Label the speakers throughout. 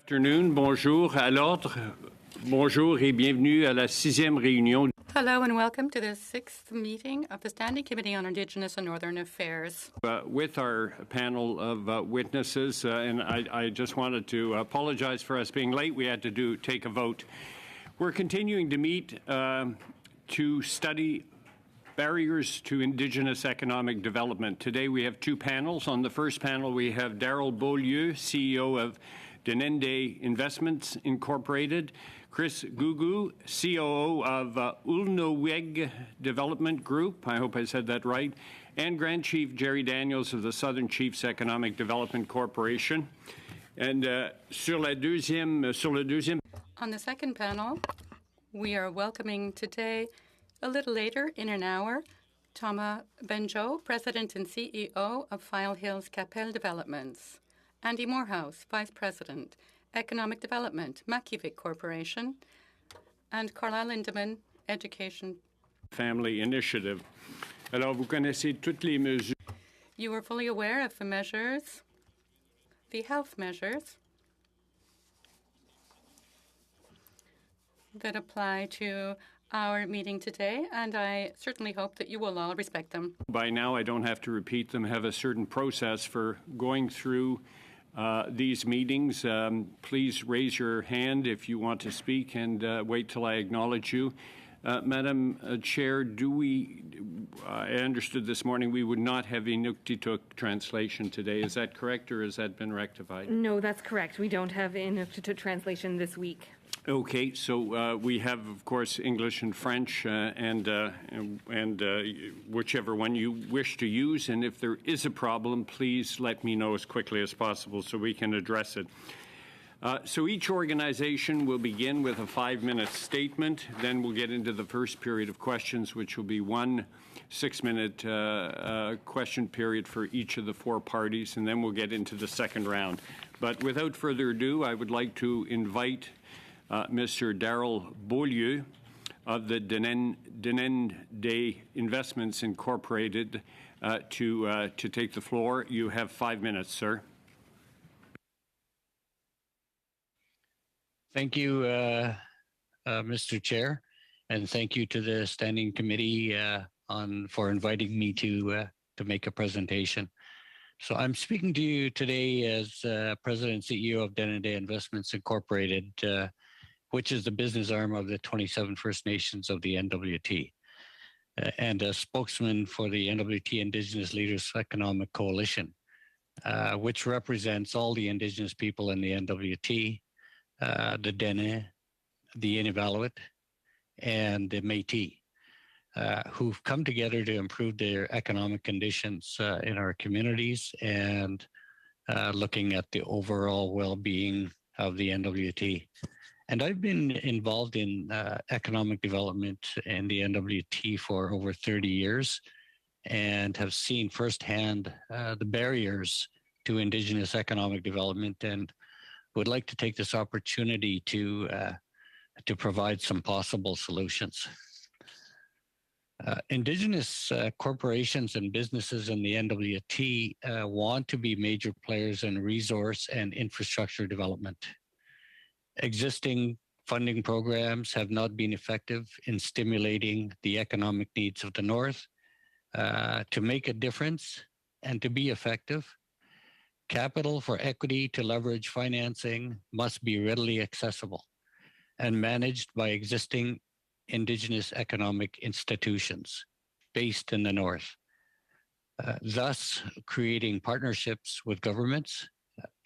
Speaker 1: Afternoon, bonjour à l'ordre. Bonjour et bienvenue à la 6e réunion.
Speaker 2: Hello and welcome to the 6th meeting of the Standing Committee on Indigenous and Northern Affairs.
Speaker 1: With our panel of witnesses, and I just wanted to apologize for us being late. We had to take a vote. We're continuing to meet to study barriers to Indigenous economic development. Today we have two panels. On the first panel we have Daryl Beaulieu, CEO of Denendeh Investments Incorporated, Chris Gugu, COO of Ulnooweg Development Group, I hope I said that right, and Grand Chief Jerry Daniels of the Southern Chiefs Economic Development Corporation. And on
Speaker 2: the second panel, we are welcoming today, a little later in an hour, Thomas Benjo, President and CEO of File Hills Qu'Appelle Developments, Andy Morehouse, Vice President, Economic Development, Makivik Corporation, and Carlisle Lindeman, Education
Speaker 1: Family Initiative. Alors, vous connaissez toutes les mesures.
Speaker 2: You are fully aware of the measures, the health measures that apply to our meeting today, and I certainly hope that you will all respect them.
Speaker 1: By now, I don't have to repeat them, have a certain process for going through these meetings. Please raise your hand if you want to speak and wait till I acknowledge you. Madam Chair, I understood this morning we would not have Inuktitut translation today. Is that correct, or has that been rectified?
Speaker 3: No, that's correct. We don't have Inuktitut translation this week.
Speaker 1: Okay, so we have, of course, English and French, and whichever one you wish to use. And if there is a problem, please let me know as quickly as possible so we can address it. So each organization will begin with a 5-minute statement. Then we'll get into the first period of questions, which will be 1 6-minute question period for each of the 4 parties, and then we'll get into the second round. But without further ado, I would like to invite Mr. Daryl Beaulieu of the Denendeh Investments Incorporated to take the floor. You have 5 minutes, sir.
Speaker 4: Thank you, Mr. Chair, and thank you to the Standing Committee for inviting me to make a presentation. So I'm speaking to you today as President and CEO of Denendeh Investments Incorporated, which is the business arm of the 27 First Nations of the NWT, and a spokesman for the NWT Indigenous Leaders Economic Coalition, which represents all the Indigenous people in the NWT, the Dene, the Inuvialuit, and the Métis, who've come together to improve their economic conditions in our communities and looking at the overall well-being of the NWT. And I've been involved in economic development in the NWT for over 30 years and have seen firsthand the barriers to Indigenous economic development, and would like to take this opportunity to provide some possible solutions. Indigenous corporations and businesses in the NWT want to be major players in resource and infrastructure development. Existing funding programs have not been effective in stimulating the economic needs of the North. To make a difference and to be effective, capital for equity to leverage financing must be readily accessible and managed by existing Indigenous economic institutions based in the North, thus creating partnerships with governments,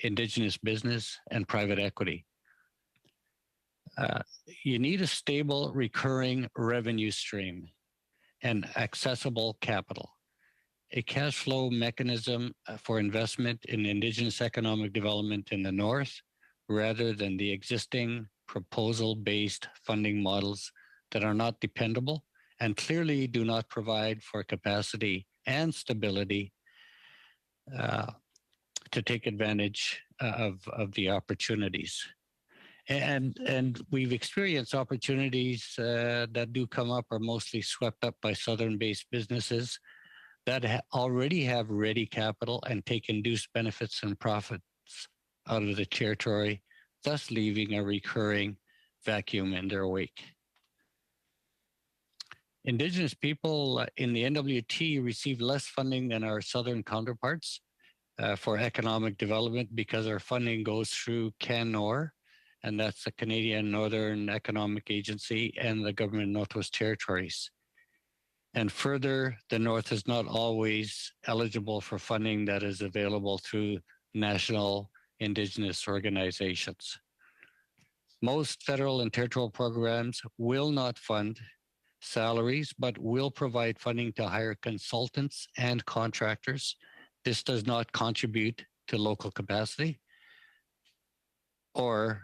Speaker 4: Indigenous business, and private equity. You need a stable, recurring revenue stream and accessible capital. A cash flow mechanism for investment in Indigenous economic development in the North, rather than the existing proposal-based funding models that are not dependable and clearly do not provide for capacity and stability to take advantage of the opportunities. And we've experienced opportunities that do come up are mostly swept up by Southern-based businesses that already have ready capital and take induced benefits and profits out of the territory thus leaving a recurring vacuum in their wake. Indigenous people in the NWT receive less funding than our southern counterparts for economic development because our funding goes through CanNor, and that's the Canadian Northern Economic Agency, and the Government of Northwest Territories. And further, the North is not always eligible for funding that is available through national Indigenous organizations. Most federal and territorial programs will not fund salaries, but will provide funding to hire consultants and contractors. This does not contribute to local capacity or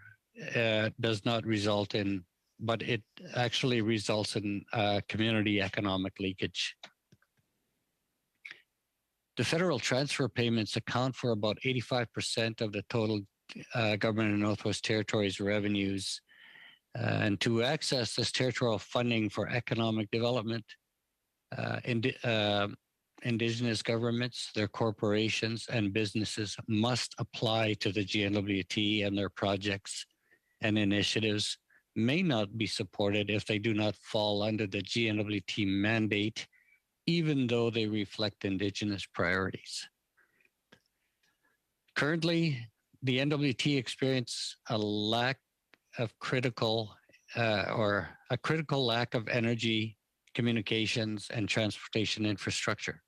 Speaker 4: does not result in, but it actually results in community economic leakage. The federal transfer payments account for about 85% of the total Government of Northwest Territories revenues. And to access this territorial funding for economic development, Indigenous governments, their corporations, and businesses must apply to the GNWT, and their projects and initiatives may not be supported if they do not fall under the GNWT mandate, even though they reflect Indigenous priorities. Currently, the NWT experiences a lack of critical lack of energy, communications, and transportation infrastructure.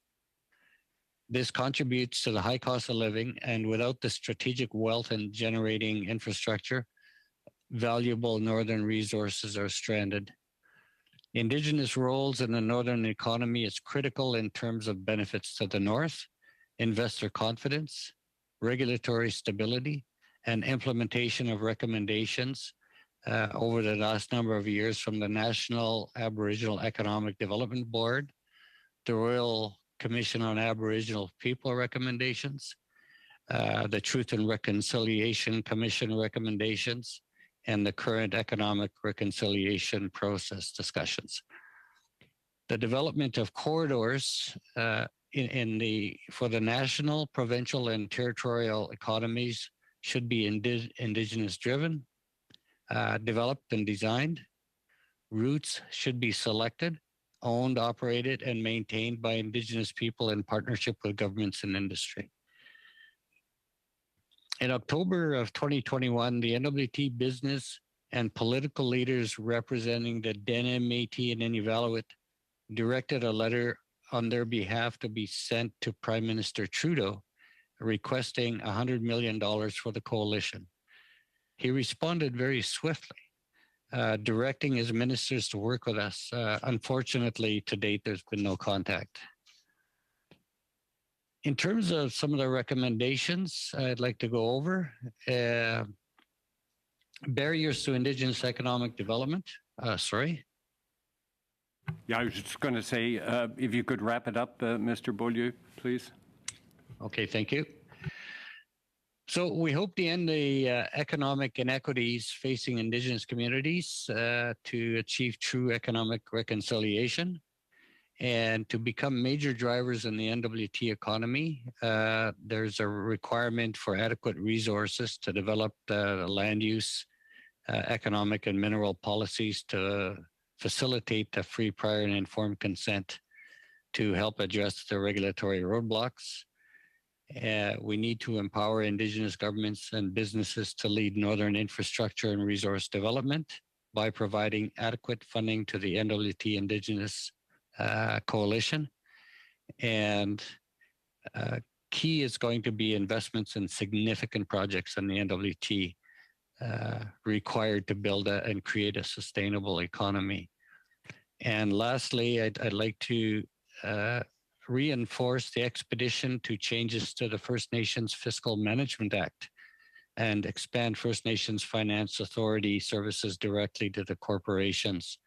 Speaker 4: This contributes to the high cost of living, and without the strategic wealth and generating infrastructure, valuable northern resources are stranded. Indigenous roles in the northern economy is critical in terms of benefits to the North, investor confidence, regulatory stability, and implementation of recommendations over the last number of years from the National Aboriginal Economic Development Board, the Royal Commission on Aboriginal People recommendations, the Truth and Reconciliation Commission recommendations, and the current economic reconciliation process discussions. The development of corridors for the national, provincial, and territorial economies should be Indigenous driven, developed and designed. Routes should be selected, owned, operated, and maintained by Indigenous people in partnership with governments and industry. In October of 2021, the NWT business and political leaders representing the Dene, Métis, and Inuvialuit directed a letter on their behalf to be sent to Prime Minister Trudeau requesting $100 million for the coalition. He responded very swiftly, directing his ministers to work with us. Unfortunately, to date, there's been no contact. In terms of some of the recommendations I'd like to go over, barriers to Indigenous economic development.
Speaker 1: Yeah, I was just going to say, if you could wrap it up, Mr. Beaulieu, please.
Speaker 4: Okay, thank you. So we hope to end the economic inequities facing Indigenous communities to achieve true economic reconciliation and to become major drivers in the NWT economy. There's a requirement for adequate resources to develop the land use, economic and mineral policies to facilitate the free, prior, and informed consent to help address the regulatory roadblocks. We need to empower Indigenous governments and businesses to lead Northern infrastructure and resource development by providing adequate funding to the NWT Indigenous Coalition. And key is going to be investments in significant projects in the NWT required to build and create a sustainable economy. And lastly, I'd like to reinforce the expedition to changes to the First Nations Fiscal Management Act and expand First Nations Finance Authority services directly to the corporations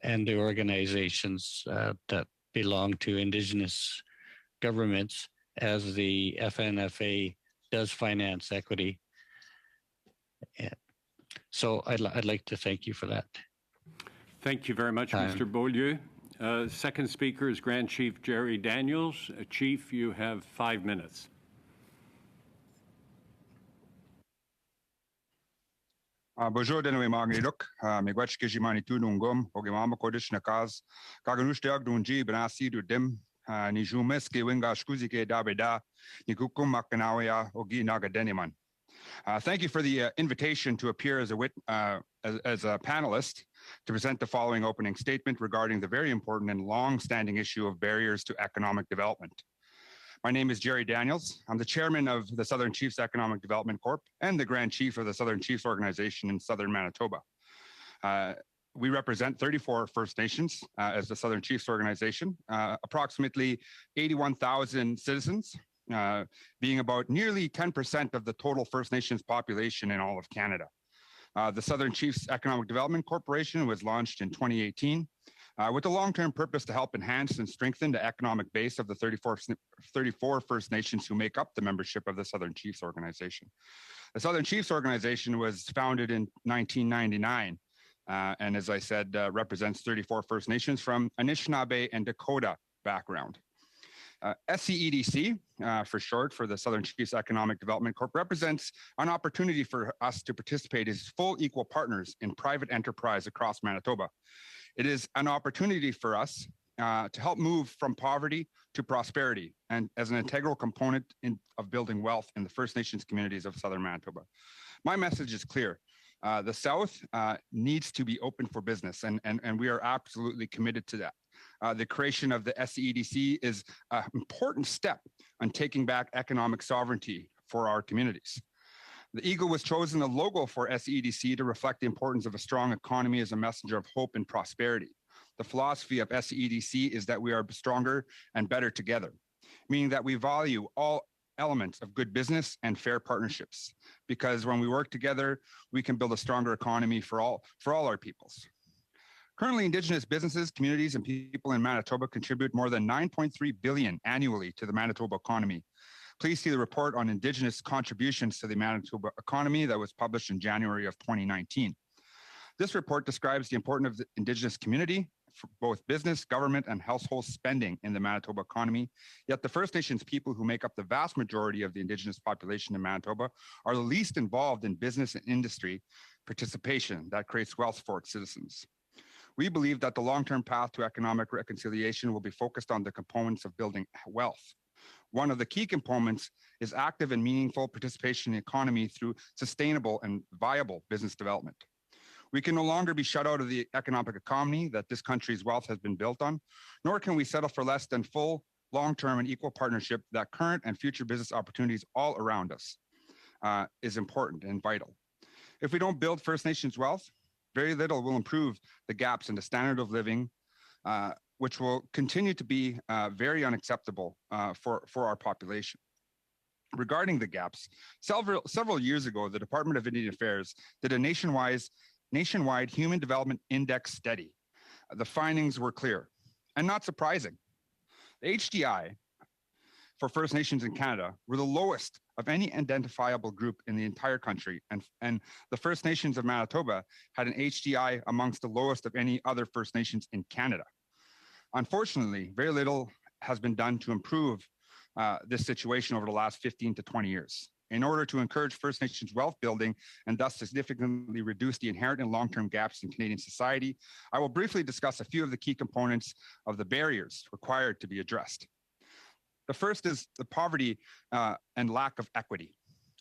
Speaker 4: and the organizations that belong to Indigenous governments, as the FNFA does finance equity. So I'd like to thank you for that.
Speaker 1: Thank you very much, Mr. Beaulieu. Second speaker is Grand Chief Jerry Daniels. Chief, you have 5 minutes.
Speaker 5: Bonjour, denwe magniluk, miigwech kijimani tu nungum, ogimama kodish nakaz, kaganushtiag dunji benasi du dim, ni jumes ke winga shkuzi ke dabeda, ni kukum makanawaya ogi nagadeniman. Thank you for the invitation to appear as a panelist to present the following opening statement regarding the very important and long-standing issue of barriers to economic development. My name is Jerry Daniels. I'm the chairman of the Southern Chiefs Economic Development Corp and the Grand Chief of the Southern Chiefs Organization in Southern Manitoba. We represent 34 First Nations as the Southern Chiefs Organization, approximately 81,000 citizens, being about nearly 10% of the total First Nations population in all of Canada. The Southern Chiefs Economic Development Corporation was launched in 2018 with the long-term purpose to help enhance and strengthen the economic base of the 34 First Nations who make up the membership of the Southern Chiefs Organization. The Southern Chiefs Organization was founded in 1999, and as I said, represents 34 First Nations from Anishinaabe and Dakota background. SCEDC, for short, for the Southern Chiefs Economic Development Corp, represents an opportunity for us to participate as full equal partners in private enterprise across Manitoba. It is an opportunity for us to help move from poverty to prosperity and as an integral component of building wealth in the First Nations communities of Southern Manitoba. My message is clear. The South needs to be open for business, and we are absolutely committed to that. The creation of the SCEDC is an important step on taking back economic sovereignty for our communities. The eagle was chosen, the logo for SCEDC, to reflect the importance of a strong economy as a messenger of hope and prosperity. The philosophy of SCEDC is that we are stronger and better together, meaning that we value all elements of good business and fair partnerships, because when we work together, we can build a stronger economy for all our peoples. Currently, Indigenous businesses, communities, and people in Manitoba contribute more than $9.3 billion annually to the Manitoba economy. Please see the report on Indigenous contributions to the Manitoba economy that was published in January of 2019. This report describes the importance of the Indigenous community for both business, government, and household spending in the Manitoba economy. Yet the First Nations people who make up the vast majority of the Indigenous population in Manitoba are the least involved in business and industry participation that creates wealth for its citizens. We believe that the long-term path to economic reconciliation will be focused on the components of building wealth. One of the key components is active and meaningful participation in the economy through sustainable and viable business development. We can no longer be shut out of the economic economy that this country's wealth has been built on, nor can we settle for less than full, long-term, and equal partnership that current and future business opportunities all around us is important and vital. If we don't build First Nations wealth, very little will improve the gaps in the standard of living, which will continue to be very unacceptable for our population. Regarding the gaps, several years ago, the Department of Indian Affairs did a nationwide Human Development Index study. The findings were clear and not surprising. The HDI for First Nations in Canada were the lowest of any identifiable group in the entire country, and the First Nations of Manitoba had an HDI amongst the lowest of any other First Nations in Canada. Unfortunately, very little has been done to improve this situation over the last 15 to 20 years. In order to encourage First Nations wealth building and thus significantly reduce the inherent and long-term gaps in Canadian society, I will briefly discuss a few of the key components of the barriers required to be addressed. The first is the poverty and lack of equity.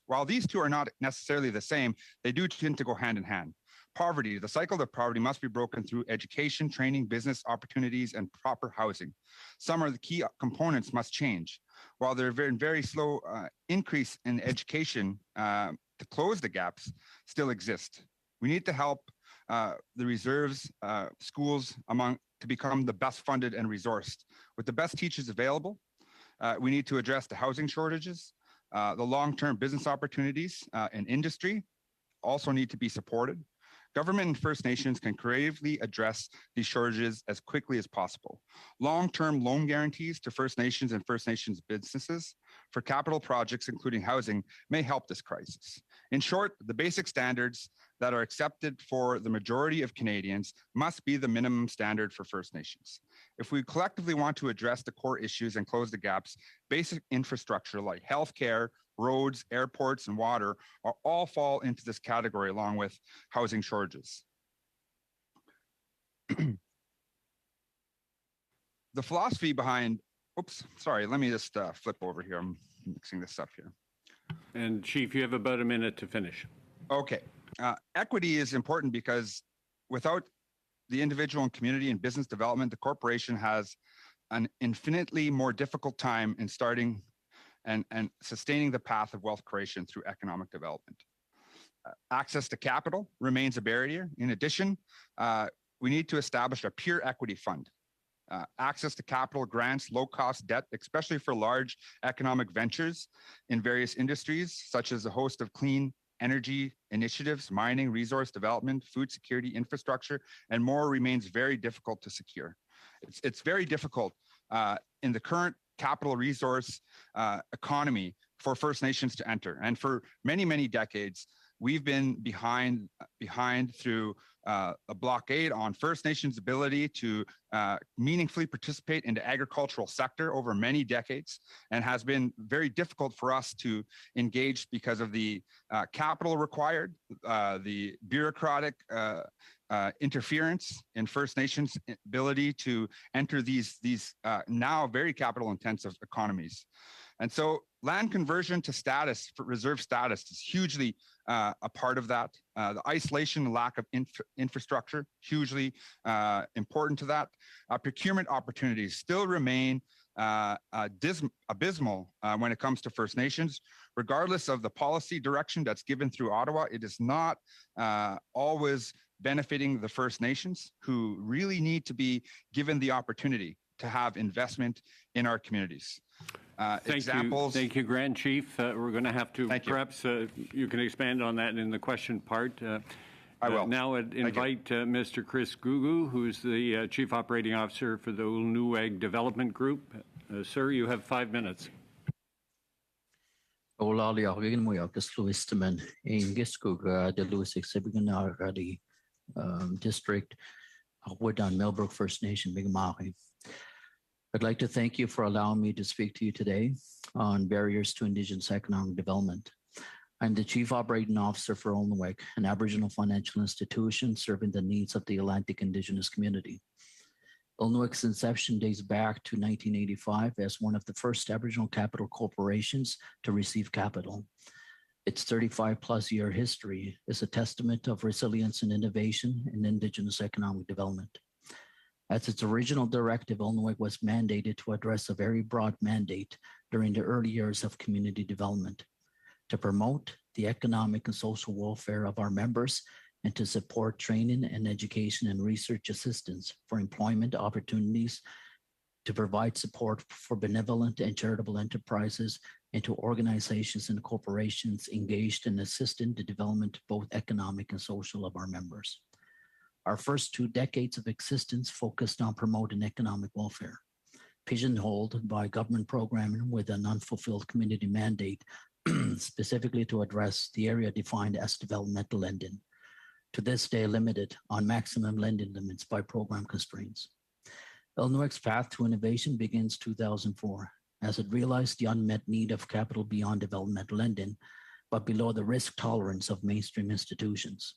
Speaker 5: While these two are not necessarily the same, they do tend to go hand in hand. Poverty, the cycle of poverty must be broken through education, training, business opportunities, and proper housing. Some of the key components must change. While there have been very slow increase in education to close the gaps, still exist. We need to help the reserves schools to become the best funded and resourced. With the best teachers available, we need to address the housing shortages. The long-term business opportunities in industry also need to be supported. Government and First Nations can creatively address these shortages as quickly as possible. Long-term loan guarantees to First Nations and First Nations businesses for capital projects, including housing, may help this crisis. In short, the basic standards that are accepted for the majority of Canadians must be the minimum standard for First Nations. If we collectively want to address the core issues and close the gaps, basic infrastructure like healthcare, roads, airports, and water all fall into this category along with housing shortages. The philosophy behind, oops, sorry, let me just flip over here. I'm mixing this up here.
Speaker 1: And Chief, you have about a minute to finish.
Speaker 5: Okay. Equity is important because without the individual and community and business development, the corporation has an infinitely more difficult time in starting and sustaining the path of wealth creation through economic development. Access to capital remains a barrier. In addition, we need to establish a pure equity fund. Access to capital grants, low-cost debt, especially for large economic ventures in various industries, such as a host of clean energy initiatives, mining, resource development, food security, infrastructure, and more remains very difficult to secure. It's very difficult in the current capital resource economy for First Nations to enter. And for many, many decades, we've been behind through a blockade on First Nations' ability to meaningfully participate in the agricultural sector over many decades, and has been very difficult for us to engage because of the capital required, the bureaucratic interference in First Nations' ability to enter these now very capital-intensive economies. And so land conversion to status, for reserve status, is hugely a part of that. The isolation and lack of infrastructure, hugely important to that. Procurement opportunities still remain abysmal when it comes to First Nations. Regardless of the policy direction that's given through Ottawa, it is not always benefiting the First Nations, who really need to be given the opportunity to have investment in our communities.
Speaker 1: Thank you, Grand Chief. We're going to have to perhaps you can expand on that in the question part.
Speaker 5: I will.
Speaker 1: Now I'd invite Mr. Chris Gugu, who's the Chief Operating Officer for the Ulnueg Development Group. Sir, you have 5 minutes.
Speaker 6: District, Woodon Millbrook First Nation, Mi'kmaq. I'd like to thank you for allowing me to speak to you today on barriers to Indigenous economic development. I'm the Chief Operating Officer for Ulnueg, an Aboriginal financial institution serving the needs of the Atlantic Indigenous community. Ulnueg's inception dates back to 1985 as one of the first Aboriginal capital corporations to receive capital. Its 35-plus year history is a testament of resilience and innovation in Indigenous economic development. As its original directive, Ulnueg was mandated to address a very broad mandate during the early years of community development, to promote the economic and social welfare of our members and to support training and education and research assistance for employment opportunities, to provide support for benevolent and charitable enterprises and to organizations and corporations engaged in assisting the development, both economic and social, of our members. Our first 2 decades of existence focused on promoting economic welfare, pigeonholed by government programming with an unfulfilled community mandate, specifically to address the area defined as developmental lending, to this day limited on maximum lending limits by program constraints. Ulnueg's path to innovation begins 2004, as it realized the unmet need of capital beyond developmental lending, but below the risk tolerance of mainstream institutions.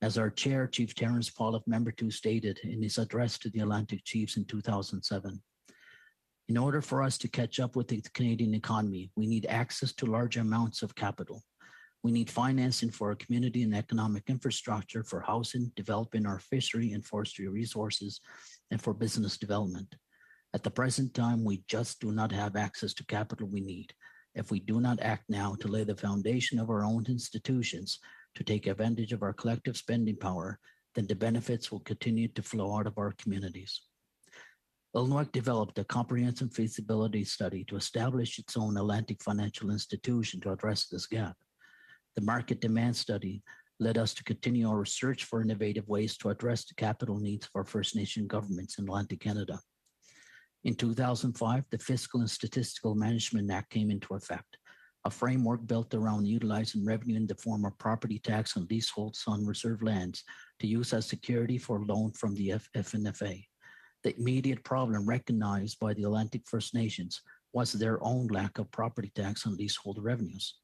Speaker 6: As our chair, Chief Terence Pollock, Member 2, stated in his address to the Atlantic Chiefs in 2007, in order for us to catch up with the Canadian economy, we need access to large amounts of capital. We need financing for our community and economic infrastructure, for housing, developing our fishery and forestry resources, and for business development. At the present time, we just do not have access to capital we need. If we do not act now to lay the foundation of our own institutions, to take advantage of our collective spending power, then the benefits will continue to flow out of our communities. Ulnueg developed a comprehensive feasibility study to establish its own Atlantic financial institution to address this gap. The market demand study led us to continue our research for innovative ways to address the capital needs of our First Nation governments in Atlantic Canada. In 2005, the Fiscal and Statistical Management Act came into effect, a framework built around utilizing revenue in the form of property tax and leaseholds on reserved lands to use as security for a loan from the FNFA. The immediate problem recognized by the Atlantic First Nations was their own lack of property tax and leasehold revenues.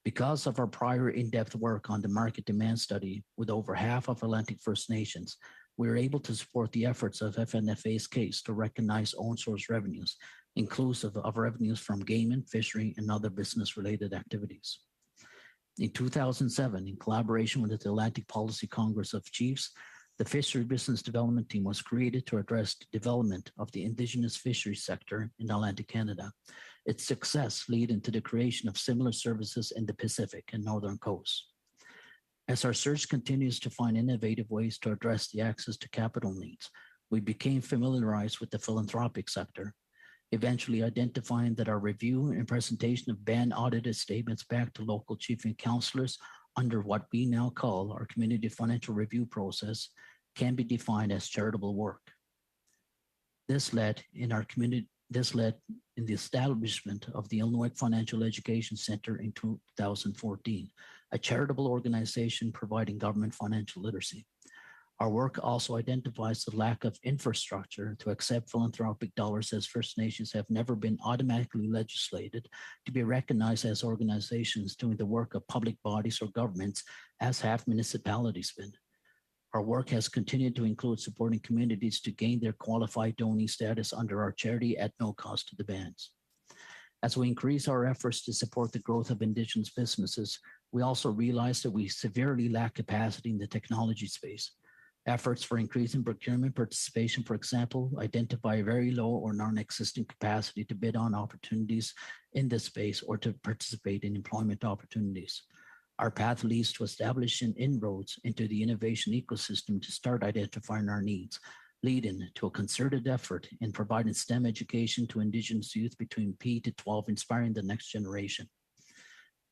Speaker 6: Because of our prior in-depth work on the market demand study with over half of Atlantic First Nations, we were able to support the efforts of FNFA's case to recognize own source revenues, inclusive of revenues from gaming, fishery, and other business-related activities. In 2007, in collaboration with the Atlantic Policy Congress of Chiefs, the Fishery Business Development Team was created to address the development of the Indigenous fisheries sector in Atlantic Canada. Its success leading to the creation of similar services in the Pacific and Northern coasts. As our search continues to find innovative ways to address the access to capital needs, we became familiarized with the philanthropic sector, eventually identifying that our review and presentation of band audited statements back to local chief and councillors under what we now call our community financial review process can be defined as charitable work. This led in the establishment of the Illinois Financial Education Center in 2014, a charitable organization providing government financial literacy. Our work also identifies the lack of infrastructure to accept philanthropic dollars, as First Nations have never been automatically legislated to be recognized as organizations doing the work of public bodies or governments, as have municipalities been. Our work has continued to include supporting communities to gain their qualified donee status under our charity at no cost to the bands. As we increase our efforts to support the growth of Indigenous businesses, we also realize that we severely lack capacity in the technology space. Efforts for increasing procurement participation, for example, identify a very low or non-existent capacity to bid on opportunities in this space or to participate in employment opportunities. Our path leads to establishing inroads into the innovation ecosystem to start identifying our needs, leading to a concerted effort in providing STEM education to Indigenous youth between P to 12, inspiring the next generation.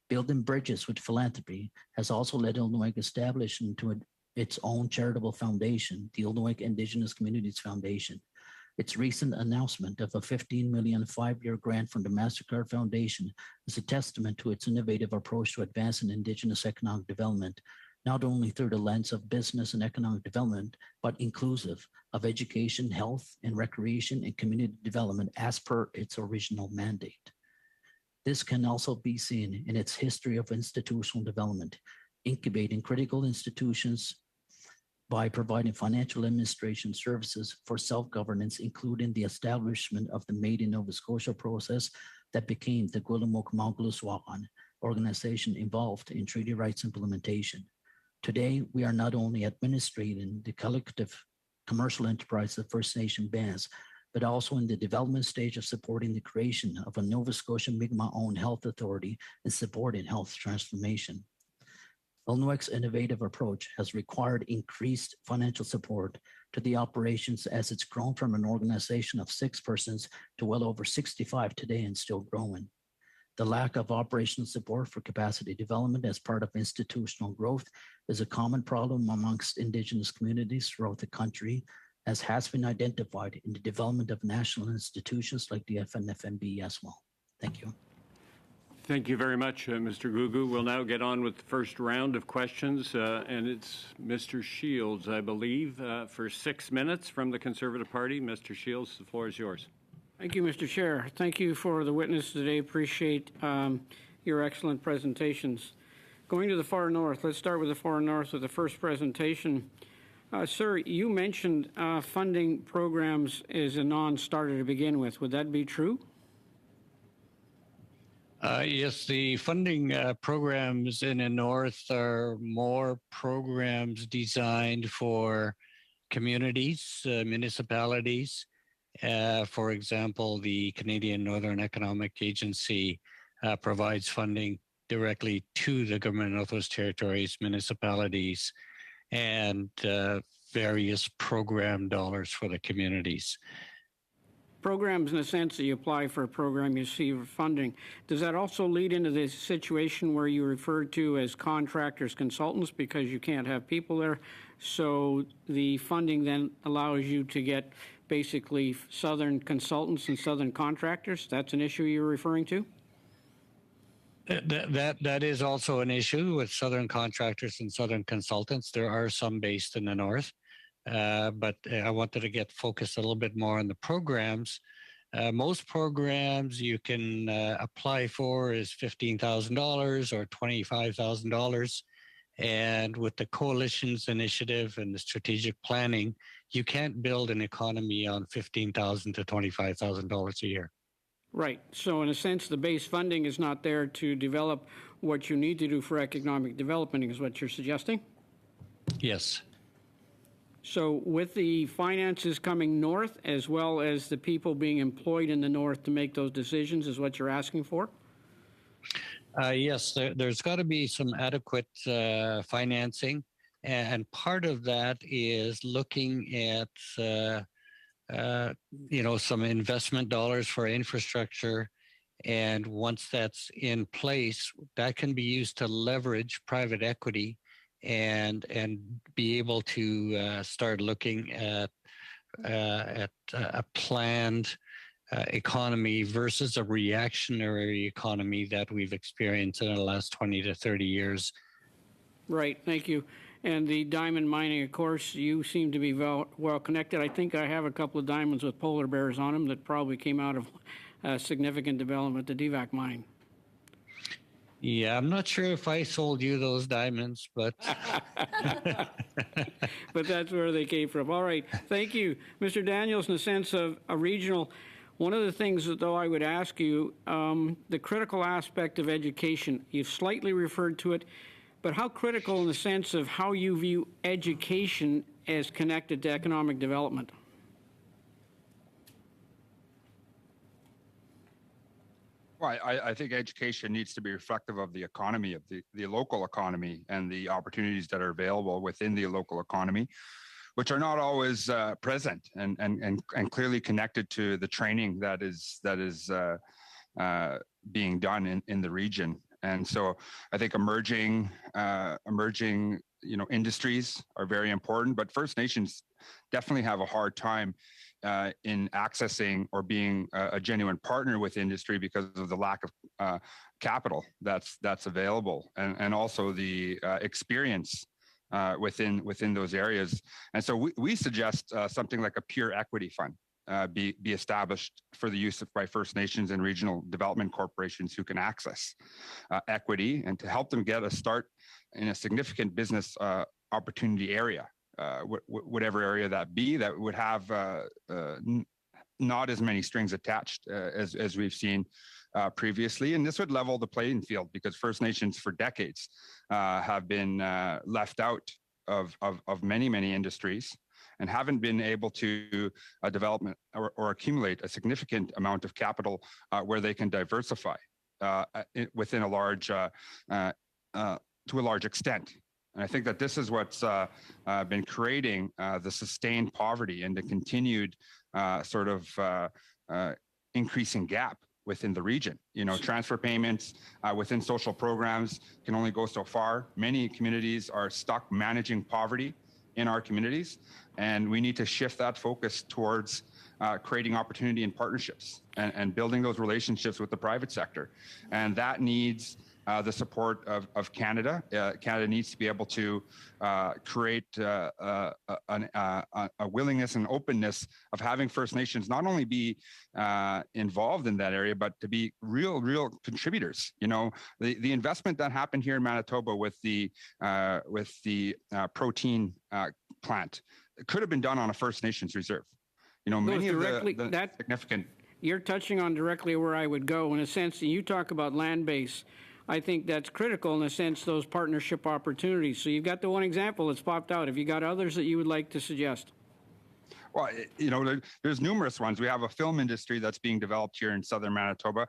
Speaker 6: Building bridges with philanthropy has also led Illinois establish into its own charitable foundation, the Illinois Indigenous Communities Foundation. Its recent announcement of a $15 million 5-year grant from the MasterCard Foundation is a testament to its innovative approach to advancing Indigenous economic development, not only through the lens of business and economic development, but inclusive of education, health, and recreation and community development as per its original mandate. This can also be seen in its history of institutional development, incubating critical institutions by providing financial administration services for self-governance, including the establishment of the Made in Nova Scotia process that became the Gwillimok organization involved in treaty rights implementation. Today, we are not only administrating the collective commercial enterprise of First Nation bands, but also in the development stage of supporting the creation of a Nova Scotia Mi'kmaq-owned health authority and supporting health transformation. Illinois' innovative approach has required increased financial support to the operations as it's grown from an organization of 6 persons to well over 65 today and still growing. The lack of operational support for capacity development as part of institutional growth is a common problem amongst Indigenous communities throughout the country, as has been identified in the development of national institutions like the FNFMB as well. Thank you.
Speaker 1: Thank you very much, Mr. Gugu. We'll now get on with the first round of questions, and it's Mr. Shields, I believe, for 6 minutes from the Conservative Party. Mr. Shields, the floor is yours.
Speaker 7: Thank you, Mr. Chair. Thank you for the witness today. Appreciate your excellent presentations. Going to the far north, let's start with the far north with the first presentation. Sir, you mentioned funding programs is a non-starter to begin with. Would that be true?
Speaker 4: Yes, the funding programs in the north are more programs designed for communities, municipalities. For example, the Canadian Northern Economic Agency provides funding directly to the government of Northwest Territories, municipalities, and various program dollars for the communities.
Speaker 7: Programs in the sense that you apply for a program, you receive funding. Does that also lead into the situation where you referred to as contractors, consultants, because you can't have people there? So the funding then allows you to get basically Southern consultants and Southern contractors? That's an issue you're referring to?
Speaker 4: That is also an issue with Southern contractors and Southern consultants. There are some based in the north. But I wanted to get focused a little bit more on the programs Most programs you can apply for is $15,000 or $25,000. And with the coalitions initiative and the strategic planning, you can't build an economy on $15,000 to $25,000 a year.
Speaker 7: Right. So in a sense, the base funding is not there to develop what you need to do for economic development, is what you're suggesting?
Speaker 4: Yes.
Speaker 7: So with the finances coming north, as well as the people being employed in the north to make those decisions, is what you're asking for?
Speaker 4: Yes, there's got to be some adequate financing. And part of that is looking at, some investment dollars for infrastructure. And once that's in place, that can be used to leverage private equity and be able to start looking at a planned economy versus a reactionary economy that we've experienced in the last 20 to 30 years.
Speaker 7: Right, thank you. And the diamond mining, of course, you seem to be well connected. I think I have a couple of diamonds with polar bears on them that probably came out of significant development, the DVAC mine.
Speaker 4: Yeah, I'm not sure if I sold you those diamonds, but...
Speaker 7: But that's where they came from. All right, thank you. Mr. Daniels, in the sense of a regional, one of the things that, though, I would ask you, the critical aspect of education, you've slightly referred to it, but how critical in the sense of how you view education as connected to economic development?
Speaker 5: Well, I think education needs to be reflective of the economy, of the local economy, and the opportunities that are available within the local economy, which are not always present and clearly connected to the training that is being done in the region. And so I think emerging industries are very important, but First Nations definitely have a hard time in accessing or being a genuine partner with industry because of the lack of capital that's available, and also the experience within those areas. And so we suggest something like a pure equity fund be established for the use by First Nations and regional development corporations who can access equity, and to help them get a start in a significant business opportunity area. Whatever area that be, that would have not as many strings attached as we've seen previously. And this would level the playing field, because First Nations for decades have been left out of many industries and haven't been able to develop or accumulate a significant amount of capital where they can diversify within a large, to a large extent. And I think that this is what's been creating the sustained poverty and the continued increasing gap within the region. Transfer payments within social programs can only go so far. Many communities are stuck managing poverty in our communities, and we need to shift that focus towards creating opportunity and partnerships and building those relationships with the private sector. And that needs the support of Canada. Canada needs to be able to create a willingness and openness of having First Nations not only be involved in that area, but to be real contributors. The investment that happened here in Manitoba with the protein plant, it could have been done on a First Nations reserve. Many of the significant.
Speaker 7: You're touching on directly where I would go, in a sense, and you talk about land base. I think that's critical in a sense, those partnership opportunities. So you've got the one example that's popped out. Have you got others that you would like to suggest?
Speaker 5: Well, there's numerous ones. We have a film industry that's being developed here in southern Manitoba.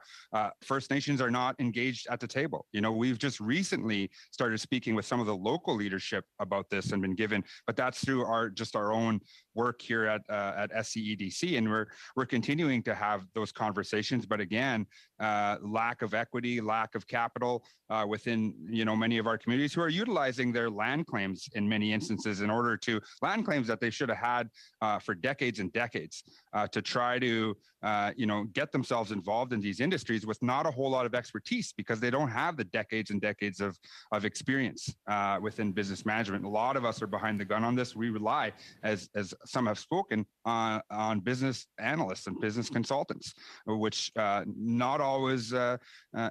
Speaker 5: First Nations are not engaged at the table. We've just recently started speaking with some of the local leadership about this and been given, but that's through our own work here at SCEDC, and we're continuing to have those conversations. But again, lack of equity, lack of capital within many of our communities who are utilizing their land claims in many instances in order to land claims that they should have had for decades and decades to try to get themselves involved in these industries with not a whole lot of expertise because they don't have the decades and decades of experience within business management. A lot of us are behind the gun on this. We rely, as some have spoken, on business analysts and business consultants, which not always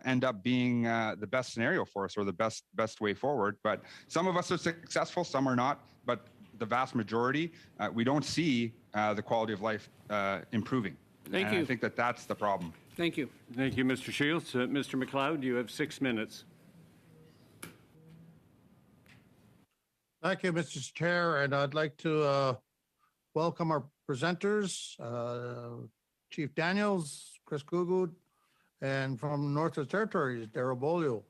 Speaker 5: end up being the best scenario for us or the best way forward. But some of us are successful, some are not. But the vast majority, we don't see the quality of life improving.
Speaker 7: Thank you.
Speaker 5: I think that's the problem.
Speaker 7: Thank you.
Speaker 1: Thank you, Mr. Shields. Mr. McLeod, you have 6 minutes.
Speaker 8: Thank you, Mr. Chair, and I'd like to welcome our presenters, Chief Daniels, Chris Gugu, and from Northwest Territories, Darrell Beaulieu.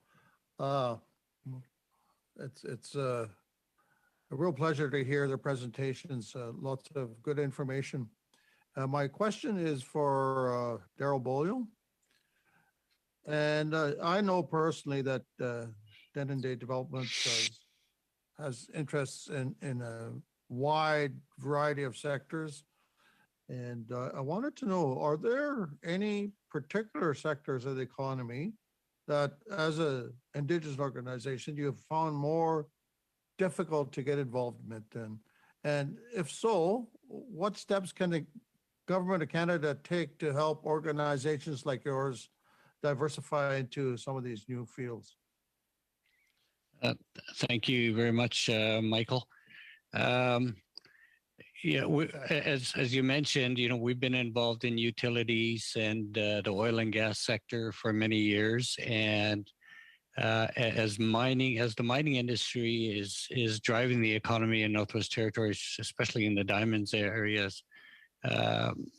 Speaker 8: It's a real pleasure to hear the presentations, lots of good information. My question is for Darrell Beaulieu. And I know personally that Denendeh Developments has interests in a wide variety of sectors. And I wanted to know, are there any particular sectors of the economy that as an Indigenous organization, you have found more difficult to get involvement in? And if so, what steps can the Government of Canada take to help organizations like yours diversify into some of these new fields?
Speaker 4: Thank you very much, Michael. Yeah, as you mentioned, we've been involved in utilities and the oil and gas sector for many years, and as the mining industry is driving the economy in Northwest Territories, especially in the diamonds areas,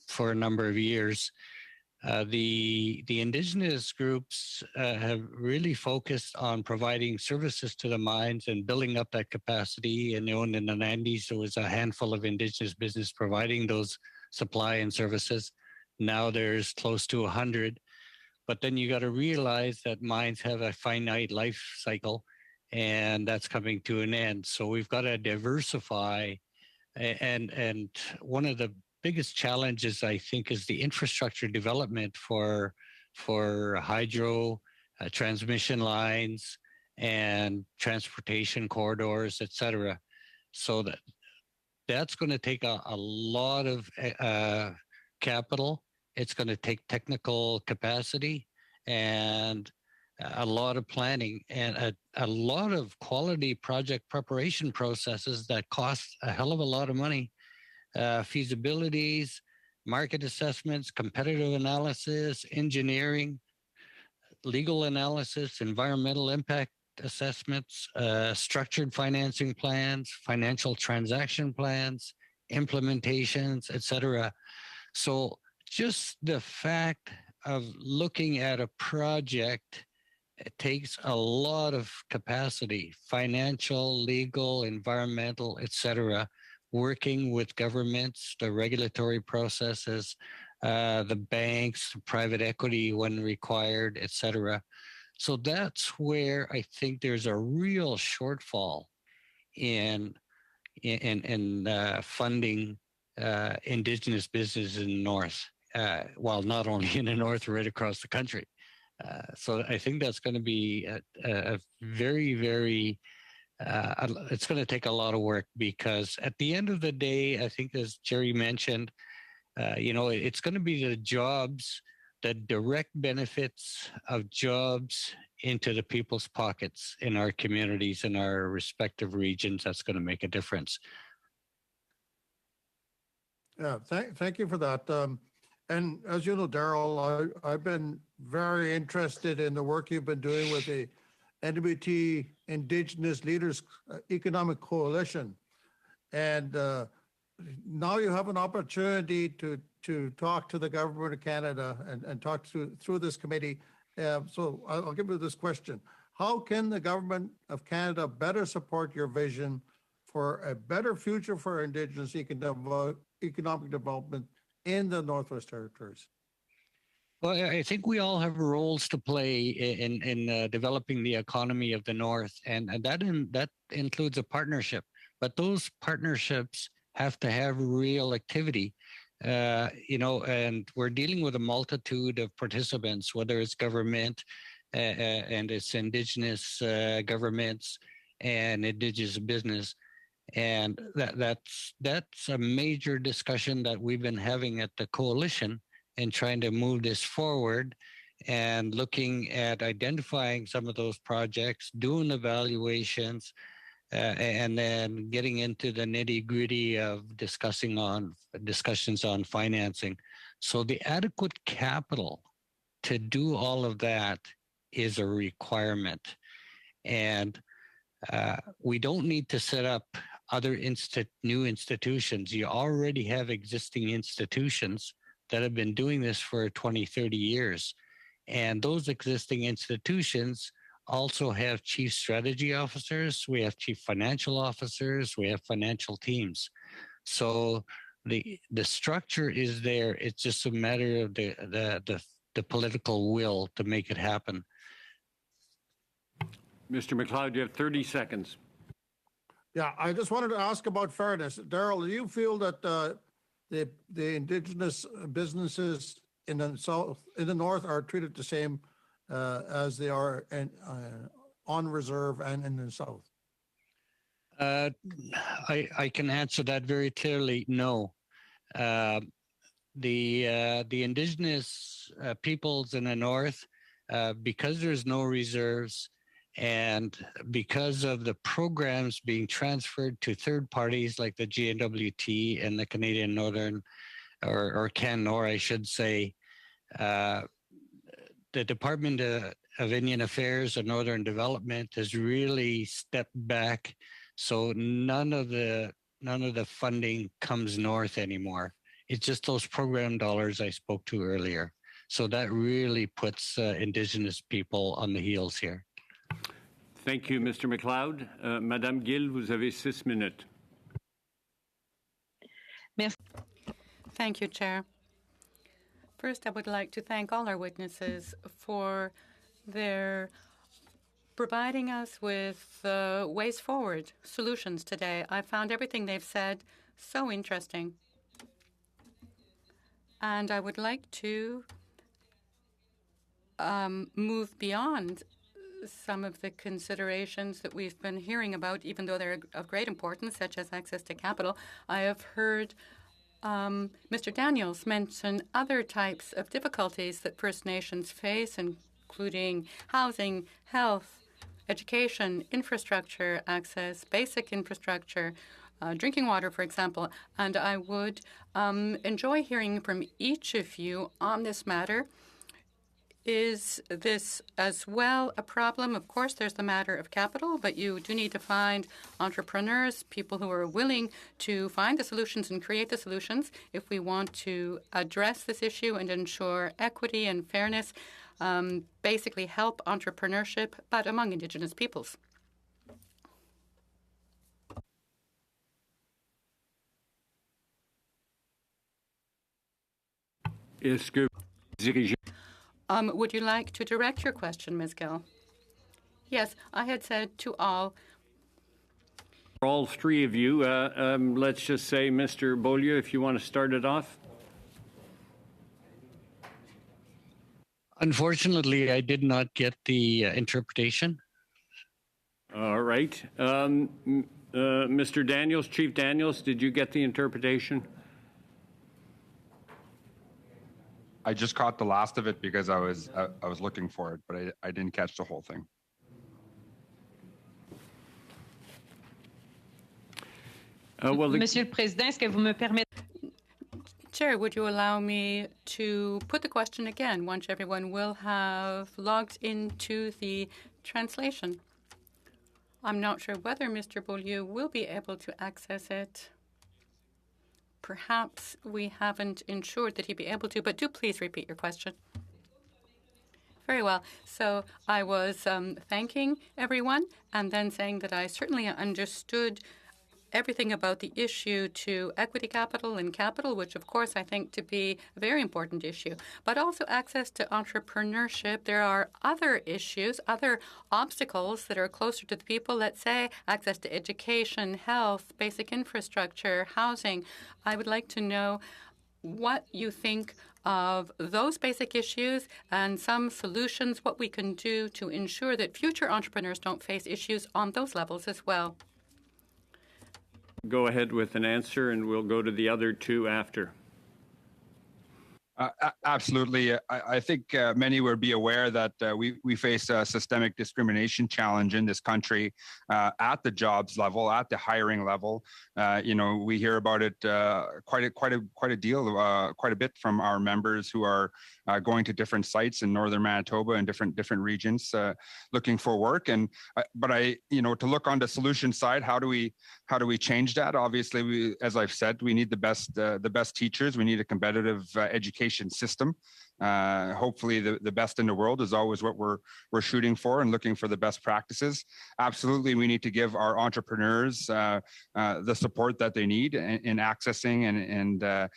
Speaker 4: for a number of years. The Indigenous groups have really focused on providing services to the mines and building up that capacity. And in the 90s, there was a handful of Indigenous business providing those supply and services. Now there's close to 100. But then you got to realize that mines have a finite life cycle, and that's coming to an end. So we've got to diversify. And one of the biggest challenges, I think, is the infrastructure development for hydro, transmission lines, and transportation corridors, et cetera. So that's going to take a lot of capital. It's going to take technical capacity and a lot of planning and a lot of quality project preparation processes that cost a hell of a lot of money. Feasibilities, market assessments, competitive analysis, engineering, legal analysis, environmental impact assessments, structured financing plans, financial transaction plans, implementations, etc. So just the fact of looking at a project, it takes a lot of capacity, financial, legal, environmental, etc., working with governments, the regulatory processes, the banks, private equity when required, et cetera. So that's where I think there's a real shortfall in funding Indigenous business in the North, well, not only in the North, right across the country. So I think that's going to be a very, very it's going to take a lot of work, because at the end of the day, I think, as Jerry mentioned, it's going to be the jobs, the direct benefits of jobs into the people's pockets in our communities, in our respective regions, that's going to make a difference.
Speaker 8: Yeah, thank you for that. And as you know, Darrell, I've been very interested in the work you've been doing with the NWT Indigenous Leaders Economic Coalition. And now you have an opportunity to talk to the Government of Canada and talk through this committee. So I'll give you this question. How can the Government of Canada better support your vision for a better future for Indigenous economic development in the Northwest Territories?
Speaker 4: Well, I think we all have roles to play in developing the economy of the North, and that includes a partnership. But those partnerships have to have real activity. and we're dealing with a multitude of participants, whether it's government and it's indigenous governments and indigenous business. And that's a major discussion that we've been having at the coalition and trying to move this forward and looking at identifying some of those projects, doing evaluations, and then getting into the nitty-gritty of discussions on financing. So the adequate capital to do all of that is a requirement. And we don't need to set up other new institutions. You already have existing institutions that have been doing this for 20, 30 years. And those existing institutions also have chief strategy officers, we have chief financial officers, we have financial teams. So the structure is there. It's just a matter of the political will to make it happen.
Speaker 1: Mr. MacLeod, you have 30 seconds.
Speaker 8: Yeah, I just wanted to ask about fairness. Daryl, do you feel that the indigenous businesses in the south, in the north, are treated the same as they are on reserve and in the south?
Speaker 4: I can answer that very clearly. No, the indigenous peoples in the north, because there's no reserves, and because of the programs being transferred to third parties like the GNWT and the Canadian Northern, or CanNor, I should say, the Department of Indian Affairs and Northern Development has really stepped back. So none of the funding comes north anymore. It's just those program dollars I spoke to earlier. So that really puts Indigenous people on the heels here.
Speaker 1: Thank you, Mr. MacLeod. Madame Gill, vous avez 6 minutes.
Speaker 2: Thank you, Chair. First, I would like to thank all our witnesses for their providing us with ways forward, solutions today. I found everything they've said so interesting. And I would like to move beyond some of the considerations that we've been hearing about, even though they're of great importance, such as access to capital. I have heard Mr. Daniels mention other types of difficulties that First Nations face, including housing, health, education, infrastructure access, basic infrastructure, drinking water, for example. And I would enjoy hearing from each of you on this matter. Is this as well a problem? Of course, there's the matter of capital, but you do need to find entrepreneurs, people who are willing to find the solutions and create the solutions if we want to address this issue and ensure equity and fairness, basically help entrepreneurship, but among Indigenous peoples. Would you like to direct your question, Ms. Gill? Yes, I had said to all.
Speaker 1: All three of you, let's just say, Mr. Beaulieu, if you want to start it off.
Speaker 4: Unfortunately, I did not get the interpretation.
Speaker 1: All right. Mr. Daniels, Chief Daniels, did you get the interpretation?
Speaker 5: I just caught the last of it because I was looking for it, but I didn't catch the whole thing.
Speaker 9: Monsieur le Président, est-ce que vous me permettez?
Speaker 2: Chair, would you allow me to put the question again once everyone will have logged into the translation? I'm not sure whether Mr. Beaulieu will be able to access it. Perhaps we haven't ensured that he'd be able to, but do please repeat your question. Very well. So I was thanking everyone and then saying that I certainly understood everything about the issue to equity capital and capital, which of course I think to be a very important issue, but also access to entrepreneurship. There are other issues, other obstacles that are closer to the people, let's say access to education, health, basic infrastructure, housing. I would like to know what you think of those basic issues and some solutions, what we can do to ensure that future entrepreneurs don't face issues on those levels as well.
Speaker 1: Go ahead with an answer, and we'll go to the other two after.
Speaker 5: Absolutely. I think many would be aware that we face a systemic discrimination challenge in this country at the jobs level, at the hiring level. We hear about it quite a bit from our members who are going to different sites in northern Manitoba and different regions looking for work. But to look on the solution side, how do we change that? Obviously, as I've said, we need the best teachers. We need a competitive education system. Hopefully the best in the world is always what we're shooting for and looking for the best practices. Absolutely, we need to give our entrepreneurs the support that they need in accessing and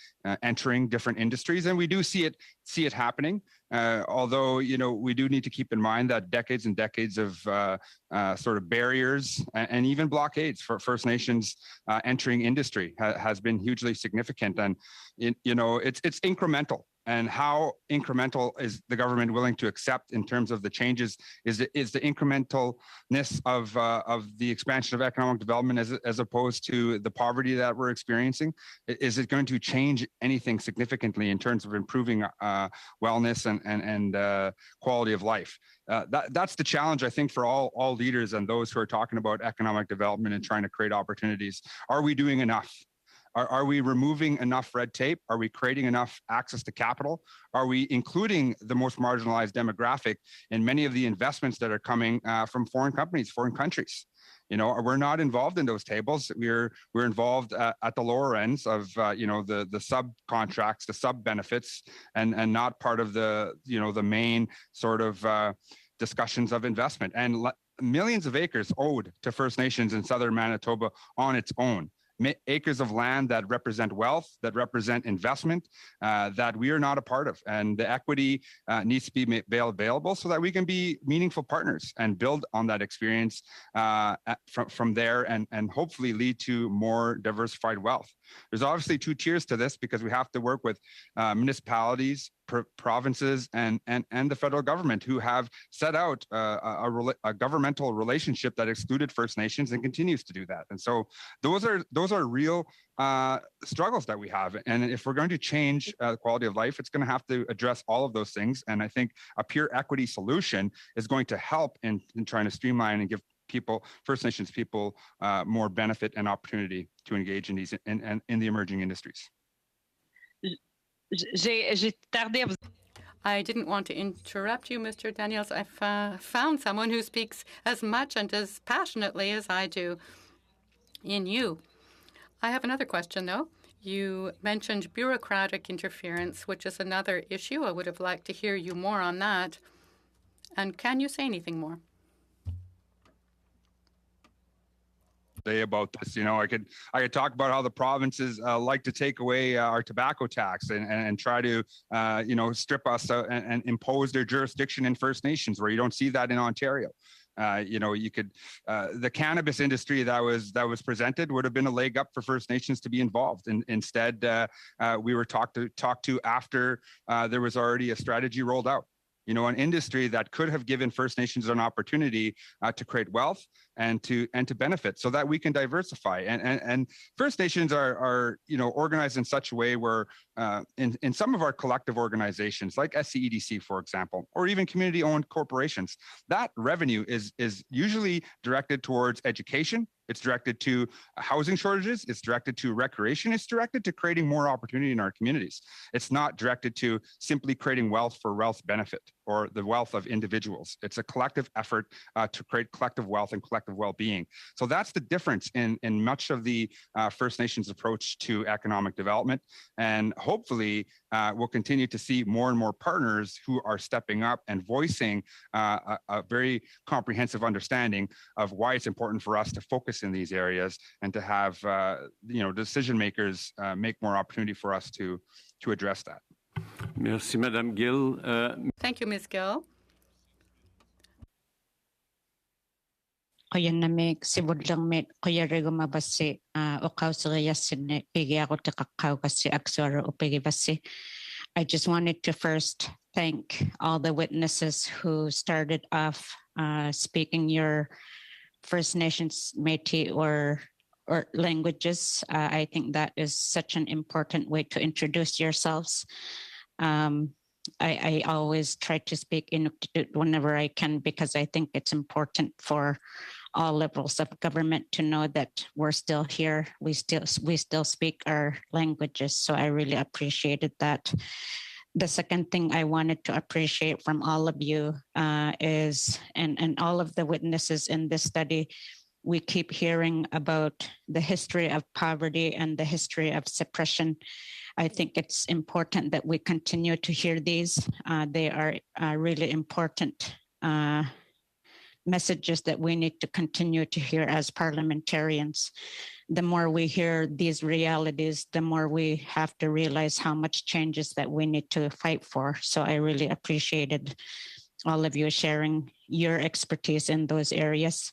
Speaker 5: entering different industries. And we do see it happening. Although, we do need to keep in mind that decades and decades of sort of barriers and even blockades for First Nations entering industry has been hugely significant. And, it's incremental. And how incremental is the government willing to accept in terms of the changes? Is the incrementalness of the expansion of economic development as opposed to the poverty that we're experiencing? Is it going to change anything significantly in terms of improving wellness and quality of life? That's the challenge, I think, for all leaders and those who are talking about economic development and trying to create opportunities. Are we doing enough? Are we removing enough red tape? Are we creating enough access to capital? Are we including the most marginalized demographic in many of the investments that are coming from foreign companies, foreign countries? We're not involved in those tables. We're involved at the lower ends of the subcontracts, the sub benefits, and not part of the main sort of discussions of investment. And millions of acres owed to First Nations in southern Manitoba on its own. Acres of land that represent wealth, that represent investment, that we are not a part of. And the equity needs to be made available so that we can be meaningful partners and build on that experience from there and hopefully lead to more diversified wealth. There's obviously two tiers to this because we have to work with municipalities, provinces, and the federal government who have set out a governmental relationship that excluded First Nations and continues to do that. And so those are real struggles that we have. And if we're going to change quality of life, it's going to have to address all of those things. And I think a pure equity solution is going to help in trying to streamline and give First Nations people more benefit and opportunity to engage in these in the emerging industries.
Speaker 2: I didn't want to interrupt you, Mr. Daniels. I found someone who speaks as much and as passionately as I do in you. I have another question, though. You mentioned bureaucratic interference, which is another issue. I would have liked to hear you more on that. And can you say anything more?
Speaker 5: About this, I could talk about how the provinces like to take away our tobacco tax and try to strip us and impose their jurisdiction in First Nations, where you don't see that in Ontario. You could the cannabis industry that was presented would have been a leg up for First Nations to be involved. And instead, we were talked to after there was already a strategy rolled out. An industry that could have given First Nations an opportunity to create wealth and to benefit so that we can diversify. And First Nations are organized in such a way where in some of our collective organizations like SCEDC, for example, or even community-owned corporations, that revenue is usually directed towards education. It's directed to housing shortages. It's directed to recreation. It's directed to creating more opportunity in our communities. It's not directed to simply creating wealth for wealth benefit or the wealth of individuals. It's a collective effort to create collective wealth and collective well-being. So that's the difference in much of the First Nations approach to economic development. And hopefully we'll continue to see more and more partners who are stepping up and voicing a very comprehensive understanding of why it's important for us to focus in these areas and to have decision makers make more opportunity for us to address that.
Speaker 1: Merci, Madame Gill.
Speaker 2: Thank you, Ms. Gill.
Speaker 10: qoyanamik sibudlangmit qoyarigumabassi uqauseriyassinni pigiaqu tiqaqqaukassi aksuara upigivassi. I just wanted to first thank all the witnesses who started off speaking your First Nations Métis or languages. I think that is such an important way to introduce yourselves. I always try to speak Inuktitut whenever I can because I think it's important for all levels of government to know that we're still here. We still speak our languages. So I really appreciated that. The second thing I wanted to appreciate from all of you is, and all of the witnesses in this study, we keep hearing about the history of poverty and the history of suppression. I think it's important that we continue to hear these. They are really important messages that we need to continue to hear as parliamentarians. The more we hear these realities, the more we have to realize how much changes that we need to fight for. So I really appreciated all of you sharing your expertise in those areas.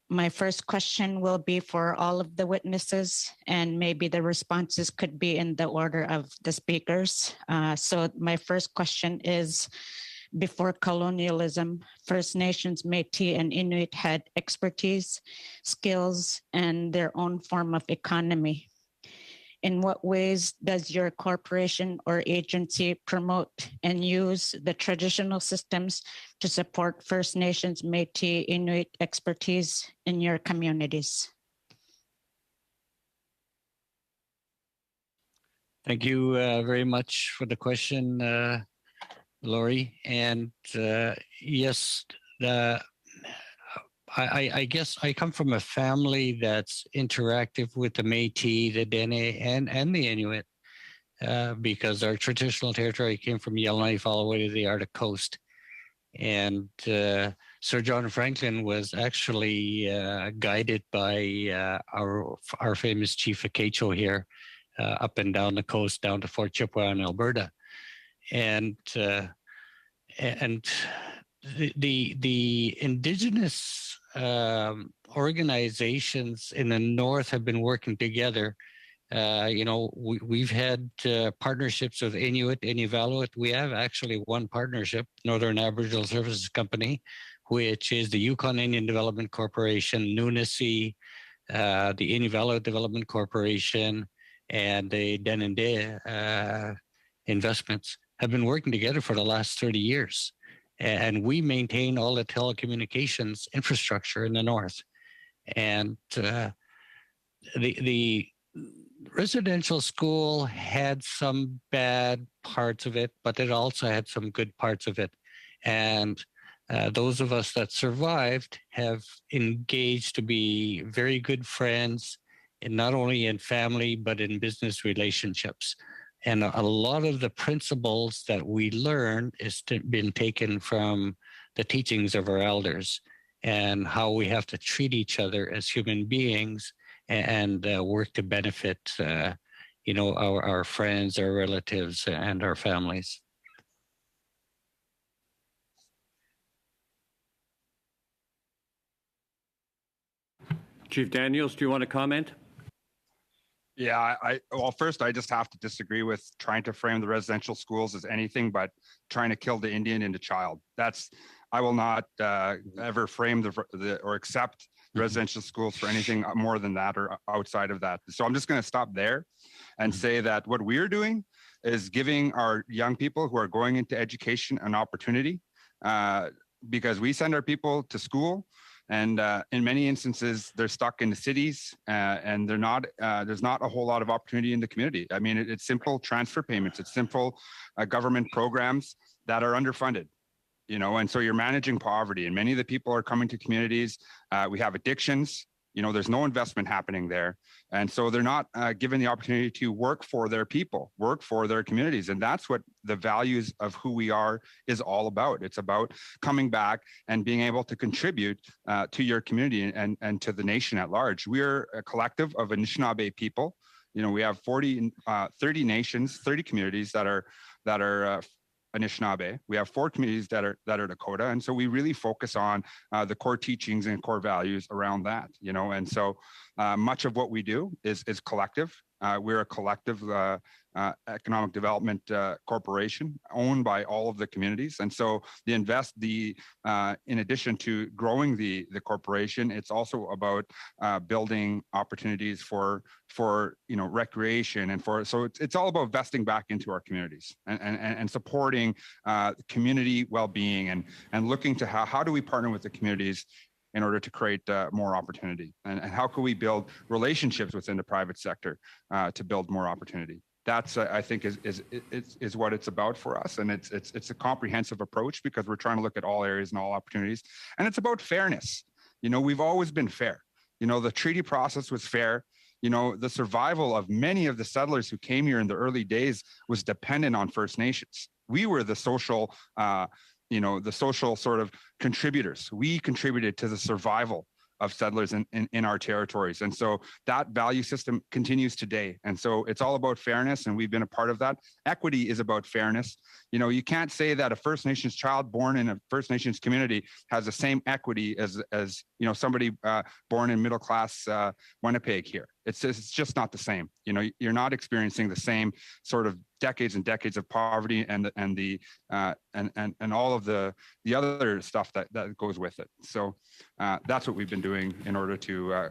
Speaker 10: My first question will be for all of the witnesses, and maybe the responses could be in the order of the speakers. So my first question is, before colonialism, First Nations, Métis, and Inuit had expertise, skills, and their own form of economy. In what ways does your corporation or agency promote and use the traditional systems to support First Nations, Métis, Inuit expertise in your communities?
Speaker 4: Thank you very much for the question, Lori. And yes, I guess I come from a family that's interactive with the Métis, the Dene, and the Inuit, because our traditional territory came from Yellowknife all the way to the Arctic coast. And Sir John Franklin was actually guided by our famous Chief Akacho here, up and down the coast, down to Fort Chippewa in Alberta. And the indigenous organizations in the north have been working together. We've had partnerships with Inuit, Inuvialuit. We have actually one partnership, Northern Aboriginal Services Company, which is the Yukon Indian Development Corporation, Nunisi, the Inuvialuit Development Corporation, and the Denendeh investments have been working together for the last 30 years. And we maintain all the telecommunications infrastructure in the north. And the residential school had some bad parts of it, but it also had some good parts of it. And those of us that survived have engaged to be very good friends, and not only in family, but in business relationships. And a lot of the principles that we learn has been taken from the teachings of our elders and how we have to treat each other as human beings and work to benefit, our friends, our relatives, and our families.
Speaker 1: Chief Daniels, do you want to comment?
Speaker 5: Yeah, well, first, I just have to disagree with trying to frame the residential schools as anything but trying to kill the Indian into child. I will not ever frame or accept residential schools for anything more than that or outside of that. So I'm just going to stop there and say that what we're doing is giving our young people who are going into education an opportunity, because we send our people to school. And in many instances, they're stuck in the cities, and there's not a whole lot of opportunity in the community. I mean, it's simple transfer payments. It's simple government programs that are underfunded, and so you're managing poverty. And many of the people are coming to communities. We have addictions. There's no investment happening there. And so they're not given the opportunity to work for their people, work for their communities. And that's what the values of who we are is all about. It's about coming back and being able to contribute to your community and to the nation at large. We're a collective of Anishinaabe people. We have 30 nations, 30 communities that are Anishinaabe. We have 4 communities that are Dakota, and so we really focus on the core teachings and core values around that. And so much of what we do is collective. We're a collective economic development corporation owned by all of the communities, and so in addition to growing the corporation, it's also about building opportunities for recreation so it's all about investing back into our communities and supporting community well-being and looking to how do we partner with the communities in order to create more opportunity, and how can we build relationships within the private sector to build more opportunity. That's I think is what it's about for us, and it's a comprehensive approach because we're trying to look at all areas and all opportunities, and it's about fairness. We've always been fair. The treaty process was fair. The survival of many of the settlers who came here in the early days was dependent on First Nations. We were the social sort of contributors. We contributed to the survival of settlers in our territories. And so that value system continues today. And so it's all about fairness, and we've been a part of that. Equity is about fairness. You can't say that a First Nations child born in a First Nations community has the same equity as somebody born in middle-class Winnipeg here. It's just not the same. You're not experiencing the same sort of decades and decades of poverty and all of the other stuff that goes with it. So that's what we've been doing in order to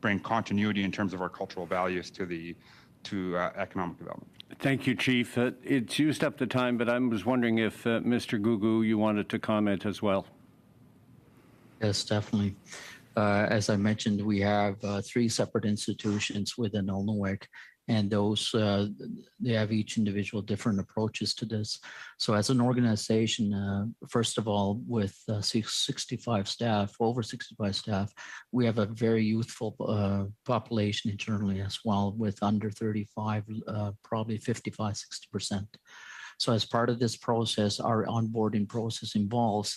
Speaker 5: bring continuity in terms of our cultural values to economic development.
Speaker 1: Thank you, Chief. It's used up the time, but I was wondering if Mr. Gugu, you wanted to comment as well.
Speaker 6: Yes, definitely. As I mentioned, we have 3 separate institutions within Nulnuwik, and those they have each individual different approaches to this. So as an organization, first of all, with 65 staff, over 65 staff, we have a very youthful population internally as well, with under 35, probably 55, 60%. So as part of this process, our onboarding process involves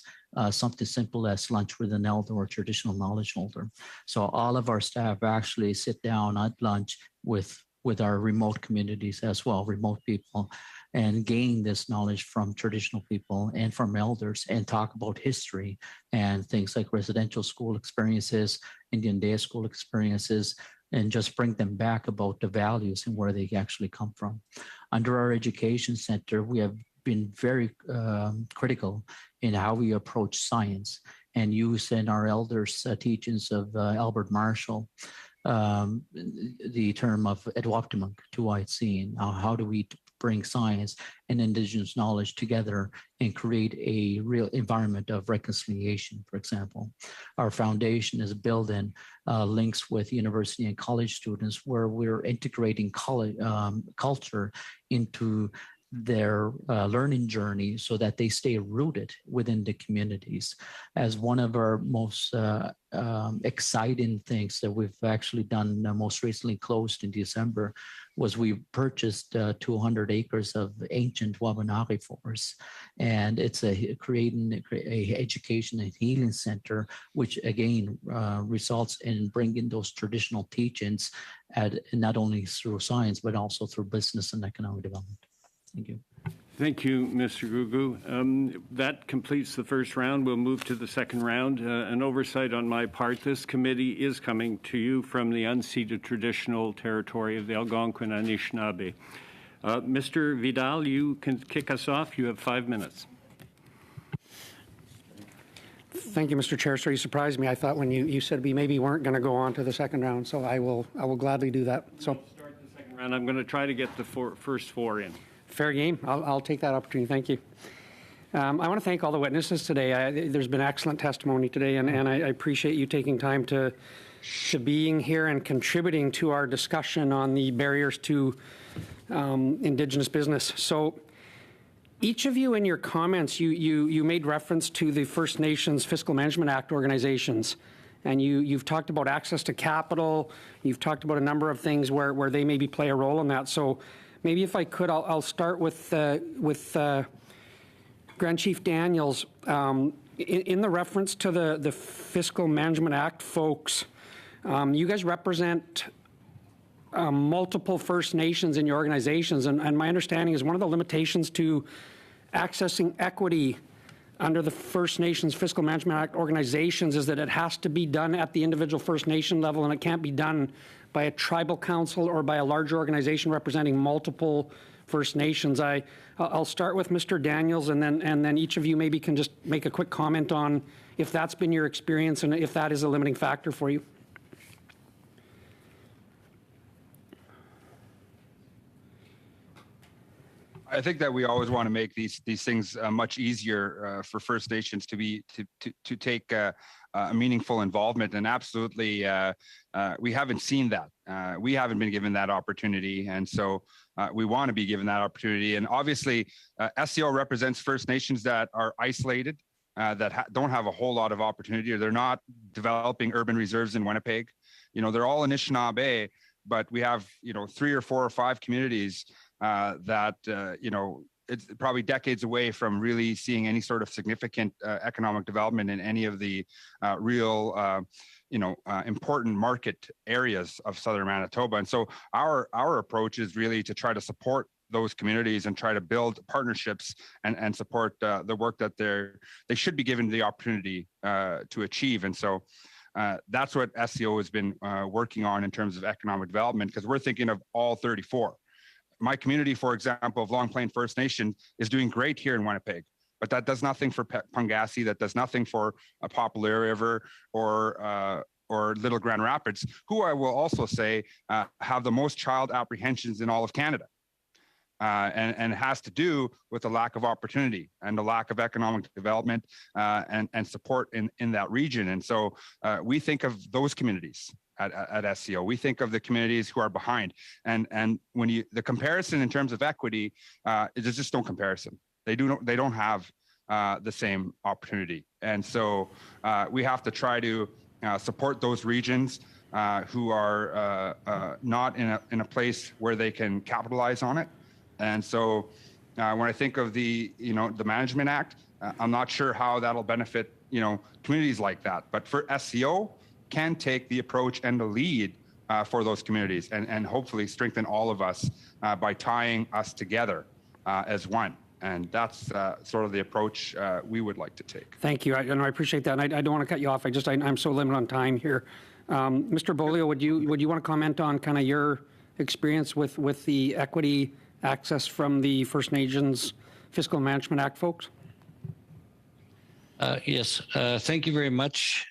Speaker 6: something simple as lunch with an elder or traditional knowledge holder. So all of our staff actually sit down at lunch with our remote communities as well, remote people, and gain this knowledge from traditional people and from elders, and talk about history and things like residential school experiences, Indian day school experiences, and just bring them back about the values and where they actually come from. Under our education center, we have been very critical in how we approach science, and use in our elders' teachings of Albert Marshall, the term of Edwoptimunk to White-Seen. How do we bring science and Indigenous knowledge together and create a real environment of reconciliation, for example. Our foundation is built in links with university and college students, where we're integrating culture into their learning journey so that they stay rooted within the communities. As one of our most exciting things that we've actually done, most recently closed in December, was we purchased 200 acres of ancient Wabanaki forest. And it's creating a education and healing center, which again results in bringing those traditional teachings not only through science, but also through business and economic development. Thank you.
Speaker 1: Thank you, Mr. Gugu. That completes the first round. We'll move to the second round. An oversight on my part. This committee is coming to you from the unceded traditional territory of the Algonquin Anishinaabe. Mr. Vidal, you can kick us off. You have 5 minutes.
Speaker 7: Thank you, Mr. Chair. So you surprised me. I thought when you said we maybe weren't going to go on to the second round, so I will gladly do that. So
Speaker 1: start the second round. I'm going to try to get the first 4 in.
Speaker 7: Fair game. I'll take that opportunity. Thank you. I want to thank all the witnesses today. There's been excellent testimony today, and I appreciate you taking time to being here and contributing to our discussion on the barriers to Indigenous business. So each of you in your comments, you made reference to the First Nations Fiscal Management Act organizations. And you've talked about access to capital. You've talked about a number of things where they maybe play a role in that. So maybe if I could, I'll start with Grand Chief Daniels. In the reference to the Fiscal Management Act folks, you guys represent multiple First Nations in your organizations, and my understanding is one of the limitations to accessing equity under the First Nations Fiscal Management Act organizations is that it has to be done at the individual First Nation level, and it can't be done by a tribal council or by a larger organization representing multiple First Nations. I'll start with Mr. Daniels, and then each of you maybe can just make a quick comment on if that's been your experience and if that is a limiting factor for you.
Speaker 5: I think that we always want to make these things much easier for First Nations to take a meaningful involvement, and absolutely we haven't seen that. We haven't been given that opportunity, and so we want to be given that opportunity. And obviously, SCO represents First Nations that are isolated, that don't have a whole lot of opportunity, or they're not developing urban reserves in Winnipeg. They're all Anishinaabe, but we have 3 or 4 or 5 communities that it's probably decades away from really seeing any sort of significant economic development in any of the real important market areas of southern Manitoba. And so our approach is really to try to support those communities and try to build partnerships and support the work that they should be given the opportunity to achieve. And so that's what SCO has been working on in terms of economic development, because we're thinking of all 34. My community, for example, of Long Plain First Nation is doing great here in Winnipeg, but that does nothing for Pungassi, that does nothing for Poplar River or Little Grand Rapids, who I will also say have the most child apprehensions in all of Canada. And has to do with the lack of opportunity and the lack of economic development and support in that region. And so we think of those communities at SCO. We think of the communities who are behind. And when the comparison in terms of equity, there's just no comparison. They don't have the same opportunity. And so we have to try to support those regions who are not in a place where they can capitalize on it. And so when I think of the Management Act, I'm not sure how that'll benefit, communities like that. But for SCO, can take the approach and the lead for those communities and hopefully strengthen all of us by tying us together as one. And that's sort of the approach we would like to take.
Speaker 7: Thank you. I appreciate that. And I don't want to cut you off. I'm so limited on time here. Mr. Beaulieu, would you want to comment on kind of your experience with the equity access from the First Nations Fiscal Management Act folks?
Speaker 4: Yes, thank you very much.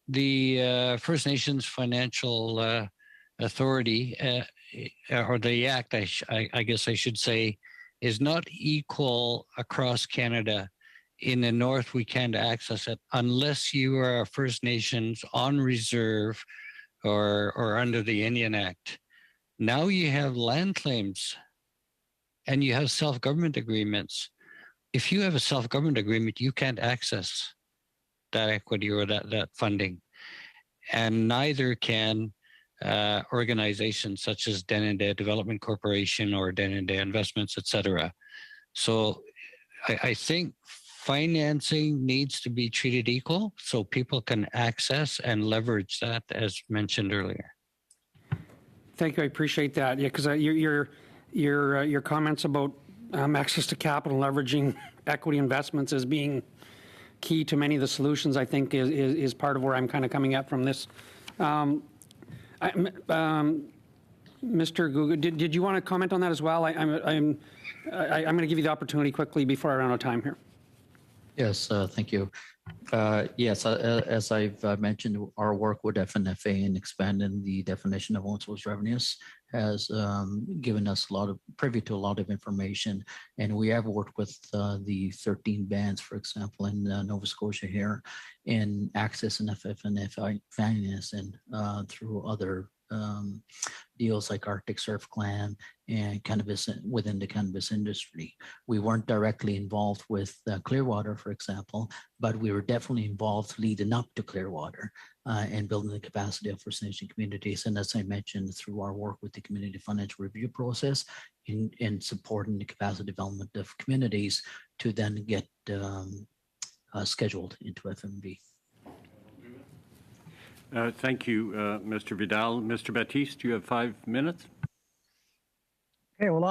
Speaker 4: The First Nations Financial Authority, or the Act, I guess I should say, is not equal across Canada. In the North, we can't access it unless you are a First Nations on reserve or under the Indian Act. Now you have land claims and you have self-government agreements. If you have a self-government agreement, you can't access that equity or that funding. And neither can organizations such as Denendeh Development Corporation or Denendeh Investments, et cetera. So I think financing needs to be treated equal so people can access and leverage that, as mentioned earlier.
Speaker 7: Thank you. I appreciate that. Yeah, because your comments about access to capital, leveraging equity investments as being key to many of the solutions, I think is part of where I'm kind of coming at from this. Mr. Guga, did you want to comment on that as well? I'm going to give you the opportunity quickly before I run out of time here.
Speaker 6: Yes, thank you. Yes, as I've mentioned, our work with FNFA and expanding the definition of own source revenues has given us privy to a lot of information. And we have worked with the 13 bands, for example, in Nova Scotia here, in access and FFNF finance and through other deals like Arctic Surf Clan and cannabis within the cannabis industry. We weren't directly involved with Clearwater, for example, but we were definitely involved leading up to Clearwater and building the capacity of First Nation communities. And as I mentioned, through our work with the community financial review process in supporting the capacity development of communities to then get scheduled into FMV.
Speaker 1: Thank you, Mr. Vidal. Mr. Baptiste, you have 5 minutes.
Speaker 11: Okay, well,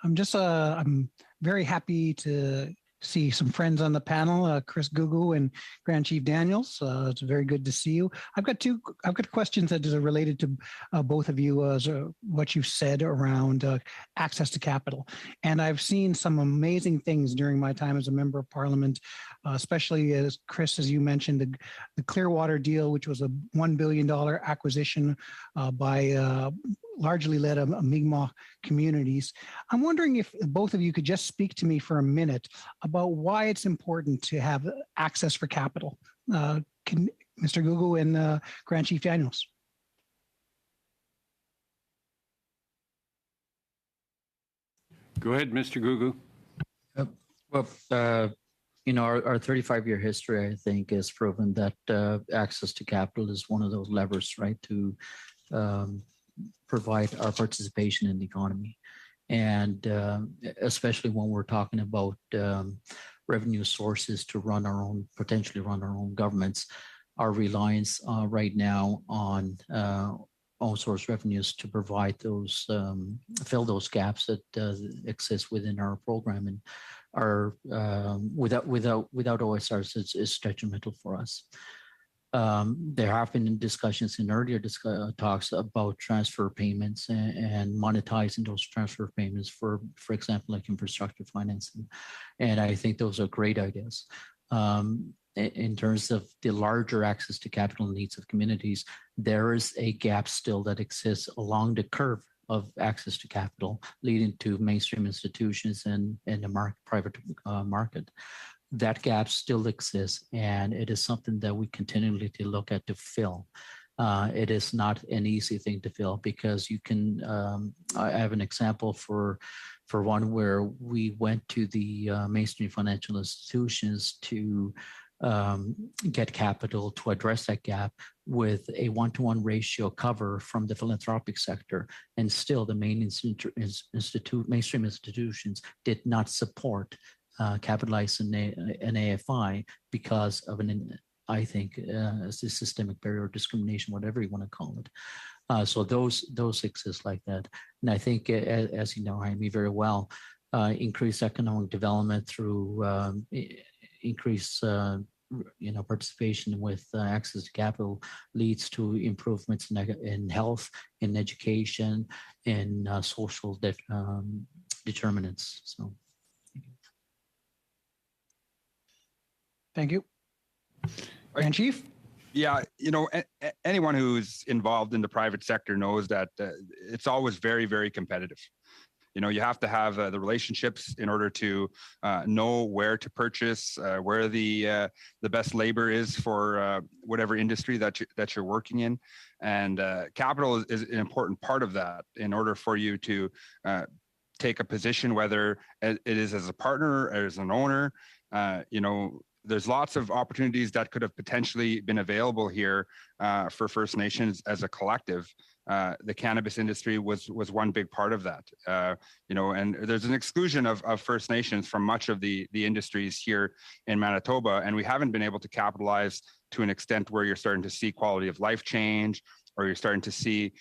Speaker 11: I'm very happy to see some friends on the panel, Chris Gugu and Grand Chief Daniels. It's very good to see you. I've got questions that are related to both of you, what you said around access to capital. And I've seen some amazing things during my time as a member of parliament, especially as Chris, as you mentioned, the Clearwater deal, which was a $1 billion acquisition by largely led of Mi'kmaq communities. I'm wondering if both of you could just speak to me for a minute about why it's important to have access for capital. Can Mr. Gugu and Grand Chief Daniels?
Speaker 1: Go ahead, Mr. Gugu.
Speaker 6: Well, you know, our 35-year history, I think, has proven that access to capital is one of those levers, right, to provide our participation in the economy. And especially when we're talking about revenue sources to potentially run our own governments, our reliance right now on own source revenues to provide those, fill those gaps that exist within our program and are without OSRs is detrimental for us. There have been discussions in earlier talks about transfer payments and monetizing those transfer payments for example, like infrastructure financing. And I think those are great ideas. In terms of the larger access to capital needs of communities, there is a gap still that exists along the curve of access to capital, leading to mainstream institutions and the private market. That gap still exists, and it is something that we continually to look at to fill. It is not an easy thing to fill because you can. I have an example for one where we went to the mainstream financial institutions to get capital to address that gap with a 1-to-1 ratio cover from the philanthropic sector, and still the mainstream institutions did not support capitalize an AFI because of I think, a systemic barrier or discrimination, whatever you want to call it. So those exist like that. And I think, as you know, Jaime, very well, increased economic development through increased participation with access to capital leads to improvements in health, in education, in social determinants. So.
Speaker 11: Thank you. And Chief?
Speaker 5: Yeah, you know, anyone who's involved in the private sector knows that it's always very, very competitive. You know, you have to have the relationships in order to know where to purchase, where the best labor is for whatever industry that you're working in, and capital is an important part of that in order for you to take a position, whether it is as a partner or as an owner. You know, there's lots of opportunities that could have potentially been available here for First Nations as a collective. The cannabis industry was one big part of that, you know, and there's an exclusion of First Nations from much of the industries here in Manitoba, and we haven't been able to capitalize to an extent where you're starting to see quality of life change, or you're starting to see,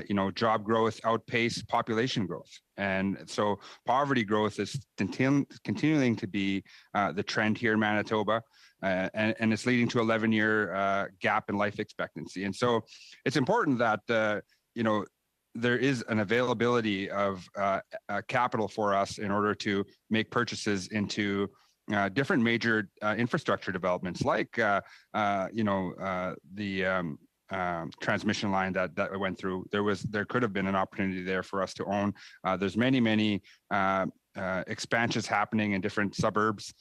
Speaker 5: you know, job growth outpace population growth. And so poverty growth is continuing to be the trend here in Manitoba, and it's leading to 11-year gap in life expectancy. And so it's important that, you know, there is an availability of capital for us in order to make purchases into different major infrastructure developments, like, you know, the transmission line that went through. There could have been an opportunity there for us to own. There's many expansions happening in different suburbs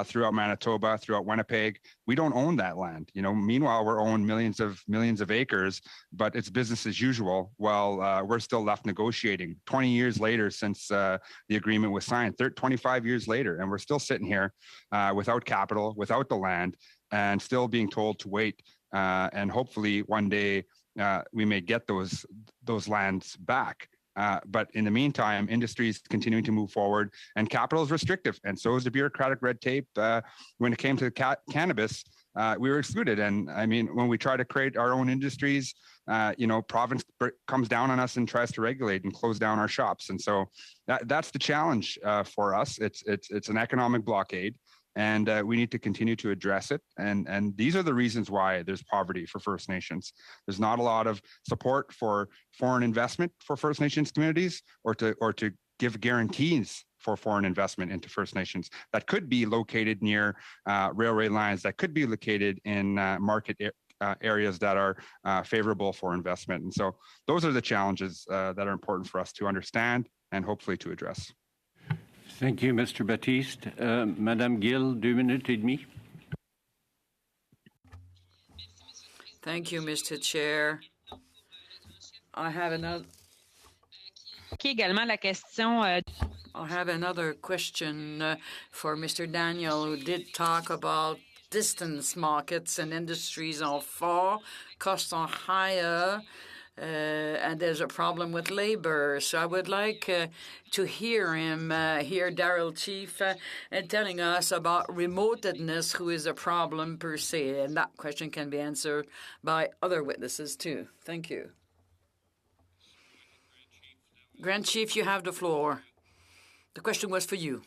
Speaker 5: throughout Manitoba, throughout Winnipeg. We don't own that land. You know, meanwhile, we're owning millions of acres, but it's business as usual. While we're still left negotiating 20 years later since the agreement was signed, 25 years later, and we're still sitting here without capital, without the land, and still being told to wait. And hopefully one day we may get those lands back. But in the meantime, industry is continuing to move forward, and capital is restrictive, and so is the bureaucratic red tape. When it came to cannabis, we were excluded. And I mean, when we try to create our own industries, province comes down on us and tries to regulate and close down our shops. And so that's the challenge for us. It's an economic blockade, and we need to continue to address it. And these are the reasons why there's poverty for First Nations. There's not a lot of support for foreign investment for First Nations communities, or to give guarantees for foreign investment into First Nations that could be located near railway lines, that could be located in market areas that are favorable for investment. And so those are the challenges that are important for us to understand and hopefully to address.
Speaker 1: Thank you, Mr. Baptiste. Madame Gill, 2 minutes et demi.
Speaker 12: Thank you, Mr. Chair. I have another.
Speaker 9: Également la question.
Speaker 12: I have another question for Mr. Daniel, who did talk about distance markets and industries are far, costs are higher, and there's a problem with labor. So I would like to hear him, hear Daryl Chief telling us about remotedness, who is a problem per se. And that question can be answered by other witnesses too. Thank you. Grand Chief, you have the floor. The question was for you.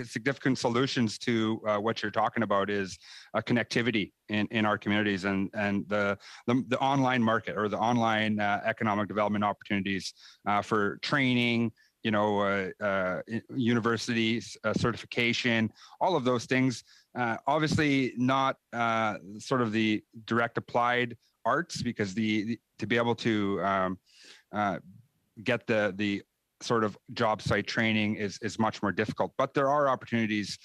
Speaker 5: Significant solutions to what you're talking about is connectivity in our communities, and the online market, or the online economic development opportunities for training, universities, certification, all of those things. Obviously not sort of the direct applied arts, because to be able to get the sort of job site training is much more difficult, but there are opportunities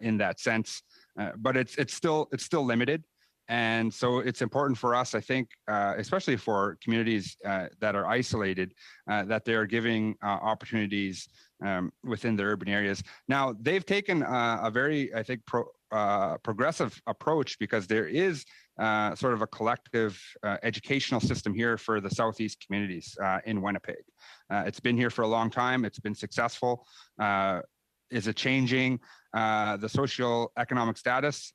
Speaker 5: in that sense, but it's still limited. And so it's important for us, I think, especially for communities that are isolated, that they're giving opportunities within the urban areas. Now, they've taken a very, I think, progressive approach, because there is sort of a collective educational system here for the Southeast communities in Winnipeg. It's been here for a long time. It's been successful. Is it changing the socio-economic status?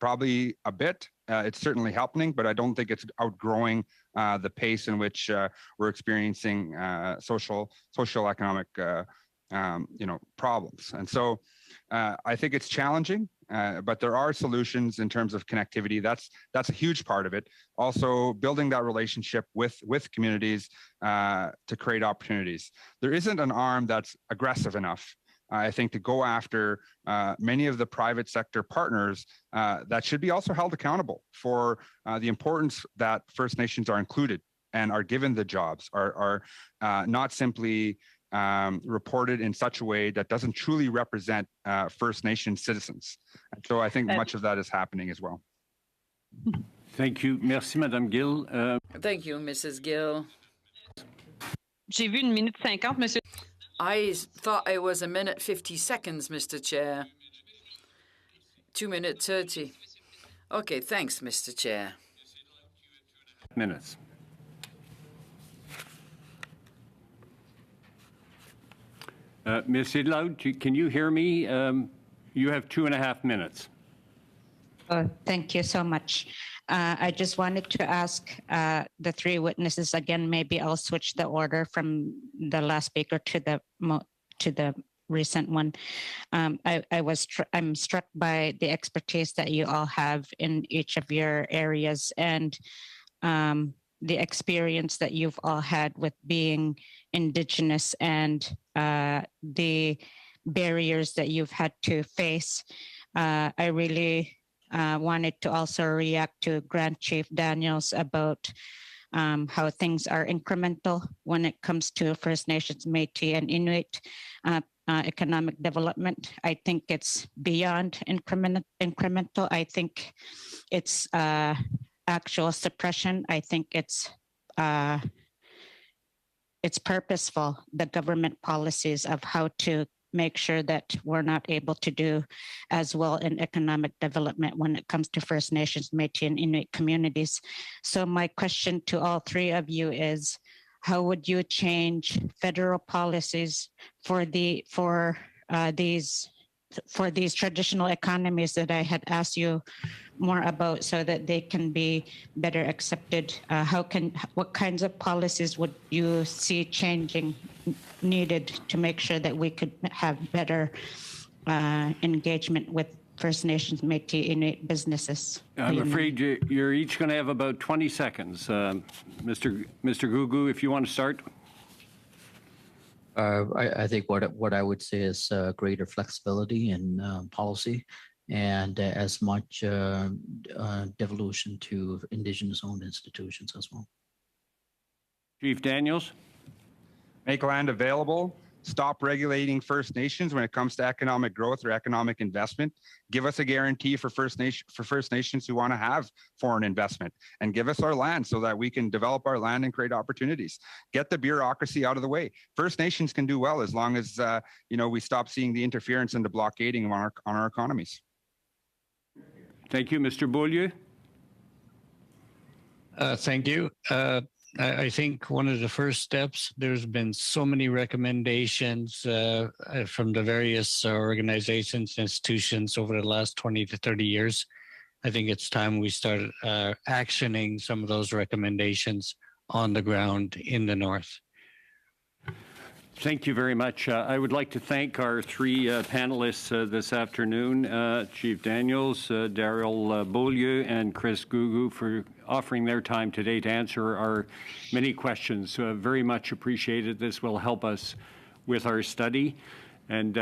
Speaker 5: Probably a bit. It's certainly helping, but I don't think it's outgrowing the pace in which we're experiencing social-economic problems. And so I think it's challenging, but there are solutions in terms of connectivity. That's a huge part of it. Also, building that relationship with communities to create opportunities. There isn't an arm that's aggressive enough, I think, to go after many of the private sector partners that should be also held accountable for the importance that First Nations are included and are given the jobs, are not simply reported in such a way that doesn't truly represent First Nation citizens. And so I think much of that is happening as well.
Speaker 1: Thank you. Merci, Madame Gill.
Speaker 12: Thank you, Mrs. Gill.
Speaker 9: J'ai vu 1 minute 50, Monsieur.
Speaker 12: I thought it was 1 minute 50 seconds, Mr. Chair. 2 minutes 30. Okay, thanks, Mr. Chair.
Speaker 1: Minutes. Ms. Idloud, can you hear me? You have 2.5 minutes.
Speaker 10: Thank you so much. I just wanted to ask the three witnesses again. Maybe I'll switch the order from the last speaker to the recent one. I'm struck by the expertise that you all have in each of your areas, and the experience that you've all had with being Indigenous, and the barriers that you've had to face. I really wanted to also react to Grand Chief Daniels about how things are incremental when it comes to First Nations, Métis, and Inuit economic development. I think it's beyond incremental. I think it's actual suppression. I think it's purposeful, the government policies of how to make sure that we're not able to do as well in economic development when it comes to First Nations, Métis, and Inuit communities. So my question to all three of you is, how would you change federal policies for these for these traditional economies that I had asked you more about, so that they can be better accepted? What kinds of policies would you see changing needed to make sure that we could have better engagement with First Nations, Métis, Inuit businesses?
Speaker 1: I'm afraid you're each going to have about 20 seconds. Mr. Gugu, if you want to start.
Speaker 6: I think what I would say is greater flexibility in policy and as much devolution to Indigenous-owned institutions as well.
Speaker 1: Chief Daniels.
Speaker 5: Make land available. Stop regulating First Nations when it comes to economic growth or economic investment. Give us a guarantee for First Nations who want to have foreign investment, and give us our land so that we can develop our land and create opportunities. Get the bureaucracy out of the way. First Nations can do well as long as we stop seeing the interference and the blockading on our economies.
Speaker 1: Thank you, Mr. Beaulieu.
Speaker 4: Thank you. I think one of the first steps, there's been so many recommendations from the various organizations, institutions over the last 20 to 30 years. I think it's time we start actioning some of those recommendations on the ground in the North.
Speaker 1: Thank you very much. I would like to thank our three panelists this afternoon, Chief Daniels, Daryl Beaulieu, and Chris Gugu, for offering their time today to answer our many questions. Very much appreciated. This will help us with our study. And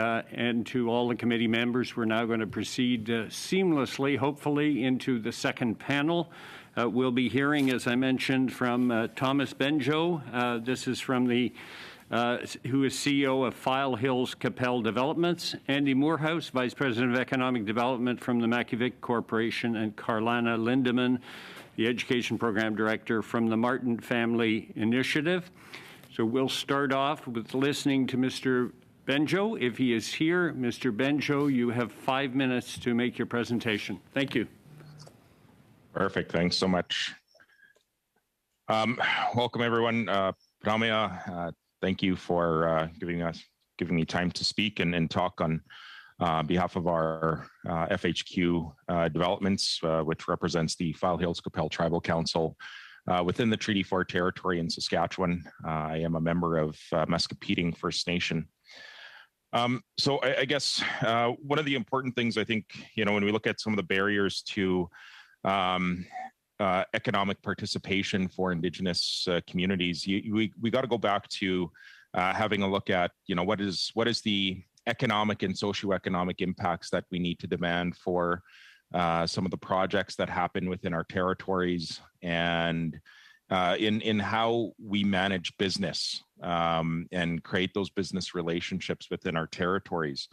Speaker 1: to all the committee members, we're now going to proceed seamlessly, hopefully, into the second panel. We'll be hearing, as I mentioned, from Thomas Benjo. This is from the who is CEO of File Hills Qu'Appelle Developments, Andy Moorhouse, Vice President of Economic Development from the Makivik Corporation, and Carlana Lindeman, the Education Program Director from the Martin Family Initiative. So we'll start off with listening to Mr. Benjo. If he is here, Mr. Benjo, you have 5 minutes to make your presentation. Thank you.
Speaker 13: Perfect. Thanks so much. Welcome, everyone. Pramea, thank you for giving me time to speak and talk on behalf of our FHQ developments, which represents the File Hills Qu'Appelle Tribal Council within the Treaty 4 territory in Saskatchewan. I am a member of Mesquite First Nation. So I guess one of the important things, I think, when we look at some of the barriers to economic participation for Indigenous communities, we got to go back to having a look at, what is the economic and socioeconomic impacts that we need to demand for some of the projects that happen within our territories, and in how we manage business and create those business relationships within our territories.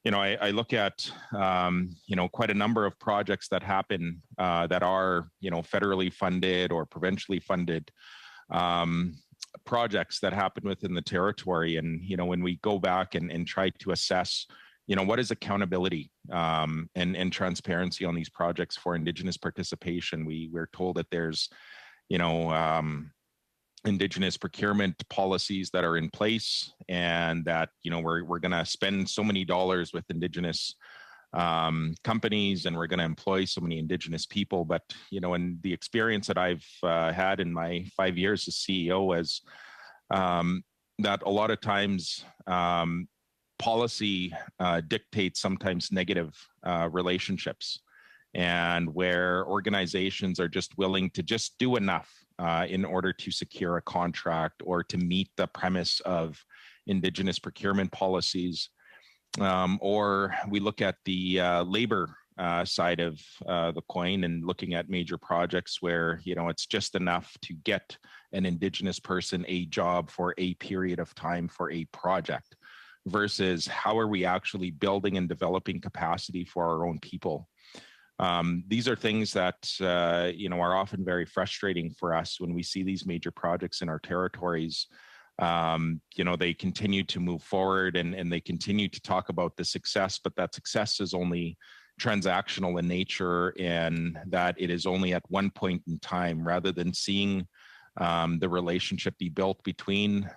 Speaker 13: I look at, quite a number of projects that happen that are, federally funded or provincially funded projects that happen within the territory. And, when we go back and try to assess, what is accountability and transparency on these projects for Indigenous participation, we're told that there's, Indigenous procurement policies that are in place, and that we're going to spend so many dollars with Indigenous companies, and we're going to employ so many Indigenous people. But in the experience that I've had in my 5 years as CEO, is that a lot of times policy dictates sometimes negative relationships, and where organizations are just willing to just do enough in order to secure a contract or to meet the premise of Indigenous procurement policies. Or we look at the labor side of the coin, and looking at major projects where, it's just enough to get an Indigenous person a job for a period of time for a project, versus how are we actually building and developing capacity for our own people. These are things that, are often very frustrating for us when we see these major projects in our territories. They continue to move forward, and they continue to talk about the success, but that success is only transactional in nature, and that it is only at one point in time, rather than seeing the relationship be built between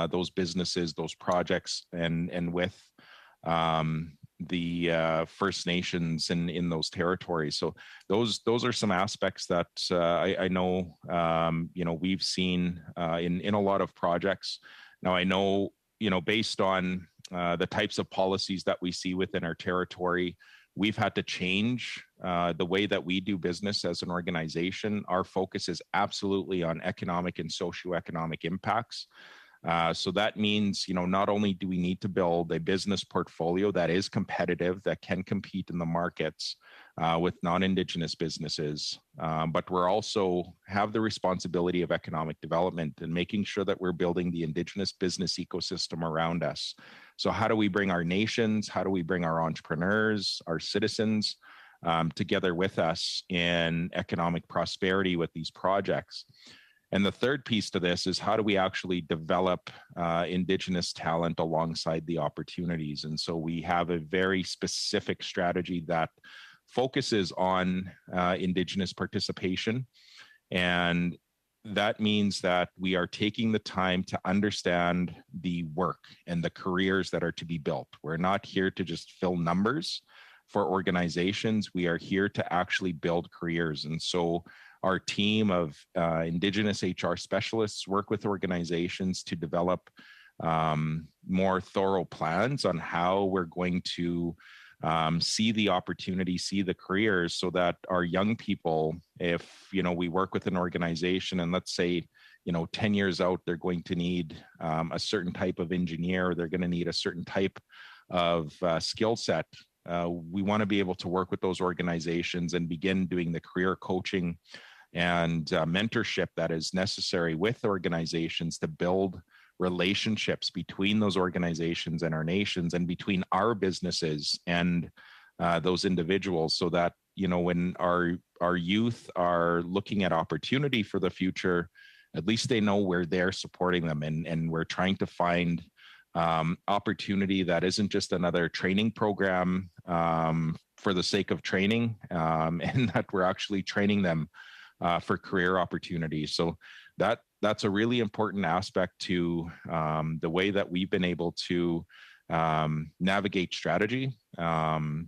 Speaker 13: those businesses, those projects, and with the First Nations in those territories. So those are some aspects that I know we've seen in a lot of projects. Now I know based on the types of policies that we see within our territory, we've had to change the way that we do business as an organization. Our focus is absolutely on economic and socioeconomic impacts. So that means, not only do we need to build a business portfolio that is competitive, that can compete in the markets with non-Indigenous businesses, but we're also have the responsibility of economic development and making sure that we're building the Indigenous business ecosystem around us. So how do we bring our nations, how do we bring our entrepreneurs, our citizens together with us in economic prosperity with these projects? And the third piece to this is how do we actually develop Indigenous talent alongside the opportunities? And so we have a very specific strategy that focuses on Indigenous participation. And that means that we are taking the time to understand the work and the careers that are to be built. We're not here to just fill numbers for organizations. We are here to actually build careers. And so our team of Indigenous HR specialists work with organizations to develop more thorough plans on how we're going to see the opportunity, see the careers, so that our young people, if we work with an organization and let's say 10 years out, they're going to need a certain type of engineer, they're going to need a certain type of skill set. We want to be able to work with those organizations and begin doing the career coaching and mentorship that is necessary with organizations to build relationships between those organizations and our nations and between our businesses and those individuals, so that when our youth are looking at opportunity for the future, at least they know where they're supporting them, and we're trying to find opportunity that isn't just another training program for the sake of training, and that we're actually training them for career opportunities. So that's a really important aspect to the way that we've been able to navigate strategy. And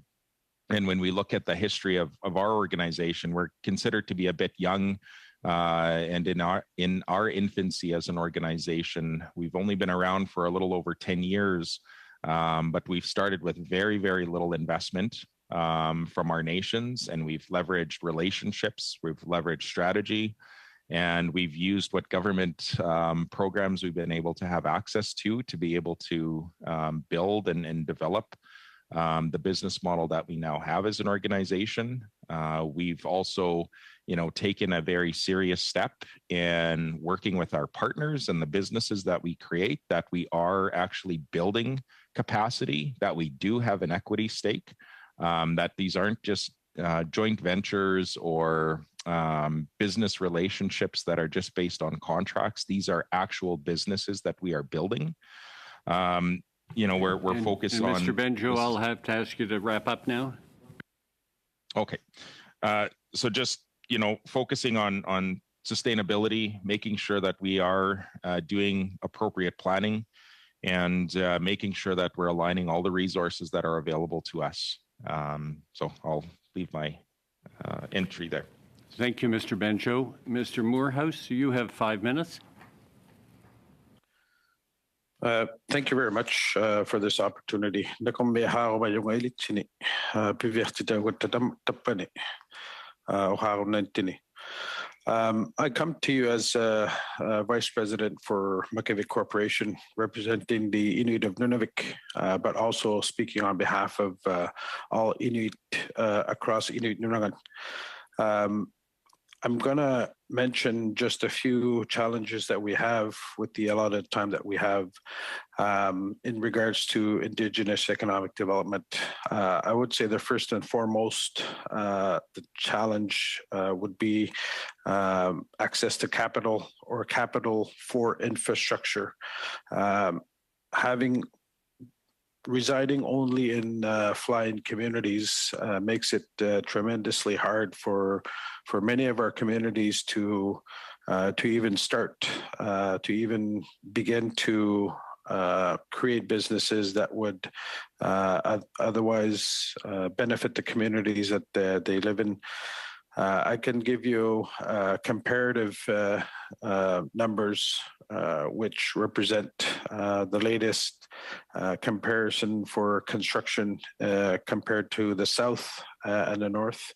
Speaker 13: when we look at the history of our organization, we're considered to be a bit young. And in our infancy as an organization, we've only been around for a little over 10 years, but we've started with very, very little investment from our nations, and we've leveraged relationships, we've leveraged strategy, and we've used what government programs we've been able to have access to be able to build and develop the business model that we now have as an organization. We've also, taken a very serious step in working with our partners and the businesses that we create, that we are actually building capacity, that we do have an equity stake, that these aren't just joint ventures or business relationships that are just based on contracts. These are actual businesses that we are building. We're focused on...
Speaker 1: Mr. Benjo, I'll have to ask you to wrap up now.
Speaker 13: Okay. So just, focusing on sustainability, making sure that we are doing appropriate planning, and making sure that we're aligning all the resources that are available to us. So I'll leave my entry there.
Speaker 1: Thank you, Mr. Benjo. Mr. Moorhouse, you have 5 minutes.
Speaker 14: Thank you very much for this opportunity. I come to you as Vice President for Makivik Corporation, representing the Inuit of Nunavik, but also speaking on behalf of all Inuit across Inuit Nunavut. I'm going to mention just a few challenges that we have with the allotted time that we have in regards to Indigenous economic development. I would say the first and foremost, the challenge would be access to capital or capital for infrastructure. Residing only in fly-in communities makes it tremendously hard for many of our communities to even start, to even begin to create businesses that would otherwise benefit the communities that they live in. I can give you comparative numbers which represent the latest comparison for construction compared to the South and the North.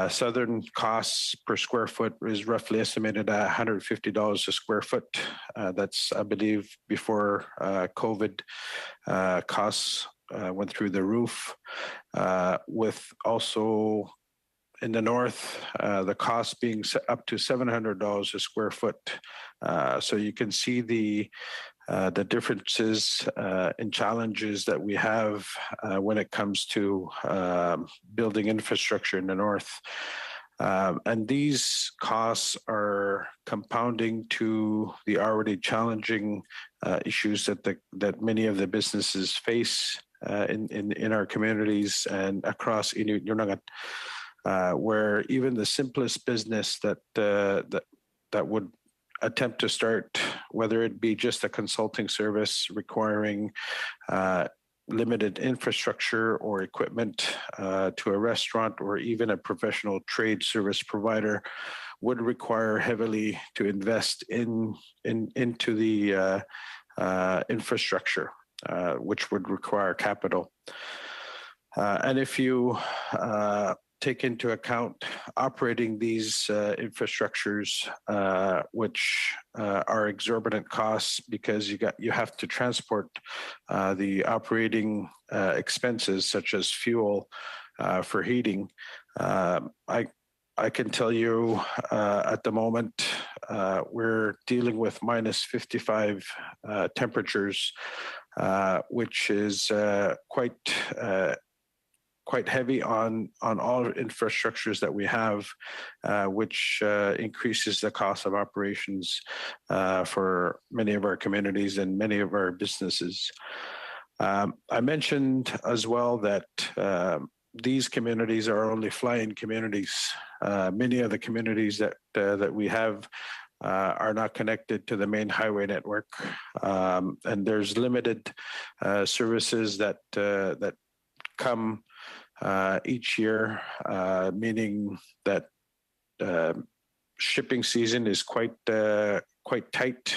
Speaker 14: Southern costs per square foot is roughly estimated at $150 a square foot. That's, I believe, before COVID costs went through the roof, with also in the North, the cost being up to $700 a square foot. So you can see the differences and challenges that we have when it comes to building infrastructure in the North. And these costs are compounding to the already challenging issues that many of the businesses face in our communities and across Inuit Nunavut. Where even the simplest business that would attempt to start, whether it be just a consulting service requiring limited infrastructure or equipment to a restaurant or even a professional trade service provider, would require heavily to invest into the infrastructure, which would require capital. And if you take into account operating these infrastructures, which are exorbitant costs because you have to transport the operating expenses such as fuel for heating. I can tell you at the moment we're dealing with minus 55 temperatures, which is quite heavy on all infrastructures that we have, which increases the cost of operations for many of our communities and many of our businesses. I mentioned as well that these communities are only fly-in communities. Many of the communities that we have are not connected to the main highway network, and there's limited services that come each year, meaning that shipping season is quite tight,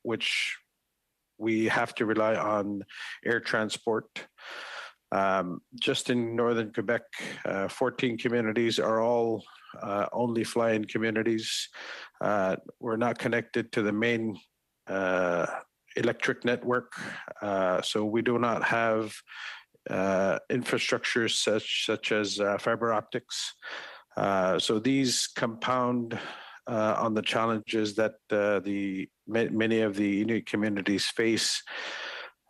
Speaker 14: which we have to rely on air transport. Just in northern Quebec, 14 communities are all only fly-in communities. We're not connected to the main electric network, so we do not have infrastructure such as fiber optics. So these compound on the challenges that many of the Inuit communities face.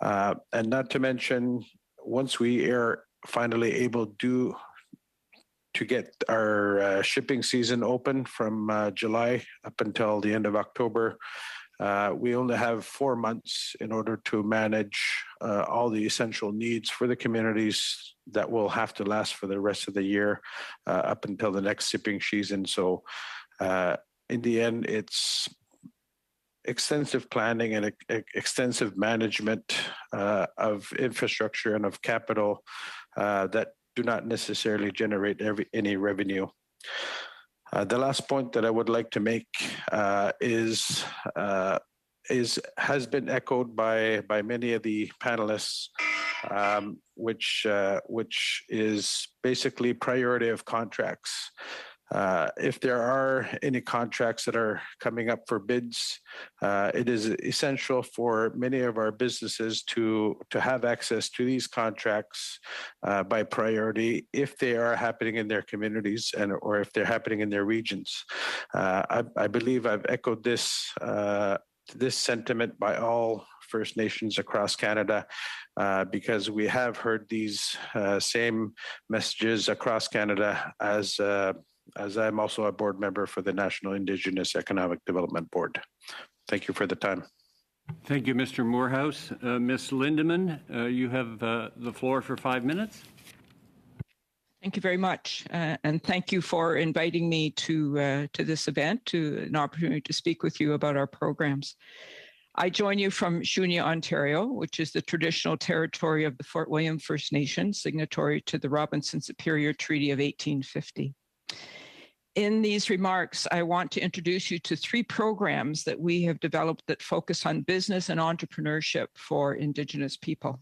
Speaker 14: And not to mention, once we are finally able to get our shipping season open from July up until the end of October, we only have 4 months in order to manage all the essential needs for the communities that will have to last for the rest of the year up until the next shipping season. So in the end, it's extensive planning and extensive management of infrastructure and of capital that do not necessarily generate any revenue. The last point that I would like to make has been echoed by many of the panelists, which is basically priority of contracts. If there are any contracts that are coming up for bids, it is essential for many of our businesses to have access to these contracts by priority if they are happening in their communities or if they're happening in their regions. I believe I've echoed this sentiment by all First Nations across Canada, because we have heard these same messages across Canada as I'm also a board member for the National Indigenous Economic Development Board. Thank you for the time.
Speaker 1: Thank you, Mr. Moorhouse. Ms. Lindeman, you have the floor for 5 minutes.
Speaker 15: Thank you very much. And thank you for inviting me to this event, to an opportunity to speak with you about our programs. I join you from Shunia, Ontario, which is the traditional territory of the Fort William First Nation, signatory to the Robinson Superior Treaty of 1850. In these remarks, I want to introduce you to 3 programs that we have developed that focus on business and entrepreneurship for Indigenous people.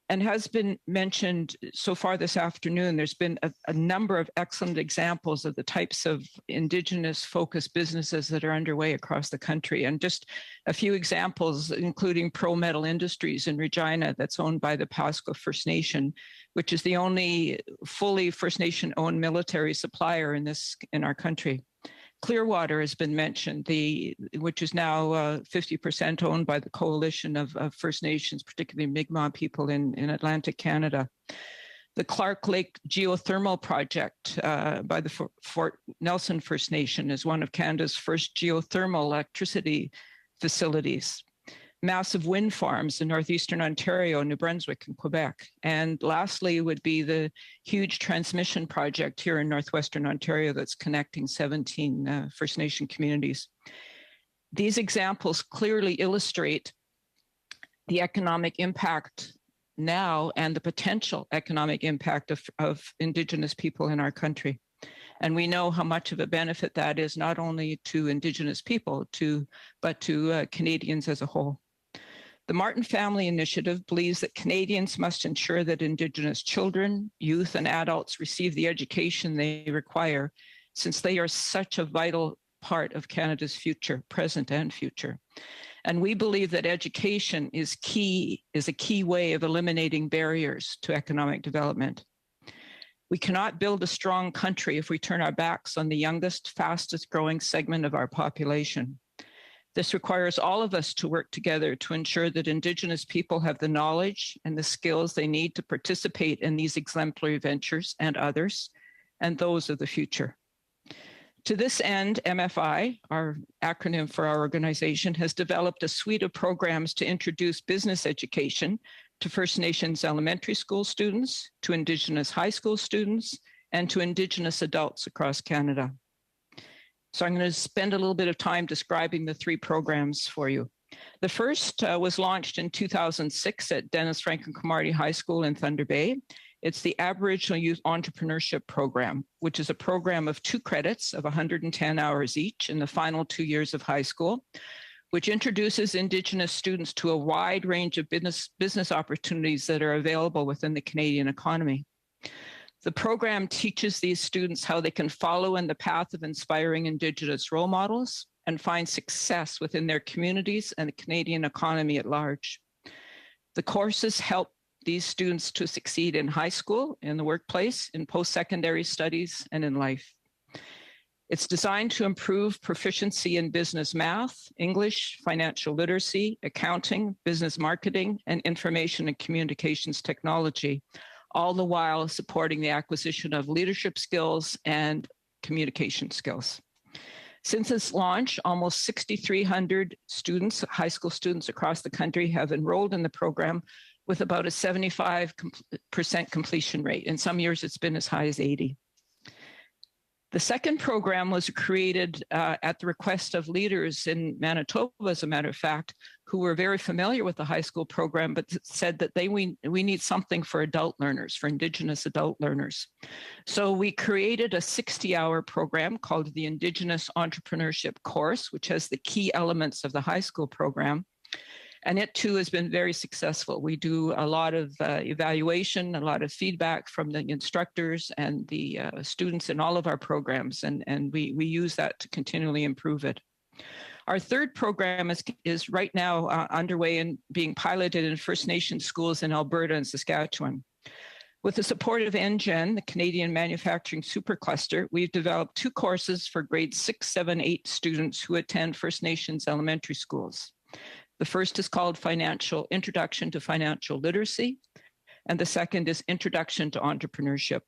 Speaker 15: And has been mentioned so far this afternoon, there's been a number of excellent examples of the types of Indigenous-focused businesses that are underway across the country. And just a few examples, including Pro Metal Industries in Regina, that's owned by the Pasqua First Nation, which is the only fully First Nation-owned military supplier in our country. Clearwater has been mentioned, which is now 50% owned by the coalition of First Nations, particularly Mi'kmaq people in Atlantic Canada. The Clark Lake Geothermal Project by the Fort Nelson First Nation is one of Canada's first geothermal electricity facilities. Massive wind farms in northeastern Ontario, New Brunswick, and Quebec. And lastly would be the huge transmission project here in northwestern Ontario that's connecting 17 First Nation communities. These examples clearly illustrate the economic impact now and the potential economic impact of Indigenous people in our country. And we know how much of a benefit that is not only to Indigenous people, but to Canadians as a whole. The Martin Family Initiative believes that Canadians must ensure that Indigenous children, youth, and adults receive the education they require, since they are such a vital part of Canada's future, present and future. And we believe that education is a key way of eliminating barriers to economic development. We cannot build a strong country if we turn our backs on the youngest, fastest growing segment of our population. This requires all of us to work together to ensure that Indigenous people have the knowledge and the skills they need to participate in these exemplary ventures and others, and those of the future. To this end, MFI, our acronym for our organization, has developed a suite of programs to introduce business education to First Nations elementary school students, to Indigenous high school students, and to Indigenous adults across Canada. So I'm going to spend a little bit of time describing the 3 programs for you. The first was launched in 2006 at Dennis Franklin Cromartie High School in Thunder Bay. It's the Aboriginal Youth Entrepreneurship Program, which is a program of 2 credits of 110 hours each in the final 2 years of high school, which introduces Indigenous students to a wide range of business opportunities that are available within the Canadian economy. The program teaches these students how they can follow in the path of inspiring Indigenous role models and find success within their communities and the Canadian economy at large. The courses help these students to succeed in high school, in the workplace, in post-secondary studies, and in life. It's designed to improve proficiency in business math, English, financial literacy, accounting, business marketing, and information and communications technology, all the while supporting the acquisition of leadership skills and communication skills. Since its launch, almost 6,300 students, high school students across the country, have enrolled in the program with about a 75% completion rate. In some years, it's been as high as 80%. The second program was created at the request of leaders in Manitoba, as a matter of fact, who were very familiar with the high school program, but said that we need something for adult learners, for Indigenous adult learners. So we created a 60-hour program called the Indigenous Entrepreneurship Course, which has the key elements of the high school program. And it too has been very successful. We do a lot of evaluation, a lot of feedback from the instructors and the students in all of our programs, and we use that to continually improve it. Our third program is right now underway and being piloted in First Nation schools in Alberta and Saskatchewan. With the support of NGen, the Canadian Manufacturing Supercluster, we've developed 2 courses for grades 6, 7, 8 students who attend First Nations elementary schools. The first is called Introduction to Financial Literacy, and the second is Introduction to Entrepreneurship.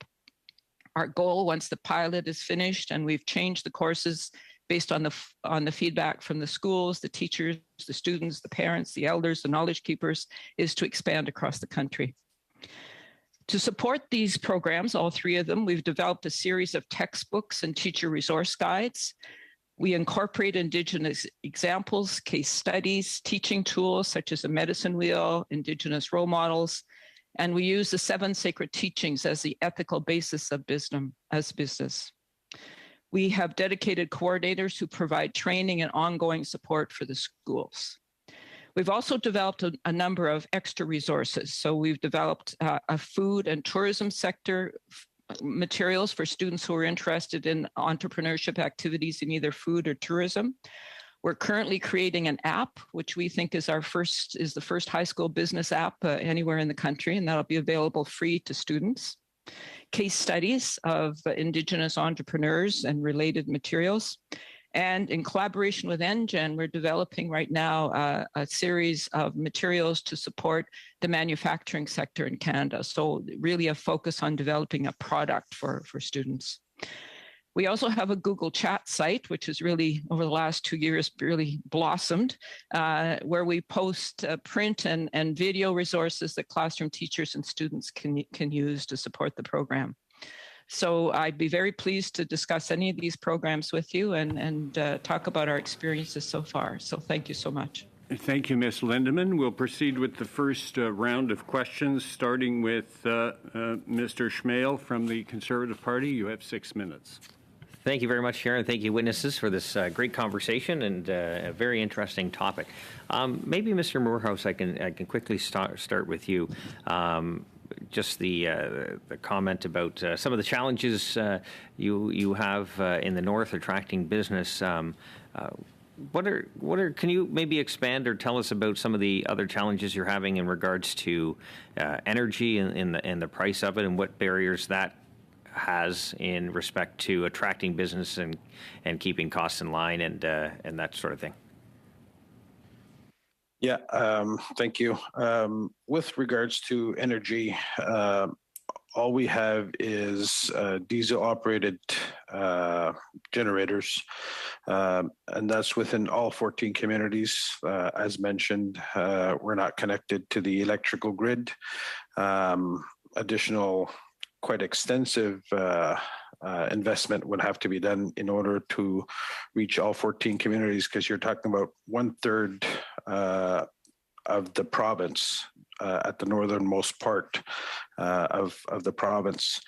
Speaker 15: Our goal, once the pilot is finished and we've changed the courses based on the feedback from the schools, the teachers, the students, the parents, the elders, the knowledge keepers, is to expand across the country. To support these programs, all 3 of them, we've developed a series of textbooks and teacher resource guides. We incorporate Indigenous examples, case studies, teaching tools such as a medicine wheel, Indigenous role models, and we use the 7 sacred teachings as the ethical basis of business. We have dedicated coordinators who provide training and ongoing support for the schools. We've also developed a number of extra resources. So we've developed a food and tourism sector materials for students who are interested in entrepreneurship activities in either food or tourism. We're currently creating an app, which we think is the first high school business app anywhere in the country, and that'll be available free to students. Case studies of Indigenous entrepreneurs and related materials. And in collaboration with NGen, we're developing right now a series of materials to support the manufacturing sector in Canada. So really a focus on developing a product for students. We also have a Google Chat site, which has really, over the last 2 years, really blossomed, where we post print and video resources that classroom teachers and students can use to support the program. So I'd be very pleased to discuss any of these programs with you and talk about our experiences so far. So thank you so much.
Speaker 1: Thank you, Ms. Lindeman. We'll proceed with the first round of questions, starting with Mr. Schmale from the Conservative Party. You have 6 minutes.
Speaker 16: Thank you very much, Sharon. Thank you, witnesses, for this great conversation and a very interesting topic. Maybe, Mr. Moorhouse, I can quickly start with you. Just the comment about some of the challenges you have in the North attracting business. What are? Can you maybe expand or tell us about some of the other challenges you're having in regards to energy and the price of it, and what barriers that has in respect to attracting business and keeping costs in line and that sort of thing?
Speaker 14: Yeah, thank you. With regards to energy, all we have is diesel-operated generators, and that's within all 14 communities. As mentioned, we're not connected to the electrical grid. Additional, quite extensive investment would have to be done in order to reach all 14 communities, because you're talking about 1/3 of the province at the northernmost part of the province.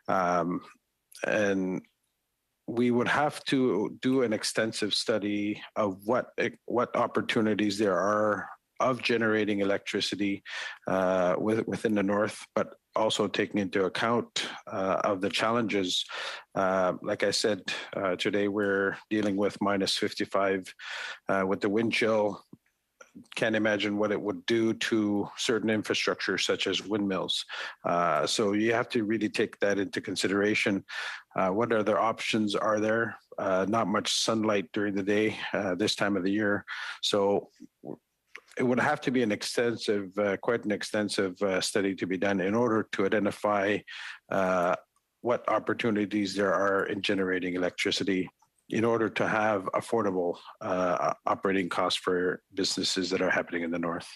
Speaker 14: And we would have to do an extensive study of what opportunities there are of generating electricity within the North, but also taking into account of the challenges. Like I said, today we're dealing with -55 with the wind chill. Can't imagine what it would do to certain infrastructure such as windmills. So you have to really take that into consideration. What other options are there? Not much sunlight during the day this time of the year. So it would have to be an extensive, quite an extensive study to be done in order to identify what opportunities there are in generating electricity in order to have affordable operating costs for businesses that are happening in the North.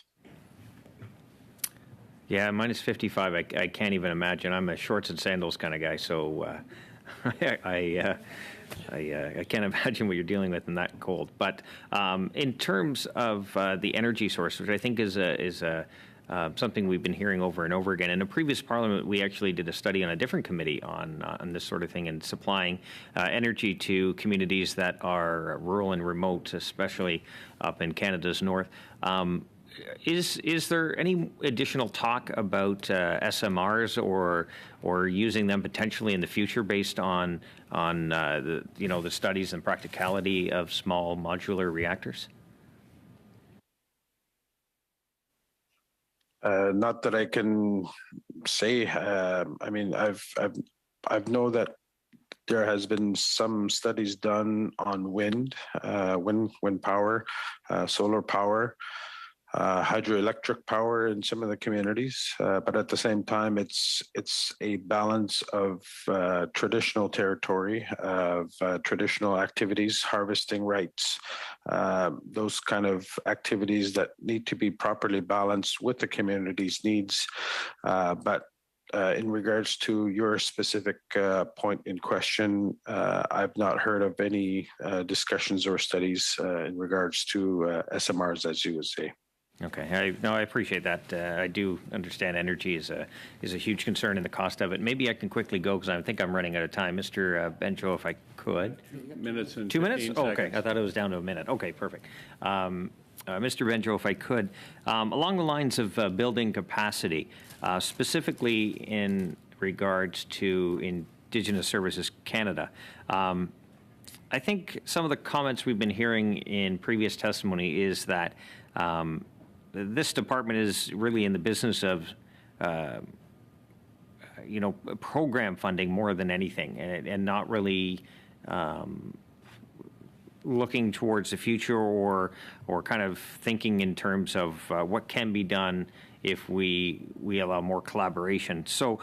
Speaker 16: Yeah, -55, I can't even imagine. I'm a shorts and sandals kind of guy, so I can't imagine what you're dealing with in that cold. But in terms of the energy source, which I think is something we've been hearing over and over again. In a previous parliament, we actually did a study on a different committee on this sort of thing and supplying energy to communities that are rural and remote, especially up in Canada's north. Is there any additional talk about SMRs or using them potentially in the future based on the studies and practicality of small modular reactors?
Speaker 14: Not that I can say. I mean, I've know that there has been some studies done on wind power, solar power, hydroelectric power in some of the communities, but at the same time, it's a balance of traditional territory, of traditional activities, harvesting rights, those kind of activities that need to be properly balanced with the community's needs. But in regards to your specific point in question, I've not heard of any discussions or studies in regards to SMRs, as you would say.
Speaker 16: Okay, I appreciate that. I do understand energy is a huge concern and the cost of it. Maybe I can quickly go because I think I'm running out of time. Mr. Benjo, if I could.
Speaker 1: 2 minutes and
Speaker 16: 2 minutes?
Speaker 1: 15
Speaker 16: Oh, okay,
Speaker 1: seconds.
Speaker 16: I thought it was down to a minute. Okay, perfect. Mr. Benjo, if I could, along the lines of building capacity, specifically in regards to Indigenous Services Canada, I think some of the comments we've been hearing in previous testimony is that this department is really in the business of, program funding more than anything, and not really looking towards the future or kind of thinking in terms of what can be done if we allow more collaboration. So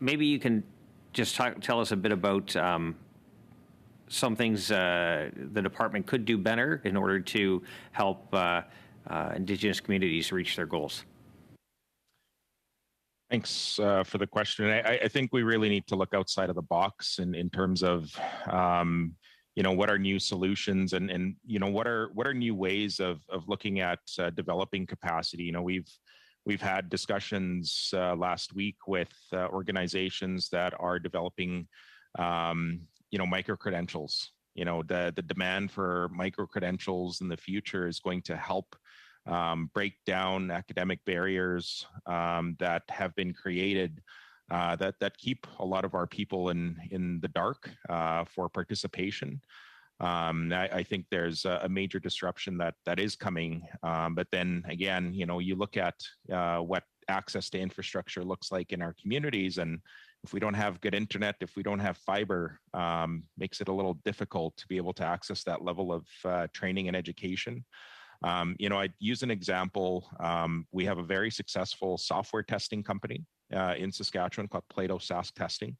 Speaker 16: maybe you can just tell us a bit about some things the department could do better in order to help Indigenous communities reach their goals.
Speaker 13: Thanks for the question. I think we really need to look outside of the box in terms of what are new solutions and what are new ways of looking at developing capacity. We've had discussions last week with organizations that are developing micro credentials. The demand for micro credentials in the future is going to help break down academic barriers that have been created that keep a lot of our people in the dark for participation. I think there's a major disruption that is coming. But then again, you look at what access to infrastructure looks like in our communities, and if we don't have good internet, if we don't have fiber, makes it a little difficult to be able to access that level of training and education. I'd use an example. We have a very successful software testing company in Saskatchewan called Plato Sask Testing.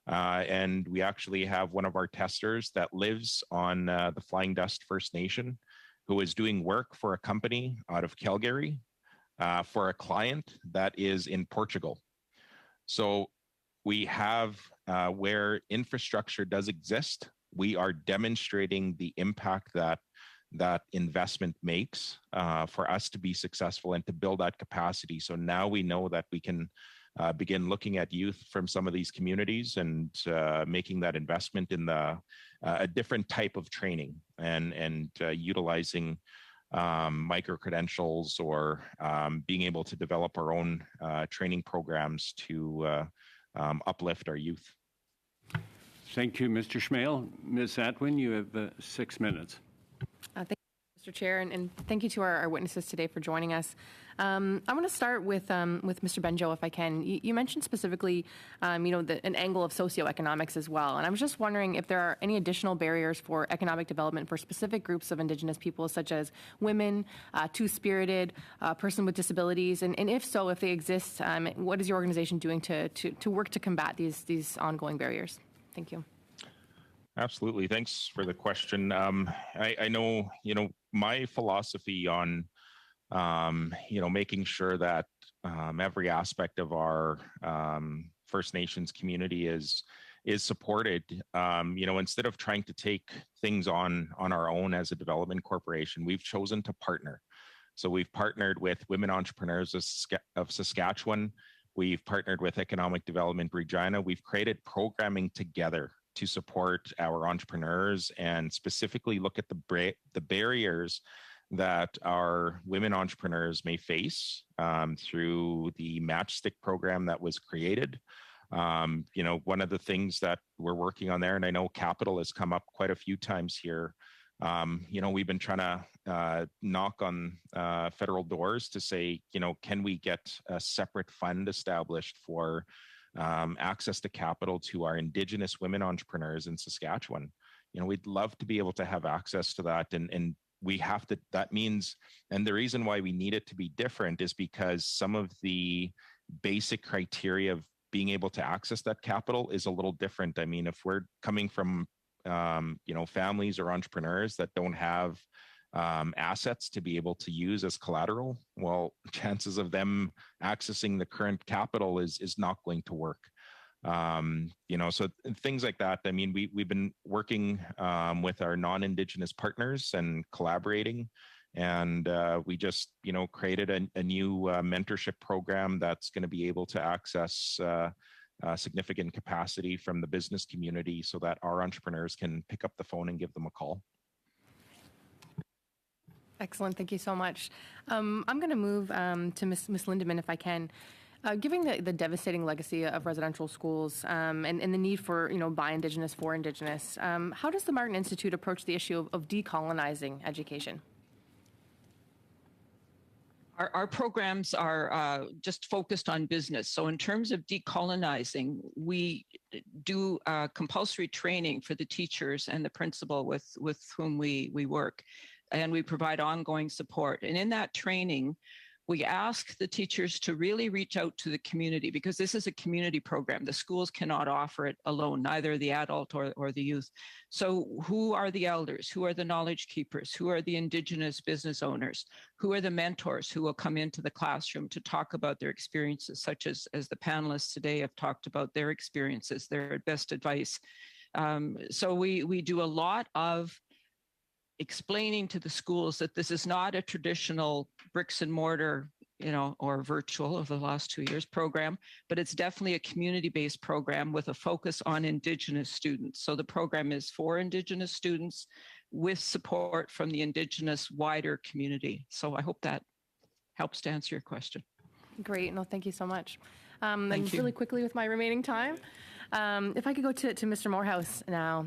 Speaker 13: And we actually have one of our testers that lives on the Flying Dust First Nation, who is doing work for a company out of Calgary for a client that is in Portugal. So we have where infrastructure does exist, we are demonstrating the impact that investment makes for us to be successful and to build that capacity. So now we know that we can begin looking at youth from some of these communities and making that investment in a different type of training and utilizing micro credentials or being able to develop our own training programs to uplift our youth.
Speaker 1: Thank you, Mr. Schmale. Ms. Atwin, you have 6 minutes.
Speaker 17: Thank you, Mr. Chair, and thank you to our witnesses today for joining us. I want to start with Mr. Benjo, if I can. You mentioned specifically, an angle of socioeconomics as well, and I was just wondering if there are any additional barriers for economic development for specific groups of Indigenous people, such as women, two-spirited, person with disabilities, and if so, if they exist, what is your organization doing to work to combat these ongoing barriers? Thank you.
Speaker 13: Absolutely. Thanks for the question. I know, my philosophy on, making sure that every aspect of our First Nations community is supported. Instead of trying to take things on our own as a development corporation, we've chosen to partner. So we've partnered with Women Entrepreneurs of Saskatchewan. We've partnered with Economic Development Regina. We've created programming together to support our entrepreneurs and specifically look at the barriers that our women entrepreneurs may face through the Matchstick program that was created. One of the things that we're working on there, and I know capital has come up quite a few times here, we've been trying to knock on federal doors to say, can we get a separate fund established for access to capital to our Indigenous women entrepreneurs in Saskatchewan? We'd love to be able to have access to that. And we have to, that means, and the reason why we need it to be different is because some of the basic criteria of being able to access that capital is a little different. I mean, if we're coming from, families or entrepreneurs that don't have assets to be able to use as collateral, well, chances of them accessing the current capital is not going to work. So things like that. I mean, we've been working with our non-Indigenous partners and collaborating, and we just created a new mentorship program that's going to be able to access significant capacity from the business community so that our entrepreneurs can pick up the phone and give them a call.
Speaker 17: Excellent. Thank you so much. I'm going to move to Ms. Lindeman, if I can. Given the devastating legacy of residential schools and the need for, by Indigenous, for Indigenous, how does the Martin Institute approach the issue of decolonizing education?
Speaker 15: Our programs are just focused on business. So in terms of decolonizing, we do compulsory training for the teachers and the principal with whom we work, and we provide ongoing support. And in that training, we ask the teachers to really reach out to the community, because this is a community program. The schools cannot offer it alone, neither the adult or the youth. So who are the elders? Who are the knowledge keepers? Who are the Indigenous business owners? Who are the mentors who will come into the classroom to talk about their experiences, such as the panelists today have talked about their experiences, their best advice. So we do a lot of explaining to the schools that this is not a traditional bricks and mortar, or virtual over the last 2 years program, but it's definitely a community-based program with a focus on Indigenous students. So the program is for Indigenous students with support from the Indigenous wider community. So I hope that helps to answer your question.
Speaker 17: Great. No, thank you so much. And really quickly with my remaining time, if I could go to Mr. Morehouse now,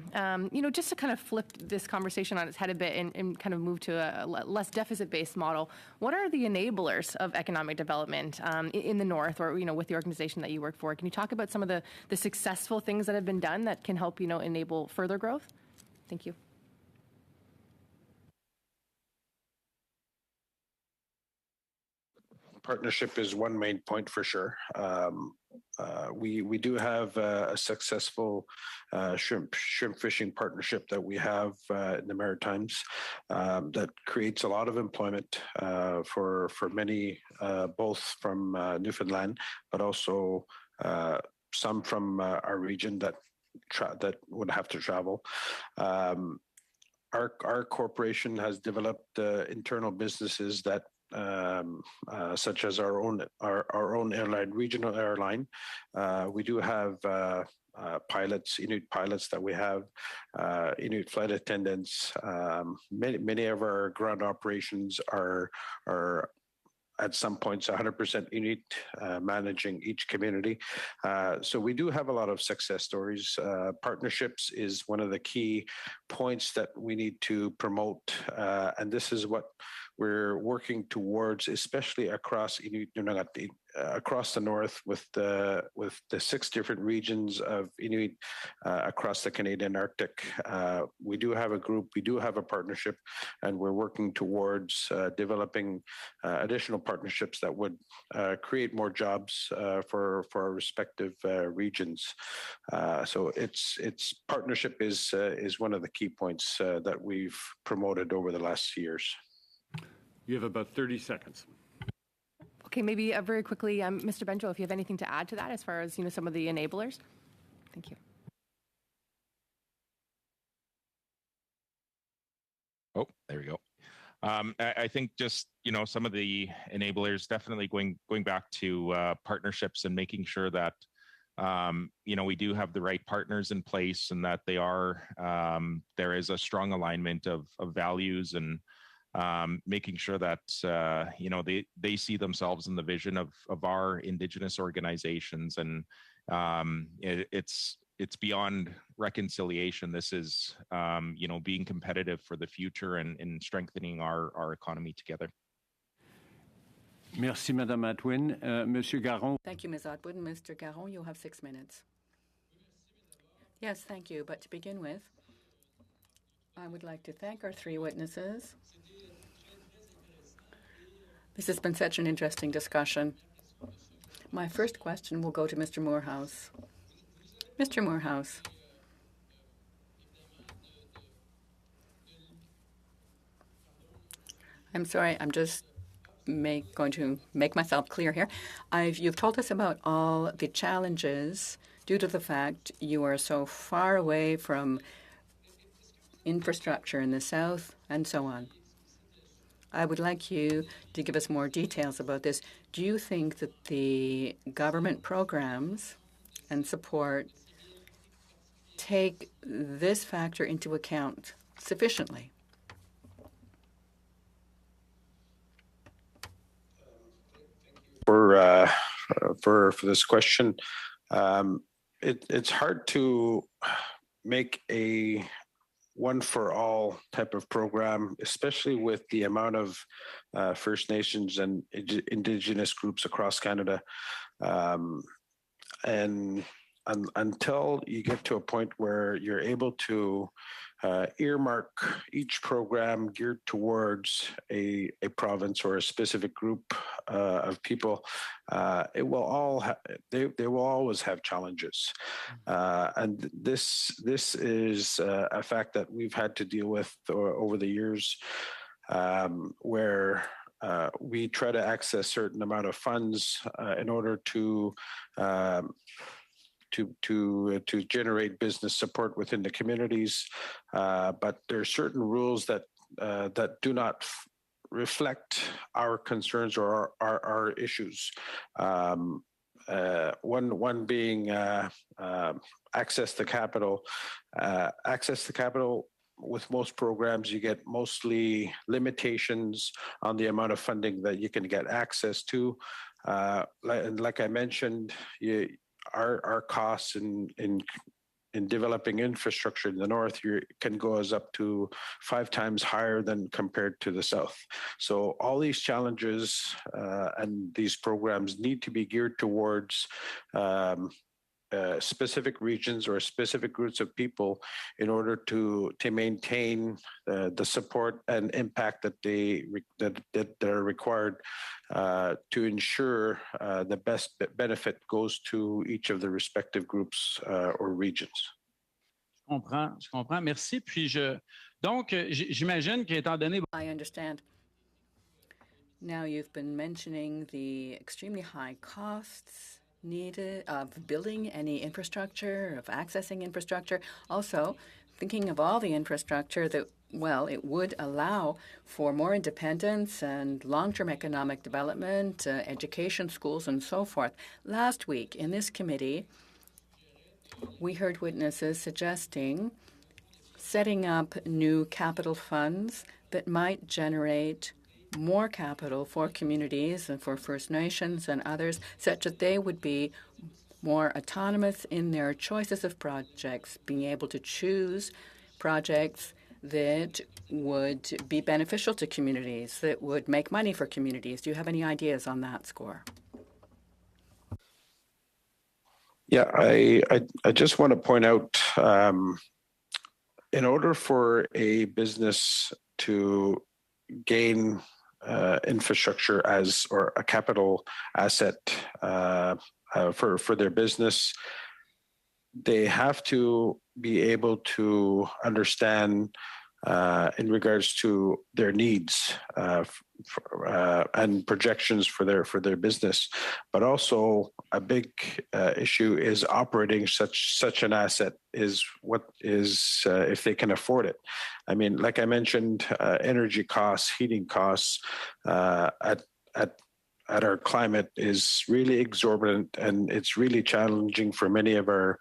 Speaker 17: just to kind of flip this conversation on its head a bit and kind of move to a less deficit-based model, what are the enablers of economic development in the North, or, with the organization that you work for? Can you talk about some of the successful things that have been done that can help, enable further growth? Thank you.
Speaker 14: Partnership is one main point for sure. We do have a successful shrimp fishing partnership that we have in the Maritimes that creates a lot of employment for many, both from Newfoundland, but also some from our region that would have to travel. Our corporation has developed internal businesses that such as our own airline, regional airline. We do have pilots, Inuit pilots that we have, Inuit flight attendants. Many of our ground operations are at some points 100% Inuit, managing each community. So we do have a lot of success stories. Partnerships is one of the key points that we need to promote, and this is what we're working towards, especially across Inuit Nunagat, across the North, with the 6 different regions of Inuit across the Canadian Arctic. We do have a group, we do have a partnership, and we're working towards developing additional partnerships that would create more jobs for our respective regions. So it's partnership is one of the key points that we've promoted over the last years.
Speaker 1: You have about 30 seconds.
Speaker 17: Okay, maybe very quickly, Mr. Benjo, if you have anything to add to that as far as some of the enablers. Thank you.
Speaker 13: Oh, there we go. I think just some of the enablers, definitely going back to partnerships and making sure that we do have the right partners in place, and that there is a strong alignment of values, and making sure that they see themselves in the vision of our Indigenous organizations, and it's beyond reconciliation. This is being competitive for the future and strengthening our economy together.
Speaker 1: Merci, Madame Atwin. Monsieur Garon.
Speaker 2: Thank you, Ms. Atwin. Mr. Garon, you'll have 6 minutes. Yes, thank you. But to begin with, I would like to thank our 3 witnesses. This has been such an interesting discussion. My first question will go to Mr. Morehouse. Mr. Morehouse, I'm sorry, I'm just going to make myself clear here. You've told us about all the challenges due to the fact you are so far away from infrastructure in the south and so on. I would like you to give us more details about this. Do you think that the government programs and support take this factor into account sufficiently?
Speaker 14: For this question, it's hard to make a one for all type of program, especially with the amount of First Nations and Indigenous groups across Canada. And until you get to a point where you're able to earmark each program geared towards a province or a specific group of people, they will always have challenges, and this is a fact that we've had to deal with over the years, where we try to access certain amount of funds in order to generate business support within the communities, but there are certain rules that do not reflect our concerns or our issues. One being access to capital. Access to capital. With most programs, you get mostly limitations on the amount of funding that you can get access to. Like I mentioned, our costs in developing infrastructure in the north can go as up to 5 times higher than compared to the south. So all these challenges and these programs need to be geared towards specific regions or specific groups of people in order to maintain the support and impact that are required to ensure the best benefit goes to each of the respective groups or regions.
Speaker 18: Je comprends. Merci. Puis donc, j'imagine qu'étant donné...
Speaker 2: I understand. Now you've been mentioning the extremely high costs needed of building any infrastructure, of accessing infrastructure. Also, thinking of all the infrastructure that, well, it would allow for more independence and long-term economic development, education, schools, and so forth. Last week in this committee, we heard witnesses suggesting setting up new capital funds that might generate more capital for communities and for First Nations and others, such that they would be more autonomous in their choices of projects, being able to choose projects that would be beneficial to communities, that would make money for communities. Do you have any ideas on that score?
Speaker 14: Yeah, I just want to point out, in order for a business to gain infrastructure or a capital asset for their business, they have to be able to understand in regards to their needs and projections for their business. But also a big issue is operating such an asset is if they can afford it. I mean, like I mentioned, energy costs, heating costs at our climate is really exorbitant, and it's really challenging for many of our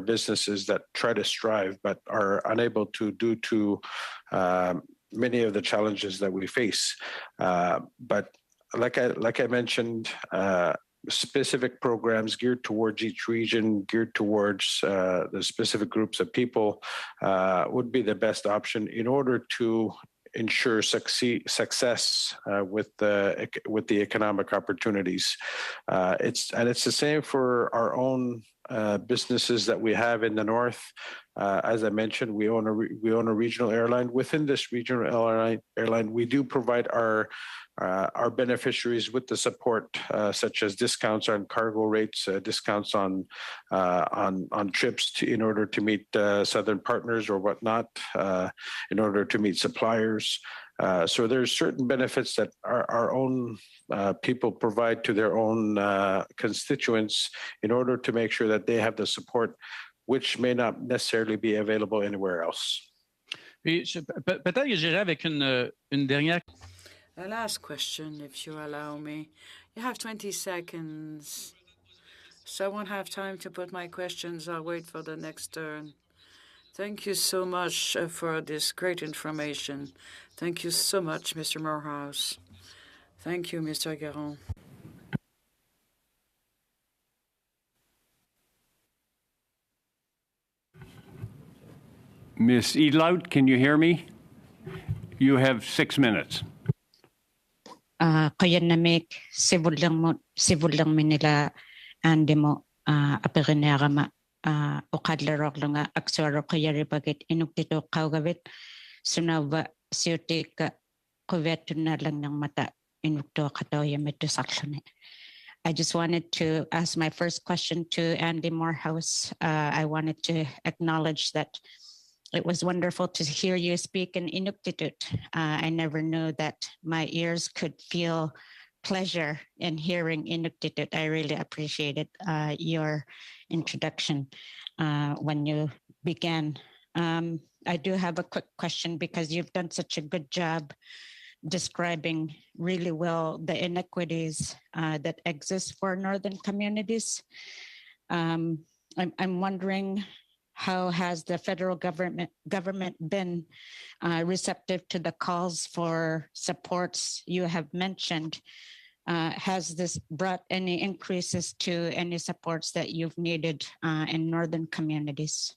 Speaker 14: businesses that try to strive but are unable to due to many of the challenges that we face. But like I mentioned, specific programs geared towards each region, geared towards the specific groups of people, would be the best option in order to ensure success with the economic opportunities. It's the same for our own businesses that we have in the north. As I mentioned, we own a regional airline. Within this regional airline, we do provide our beneficiaries with the support, such as discounts on cargo rates, discounts on trips in order to meet Southern partners or whatnot, in order to meet suppliers. So there's certain benefits that our own people provide to their own constituents in order to make sure that they have the support, which may not necessarily be available anywhere else.
Speaker 18: Peut-être que j'irai avec une dernière.
Speaker 12: A last question, if you allow me. You have 20 seconds. So I won't have time to put my questions. I'll wait for the next turn. Thank you so much for this great information. Thank you so much, Mr. Morehouse. Thank you, Mr. Garon.
Speaker 1: Ms. Elout, can you hear me? You have 6 minutes.
Speaker 10: Kaya namik sivul lang minila andi mo apirinera ma ukadlarok lang aksaro kaya ribaget inuktito kaugavit sunawa siutik kuvetu na lang ng mata inukto katoya metu saksone. I just wanted to ask my first question to Andy Morehouse. I wanted to acknowledge that it was wonderful to hear you speak in Inuktitut. I never knew that my ears could feel pleasure in hearing Inuktitut. I really appreciated your introduction when you began. I do have a quick question because you've done such a good job describing really well the inequities that exist for northern communities. I'm wondering, how has the federal government been receptive to the calls for supports you have mentioned? Has this brought any increases to any supports that you've needed in northern communities?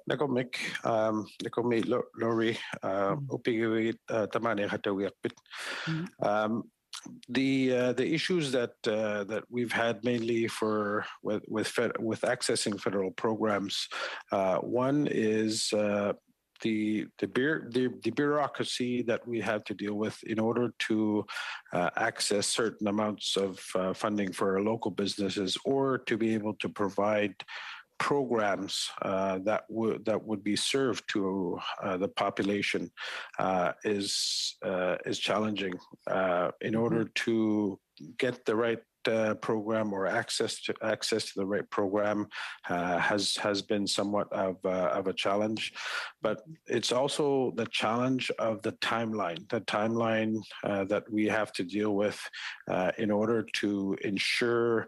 Speaker 14: Nako Mick, nako mi Lori, upigawit tamani hatawiyakpit. The issues that we've had mainly with accessing federal programs, one is the bureaucracy that we have to deal with in order to access certain amounts of funding for our local businesses, or to be able to provide programs that would be served to the population is challenging. In order to get the right program or access to the right program has been somewhat of a challenge, but it's also the challenge of the timeline that we have to deal with in order to ensure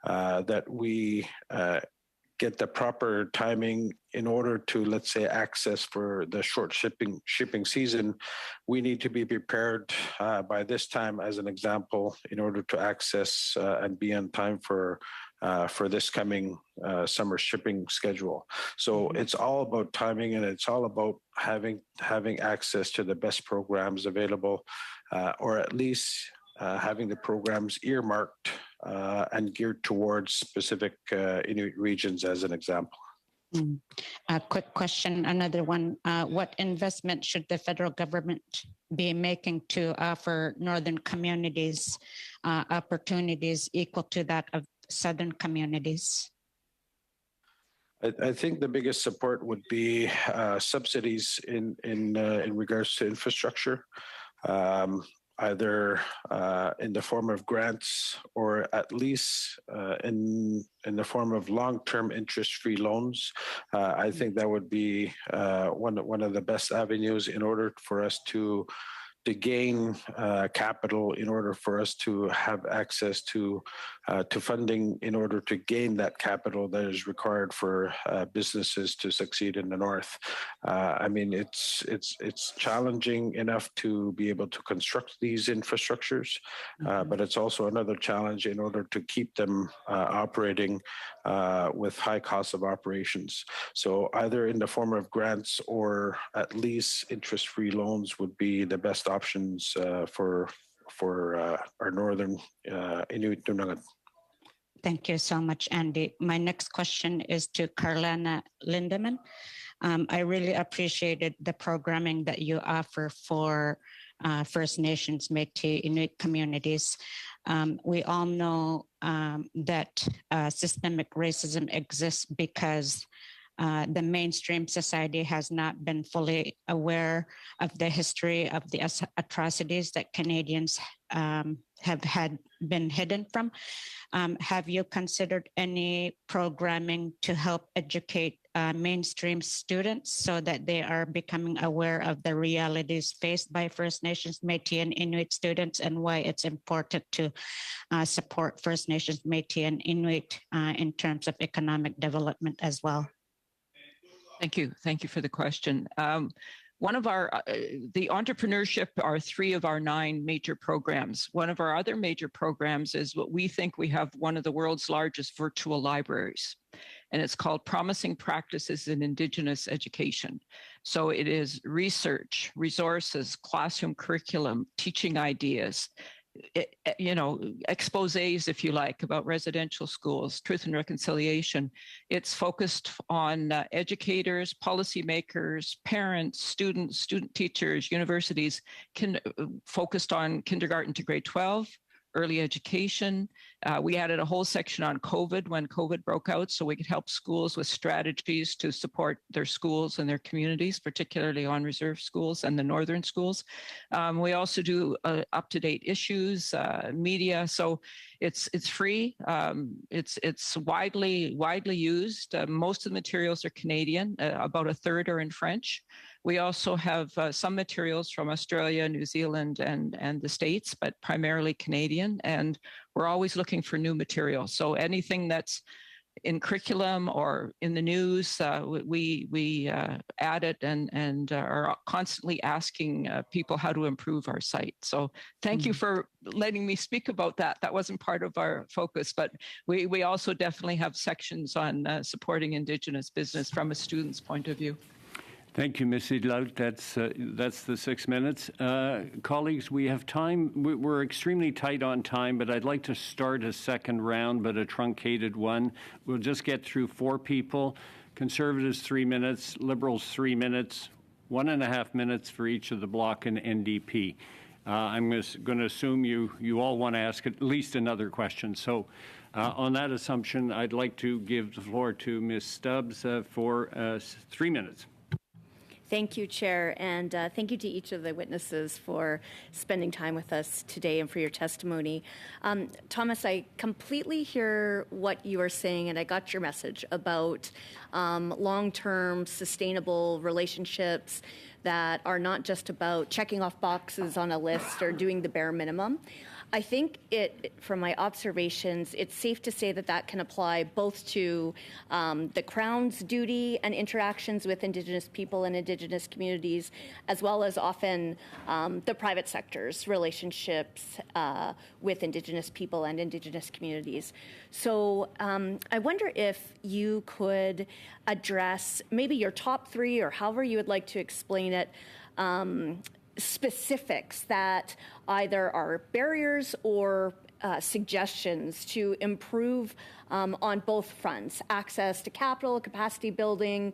Speaker 14: that we get the proper timing in order to, let's say, access for the short shipping season. We need to be prepared by this time, as an example, in order to access and be on time for this coming summer shipping schedule. So it's all about timing, and it's all about having access to the best programs available, or at least having the programs earmarked and geared towards specific Inuit regions, as an example.
Speaker 10: A quick question, another one. What investment should the federal government be making to offer northern communities opportunities equal to that of southern communities?
Speaker 14: I think the biggest support would be subsidies in regards to infrastructure. Either in the form of grants, or at least in the form of long-term interest-free loans. I think that would be one of the best avenues in order for us to gain capital, in order for us to have access to funding, in order to gain that capital that is required for businesses to succeed in the north. I mean, it's challenging enough to be able to construct these infrastructures, but it's also another challenge in order to keep them operating with high costs of operations. So either in the form of grants or at least interest-free loans would be the best options for our northern Inuit Nunangat.
Speaker 10: Thank you so much, Andy. My next question is to Carlana Lindemann. I really appreciated the programming that you offer for First Nations, Métis, Inuit communities. We all know that systemic racism exists because the mainstream society has not been fully aware of the history of the atrocities that Canadians have had been hidden from. Have you considered any programming to help educate mainstream students so that they are becoming aware of the realities faced by First Nations, Métis, and Inuit students, and why it's important to support First Nations, Métis, and Inuit in terms of economic development as well?
Speaker 15: Thank you. Thank you for the question. One of our, the entrepreneurship are 3 of our 9 major programs. One of our other major programs is what we think we have one of the world's largest virtual libraries, and it's called Promising Practices in Indigenous Education. So it is research, resources, classroom curriculum, teaching ideas, exposés, if you like, about residential schools, truth and reconciliation. It's focused on educators, policymakers, parents, students, student teachers, universities, focused on kindergarten to grade 12, early education. We added a whole section on COVID when COVID broke out, so we could help schools with strategies to support their schools and their communities, particularly on reserve schools and the northern schools. We also do up-to-date issues, media. So it's free. It's widely used. Most of the materials are Canadian. About a third are in French. We also have some materials from Australia, New Zealand, and the States, but primarily Canadian. And we're always looking for new material. So anything that's in curriculum or in the news, we add it and are constantly asking people how to improve our site. So thank you for letting me speak about that. That wasn't part of our focus, but we also definitely have sections on supporting Indigenous business from a student's point of view.
Speaker 1: Thank you, Ms. Idlout. That's the 6 minutes. Colleagues, we have time. We're extremely tight on time, but I'd like to start a second round, but a truncated one. We'll just get through 4 people. Conservatives, 3 minutes. Liberals, 3 minutes. 1.5 minutes for each of the Bloc and NDP. I'm going to assume you all want to ask at least another question. So on that assumption, I'd like to give the floor to Ms. Stubbs for 3 minutes.
Speaker 19: Thank you, Chair, and thank you to each of the witnesses for spending time with us today and for your testimony. Thomas, I completely hear what you are saying, and I got your message about long-term sustainable relationships that are not just about checking off boxes on a list or doing the bare minimum. I think from my observations, it's safe to say that that can apply both to the Crown's duty and interactions with Indigenous people and Indigenous communities, as well as often the private sector's relationships with Indigenous people and Indigenous communities. So I wonder if you could address maybe your top 3, or however you would like to explain it, specifics that either are barriers or suggestions to improve on both fronts: access to capital, capacity building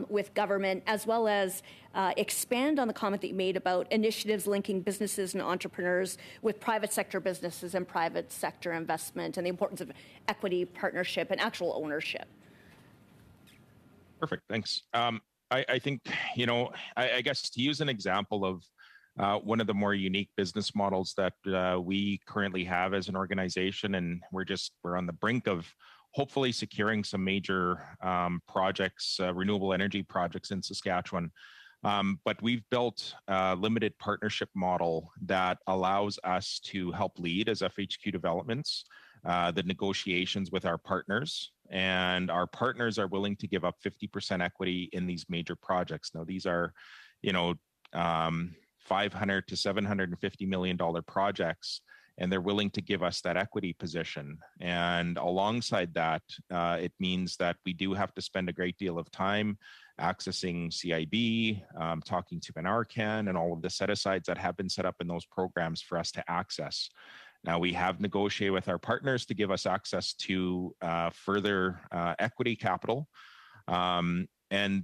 Speaker 19: with government, as well as expand on the comment that you made about initiatives linking businesses and entrepreneurs with private sector businesses and private sector investment, and the importance of equity, partnership, and actual ownership.
Speaker 13: Perfect, thanks. I think, I guess to use an example of one of the more unique business models that we currently have as an organization, and we're on the brink of hopefully securing some major projects, renewable energy projects in Saskatchewan. But we've built a limited partnership model that allows us to help lead as FHQ Developments the negotiations with our partners. And our partners are willing to give up 50% equity in these major projects. Now, these are, $500 to $750 million projects, and they're willing to give us that equity position. And alongside that, it means that we do have to spend a great deal of time accessing CIB, talking to Benarcan, and all of the set-asides that have been set up in those programs for us to access. Now, we have negotiated with our partners to give us access to further equity capital. And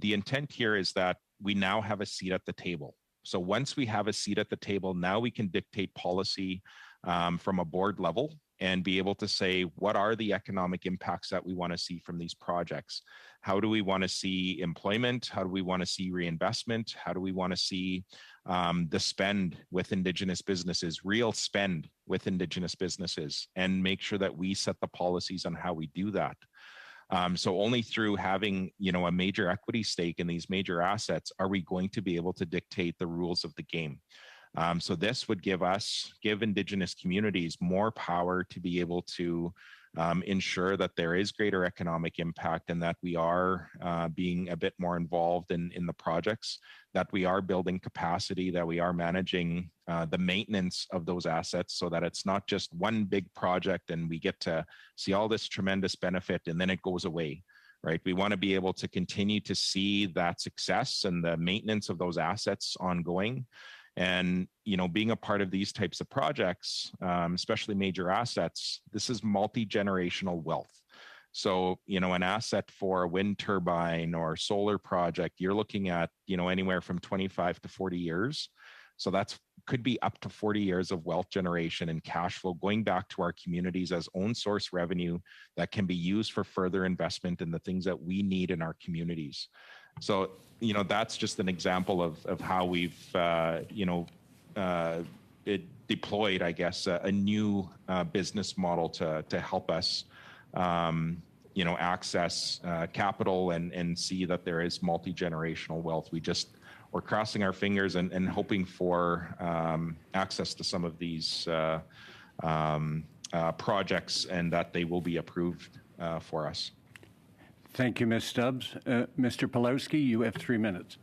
Speaker 13: the intent here is that we now have a seat at the table. So once we have a seat at the table, now we can dictate policy from a board level and be able to say, what are the economic impacts that we want to see from these projects? How do we want to see employment? How do we want to see reinvestment? How do we want to see the spend with Indigenous businesses, real spend with Indigenous businesses, and make sure that we set the policies on how we do that. So only through having, a major equity stake in these major assets are we going to be able to dictate the rules of the game. So this would give Indigenous communities more power to be able to ensure that there is greater economic impact and that we are being a bit more involved in the projects, that we are building capacity, that we are managing the maintenance of those assets so that it's not just one big project and we get to see all this tremendous benefit and then it goes away, right? We want to be able to continue to see that success and the maintenance of those assets ongoing. And, being a part of these types of projects, especially major assets, this is multi-generational wealth. So, an asset for a wind turbine or solar project, you're looking at, anywhere from 25 to 40 years. So could be up to 40 years of wealth generation and cash flow going back to our communities as own source revenue that can be used for further investment in the things that we need in our communities. So, that's just an example of how we've, deployed, I guess, a new business model to help us, access capital and see that there is multi-generational wealth. We're crossing our fingers and hoping for access to some of these projects and that they will be approved for us.
Speaker 1: Thank you, Ms. Stubbs. Mr. Pawlowski, you have 3 minutes.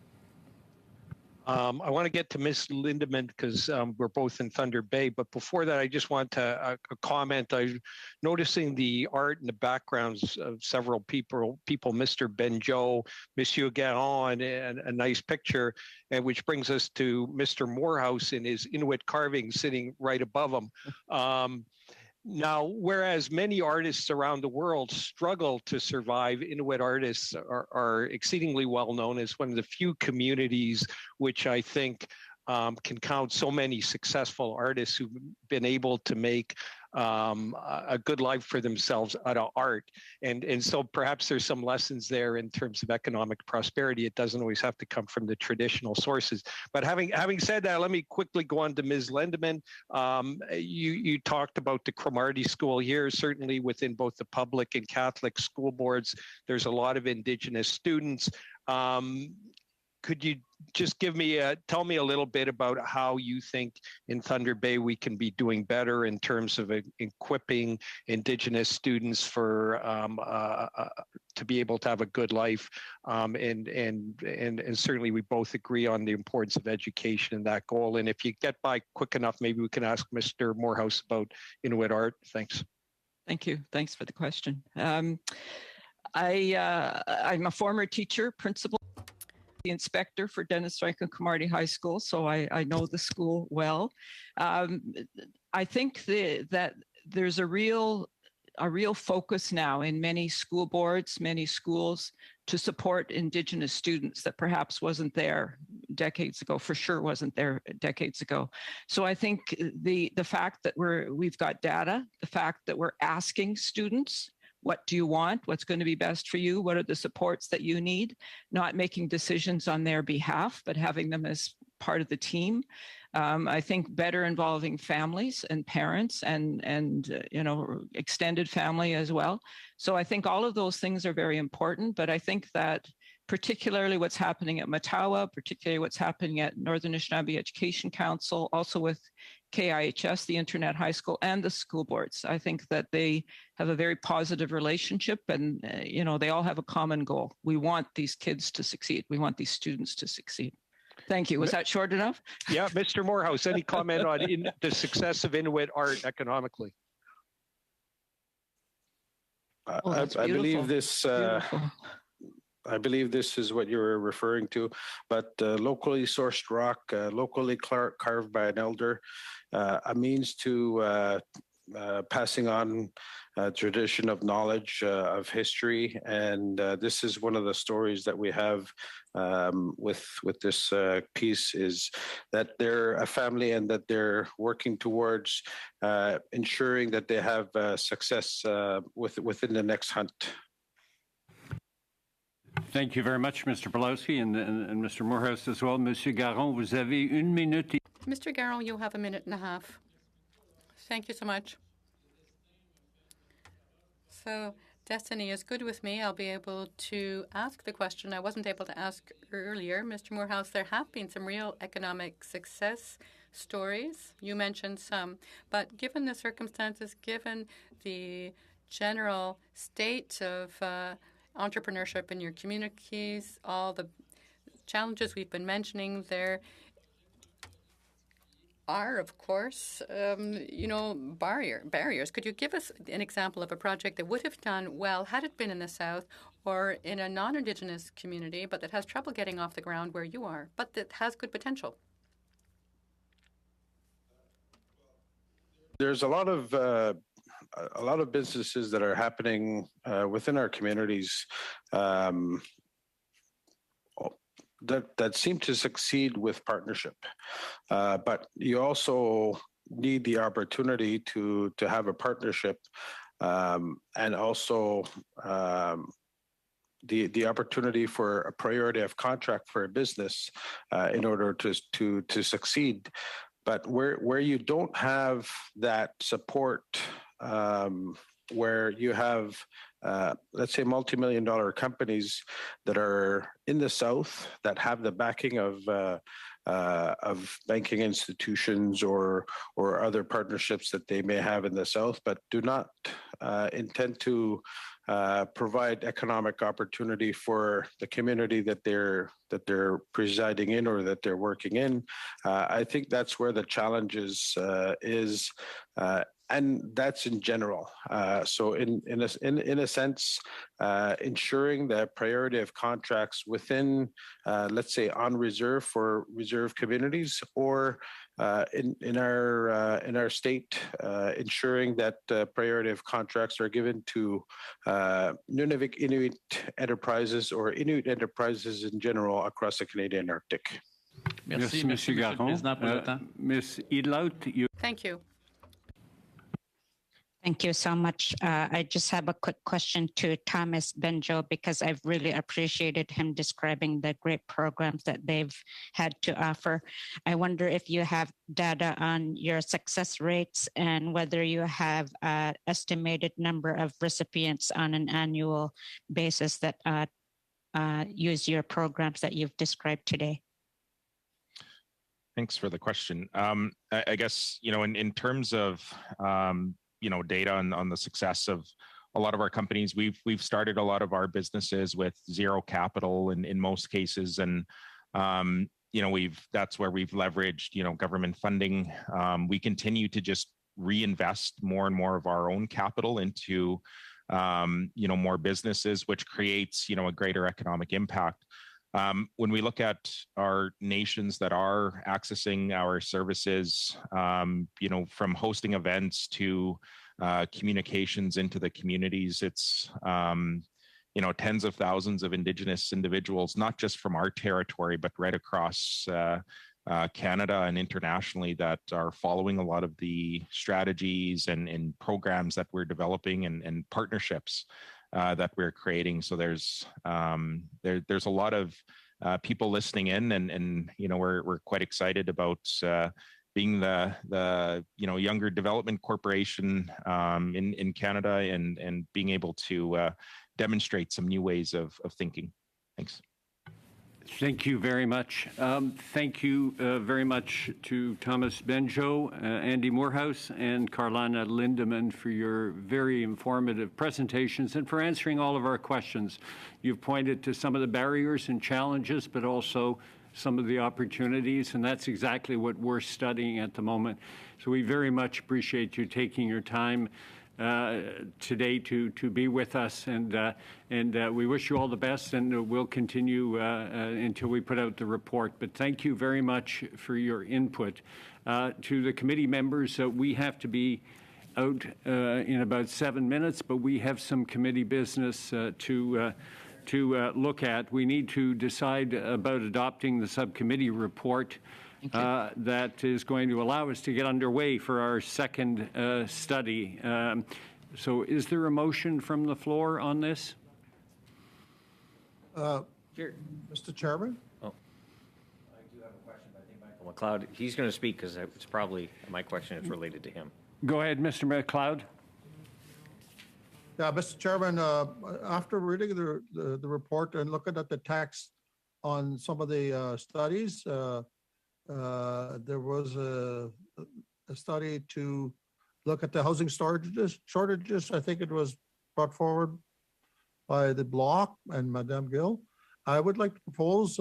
Speaker 20: I want to get to Ms. Lindeman because we're both in Thunder Bay. But before that, I just want to comment. I'm noticing the art and the backgrounds of several people, Mr. Benjo, Monsieur Garon, and a nice picture, and which brings us to Mr. Morehouse in his Inuit carving sitting right above him. Now, whereas many artists around the world struggle to survive, Inuit artists are exceedingly well known as one of the few communities which I think can count so many successful artists who've been able to make a good life for themselves out of art. And so perhaps there's some lessons there in terms of economic prosperity. It doesn't always have to come from the traditional sources. But having said that, let me quickly go on to Ms. Lindeman. You talked about the Cromarty School here. Certainly within both the public and Catholic school boards, there's a lot of Indigenous students. Could you just tell me a little bit about how you think in Thunder Bay we can be doing better in terms of equipping Indigenous students for to be able to have a good life, and certainly we both agree on the importance of education and that goal. And if you get by quick enough, maybe we can ask Mr. Morehouse about Inuit art. Thanks.
Speaker 15: Thank you. Thanks for the question. I'm a former teacher, principal, the inspector for Dennis Franklin Cromarty High School, so I know the school well. I think that there's a real focus now in many school boards, many schools, to support Indigenous students that perhaps wasn't there decades ago, for sure wasn't there decades ago. So I think the fact that we've got data, the fact that we're asking students, what do you want? What's going to be best for you? What are the supports that you need? Not making decisions on their behalf, but having them as part of the team. I think better involving families and parents and extended family as well. So I think all of those things are very important, but I think that particularly what's happening at Matawa, particularly what's happening at Northern Anishinaabe Education Council, also with KIHS, the Internet High School, and the school boards. I think that they have a very positive relationship and, they all have a common goal. We want these kids to succeed. We want these students to succeed. Thank you. Was that short enough?
Speaker 20: Yeah, Mr. Morehouse, any comment on the success of Inuit art economically?
Speaker 14: I believe this I believe this is what you're referring to, but locally sourced rock, locally carved by an elder, a means to passing on a tradition of knowledge of history, and this is one of the stories that we have with this piece, is that they're a family and that they're working towards ensuring that they have success within the next hunt.
Speaker 1: Thank you very much, Mr. Pawlowski, and Mr. Morehouse as well. Monsieur Garon, vous avez 1 minute.
Speaker 2: Mr. Garon, you have 1.5 minutes. Thank you so much. So destiny is good with me. I'll be able to ask the question I wasn't able to ask earlier. Mr. Morehouse, there have been some real economic success stories. You mentioned some. But given the circumstances, given the general state of entrepreneurship in your communities, all the challenges we've been mentioning, there are, of course, barriers. Could you give us an example of a project that would have done well had it been in the South or in a non-Indigenous community, but that has trouble getting off the ground where you are, but that has good potential?
Speaker 14: There's a lot of businesses that are happening within our communities that seem to succeed with partnership, but you also need the opportunity to have a partnership, and also the opportunity for a priority of contract for a business in order to succeed. But where you don't have that support, where you have, let's say, multi-million-dollar companies that are in the South that have the backing of banking institutions or other partnerships that they may have in the South, but do not intend to provide economic opportunity for the community that they're presiding in or that they're working in. I think that's where the challenge is, and that's in general. So in a sense, ensuring the priority of contracts within, let's say, on reserve for reserve communities, or in our state, ensuring that priority of contracts are given to Nunavik Inuit enterprises or Inuit enterprises in general across the Canadian Arctic.
Speaker 1: Merci, Monsieur Garon. Ms. Idlaut, you.
Speaker 2: Thank you.
Speaker 10: Thank you so much. I just have a quick question to Thomas Benjo, because I've really appreciated him describing the great programs that they've had to offer. I wonder if you have data on your success rates and whether you have an estimated number of recipients on an annual basis that use your programs that you've described today.
Speaker 13: Thanks for the question. I guess, in terms of data on the success of a lot of our companies, we've started a lot of our businesses with zero capital in most cases, and that's where we've leveraged government funding. We continue to just reinvest more and more of our own capital into more businesses, which creates a greater economic impact. When we look at our nations that are accessing our services, from hosting events to communications into the communities, it's tens of thousands of Indigenous individuals, not just from our territory, but right across Canada and internationally, that are following a lot of the strategies and programs that we're developing and partnerships that we're creating. So there's a lot of people listening in, and we're quite excited about being the younger development corporation in Canada, and being able to demonstrate some new ways of thinking. Thanks.
Speaker 1: Thank you very much. Thank you very much to Thomas Benjo, Andy Morehouse, and Carlana Lindeman for your very informative presentations and for answering all of our questions. You've pointed to some of the barriers and challenges, but also some of the opportunities, and that's exactly what we're studying at the moment. So we very much appreciate you taking your time today to be with us, and we wish you all the best, and we'll continue until we put out the report. But thank you very much for your input. To the committee members, we have to be out in about 7 minutes, but we have some committee business to look at. We need to decide about adopting the subcommittee report that is going to allow us to get underway for our second study. So is there a motion from the floor on this?
Speaker 8: Mr. Chairman?
Speaker 16: Oh. I do have a question, but I think Michael McLeod, he's going to speak because it's probably my question is related to him.
Speaker 1: Go ahead, Mr. McLeod.
Speaker 8: Yeah, Mr. Chairman, after reading the report and looking at the text on some of the studies, there was a study to look at the housing shortages. I think it was brought forward by the Bloc and Madame Gill. I would like to propose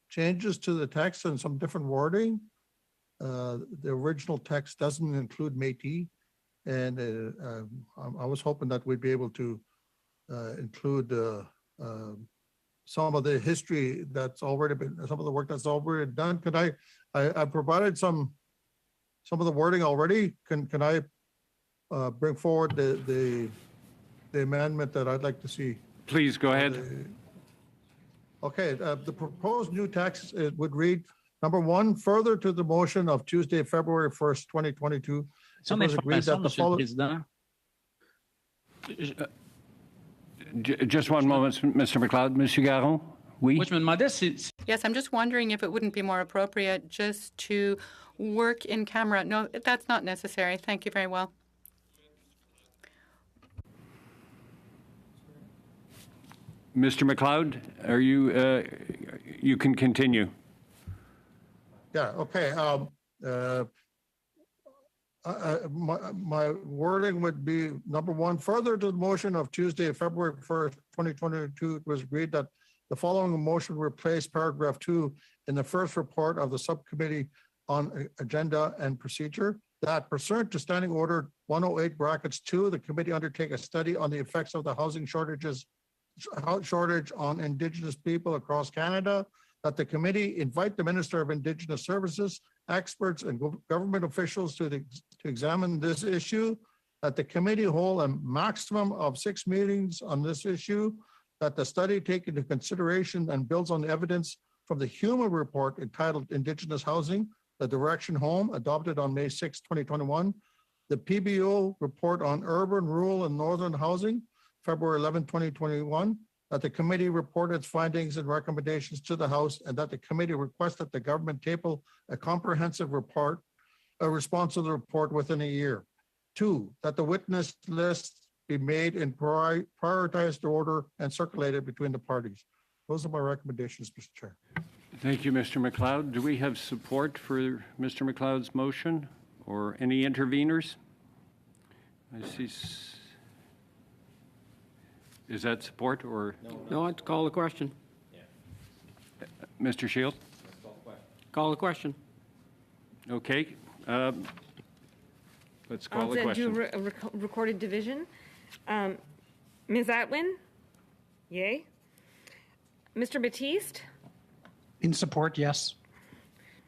Speaker 8: changes to the text and some different wording. The original text doesn't include Métis, and I was hoping that we'd be able to include some of the history that's already been, some of the work that's already done. Could I provided some of the wording already. Can I bring forward the amendment that I'd like to see?
Speaker 1: Please go ahead.
Speaker 8: Okay, the proposed new text would read, number one, further to the motion of Tuesday, February 1st, 2022. It was agreed that the following.
Speaker 1: Just one moment, Mr. McLeod. Monsieur Garon? Oui?
Speaker 2: Yes, I'm just wondering if it wouldn't be more appropriate just to work in camera. No, that's not necessary. Thank you very well.
Speaker 1: Mr. McLeod, are you, you can continue.
Speaker 8: Yeah, okay. My wording would be, number one, further to the motion of Tuesday, February 1st, 2022, it was agreed that the following motion replace paragraph 2 in the first report of the subcommittee on agenda and procedure, that pursuant to Standing Order 108 brackets 2, the committee undertake a study on the effects of the housing shortage on Indigenous people across Canada, that the committee invite the Minister of Indigenous Services, experts, and government officials to examine this issue, that the committee hold a maximum of 6 meetings on this issue, that the study take into consideration and builds on the evidence from the Human Report entitled Indigenous Housing, the Direction Home, adopted on May 6, 2021, the PBO report on urban, rural, and northern housing, February 11, 2021, that the committee report its findings and recommendations to the House, and that the committee request that the government table a comprehensive report, a response to the report within a year. 2, that the witness list be made in prioritized order and circulated between the parties. Those are my recommendations, Mr. Chair.
Speaker 1: Thank you, Mr. McLeod. Do we have support for Mr. McLeod's motion or any interveners? I see. Is that support or?
Speaker 7: No, let's call the question.
Speaker 1: Mr. Shield?
Speaker 7: Call the question.
Speaker 1: Okay. Let's call the question.
Speaker 3: Do recorded division. Ms. Atwin? Yay. Mr. Batiste?
Speaker 11: In support, yes.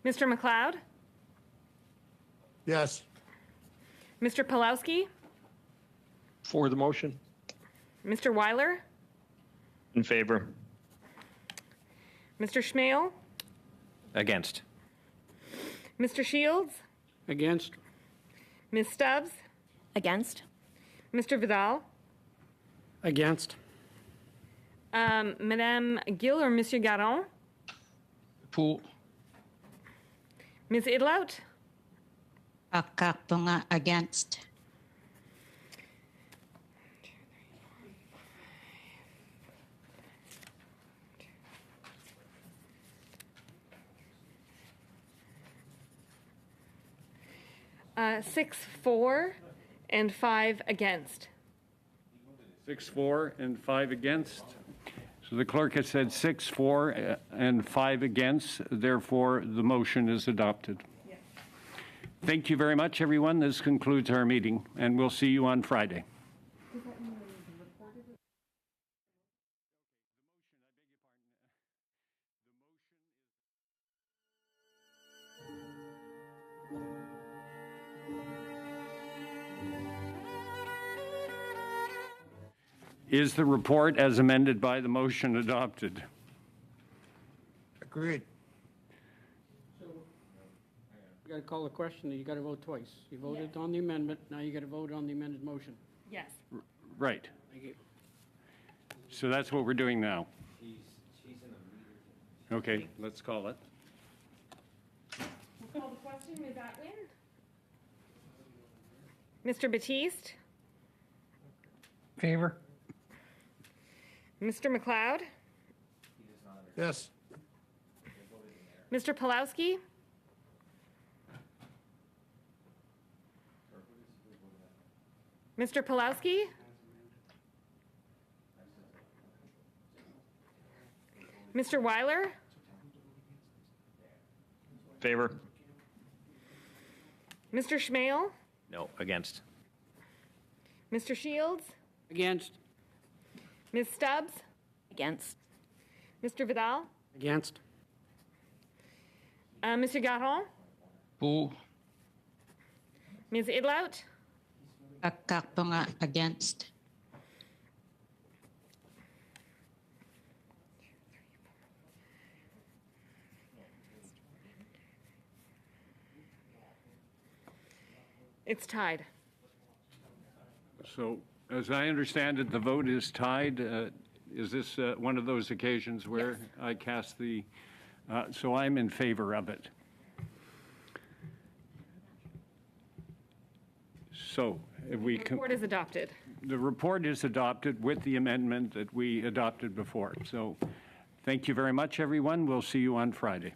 Speaker 3: Mr. McLeod?
Speaker 8: Yes.
Speaker 3: Mr. Pawlowski?
Speaker 20: For the motion.
Speaker 3: Mr. Weiler?
Speaker 21: In favor.
Speaker 3: Mr. Schmale?
Speaker 16: Against.
Speaker 3: Mr. Shields?
Speaker 7: Against.
Speaker 3: Ms. Stubbs?
Speaker 19: Against.
Speaker 3: Mr. Vidal?
Speaker 7: Against.
Speaker 3: Madame Gill or Monsieur Garon?
Speaker 18: Pour.
Speaker 3: Ms. Idlout?
Speaker 10: Akapunga against.
Speaker 3: Six, 4, and 5 against.
Speaker 1: 6, 4, and 5 against. So the clerk has said 6, 4, and 5 against. Therefore, the motion is adopted. Thank you very much, everyone. This concludes our meeting, and we'll see you on Friday. Is the report as amended by the motion adopted?
Speaker 8: Agreed.
Speaker 7: You got to call the question, you got to vote twice. You voted on the amendment, now you got to vote on the amended motion.
Speaker 19: Yes.
Speaker 1: Right.
Speaker 7: Thank you.
Speaker 1: So that's what we're doing now. Okay, let's call it.
Speaker 3: We'll call the question. Ms. Atwin? Mr. Batiste?
Speaker 11: Favor?
Speaker 3: Mr. McLeod?
Speaker 8: Yes.
Speaker 3: Mr. Pulowski? Mr. Pulowski? Mr. Weiler?
Speaker 21: Favor.
Speaker 3: Mr. Schmale?
Speaker 16: No, against.
Speaker 3: Mr. Shields?
Speaker 7: Against.
Speaker 3: Ms. Stubbs?
Speaker 19: Against.
Speaker 3: Mr. Vidal?
Speaker 7: Against.
Speaker 3: Mr. Garon?
Speaker 4: Pour.
Speaker 3: Ms. Idlout?
Speaker 10: Kakpunga against.
Speaker 3: It's tied.
Speaker 1: So, as I understand it, the vote is tied. Is this one of those occasions where I cast the, so I'm in favor of it. So, if we
Speaker 3: The report is adopted.
Speaker 1: the report is adopted with the amendment that we adopted before. So, thank you very much, everyone. We'll see you on Friday.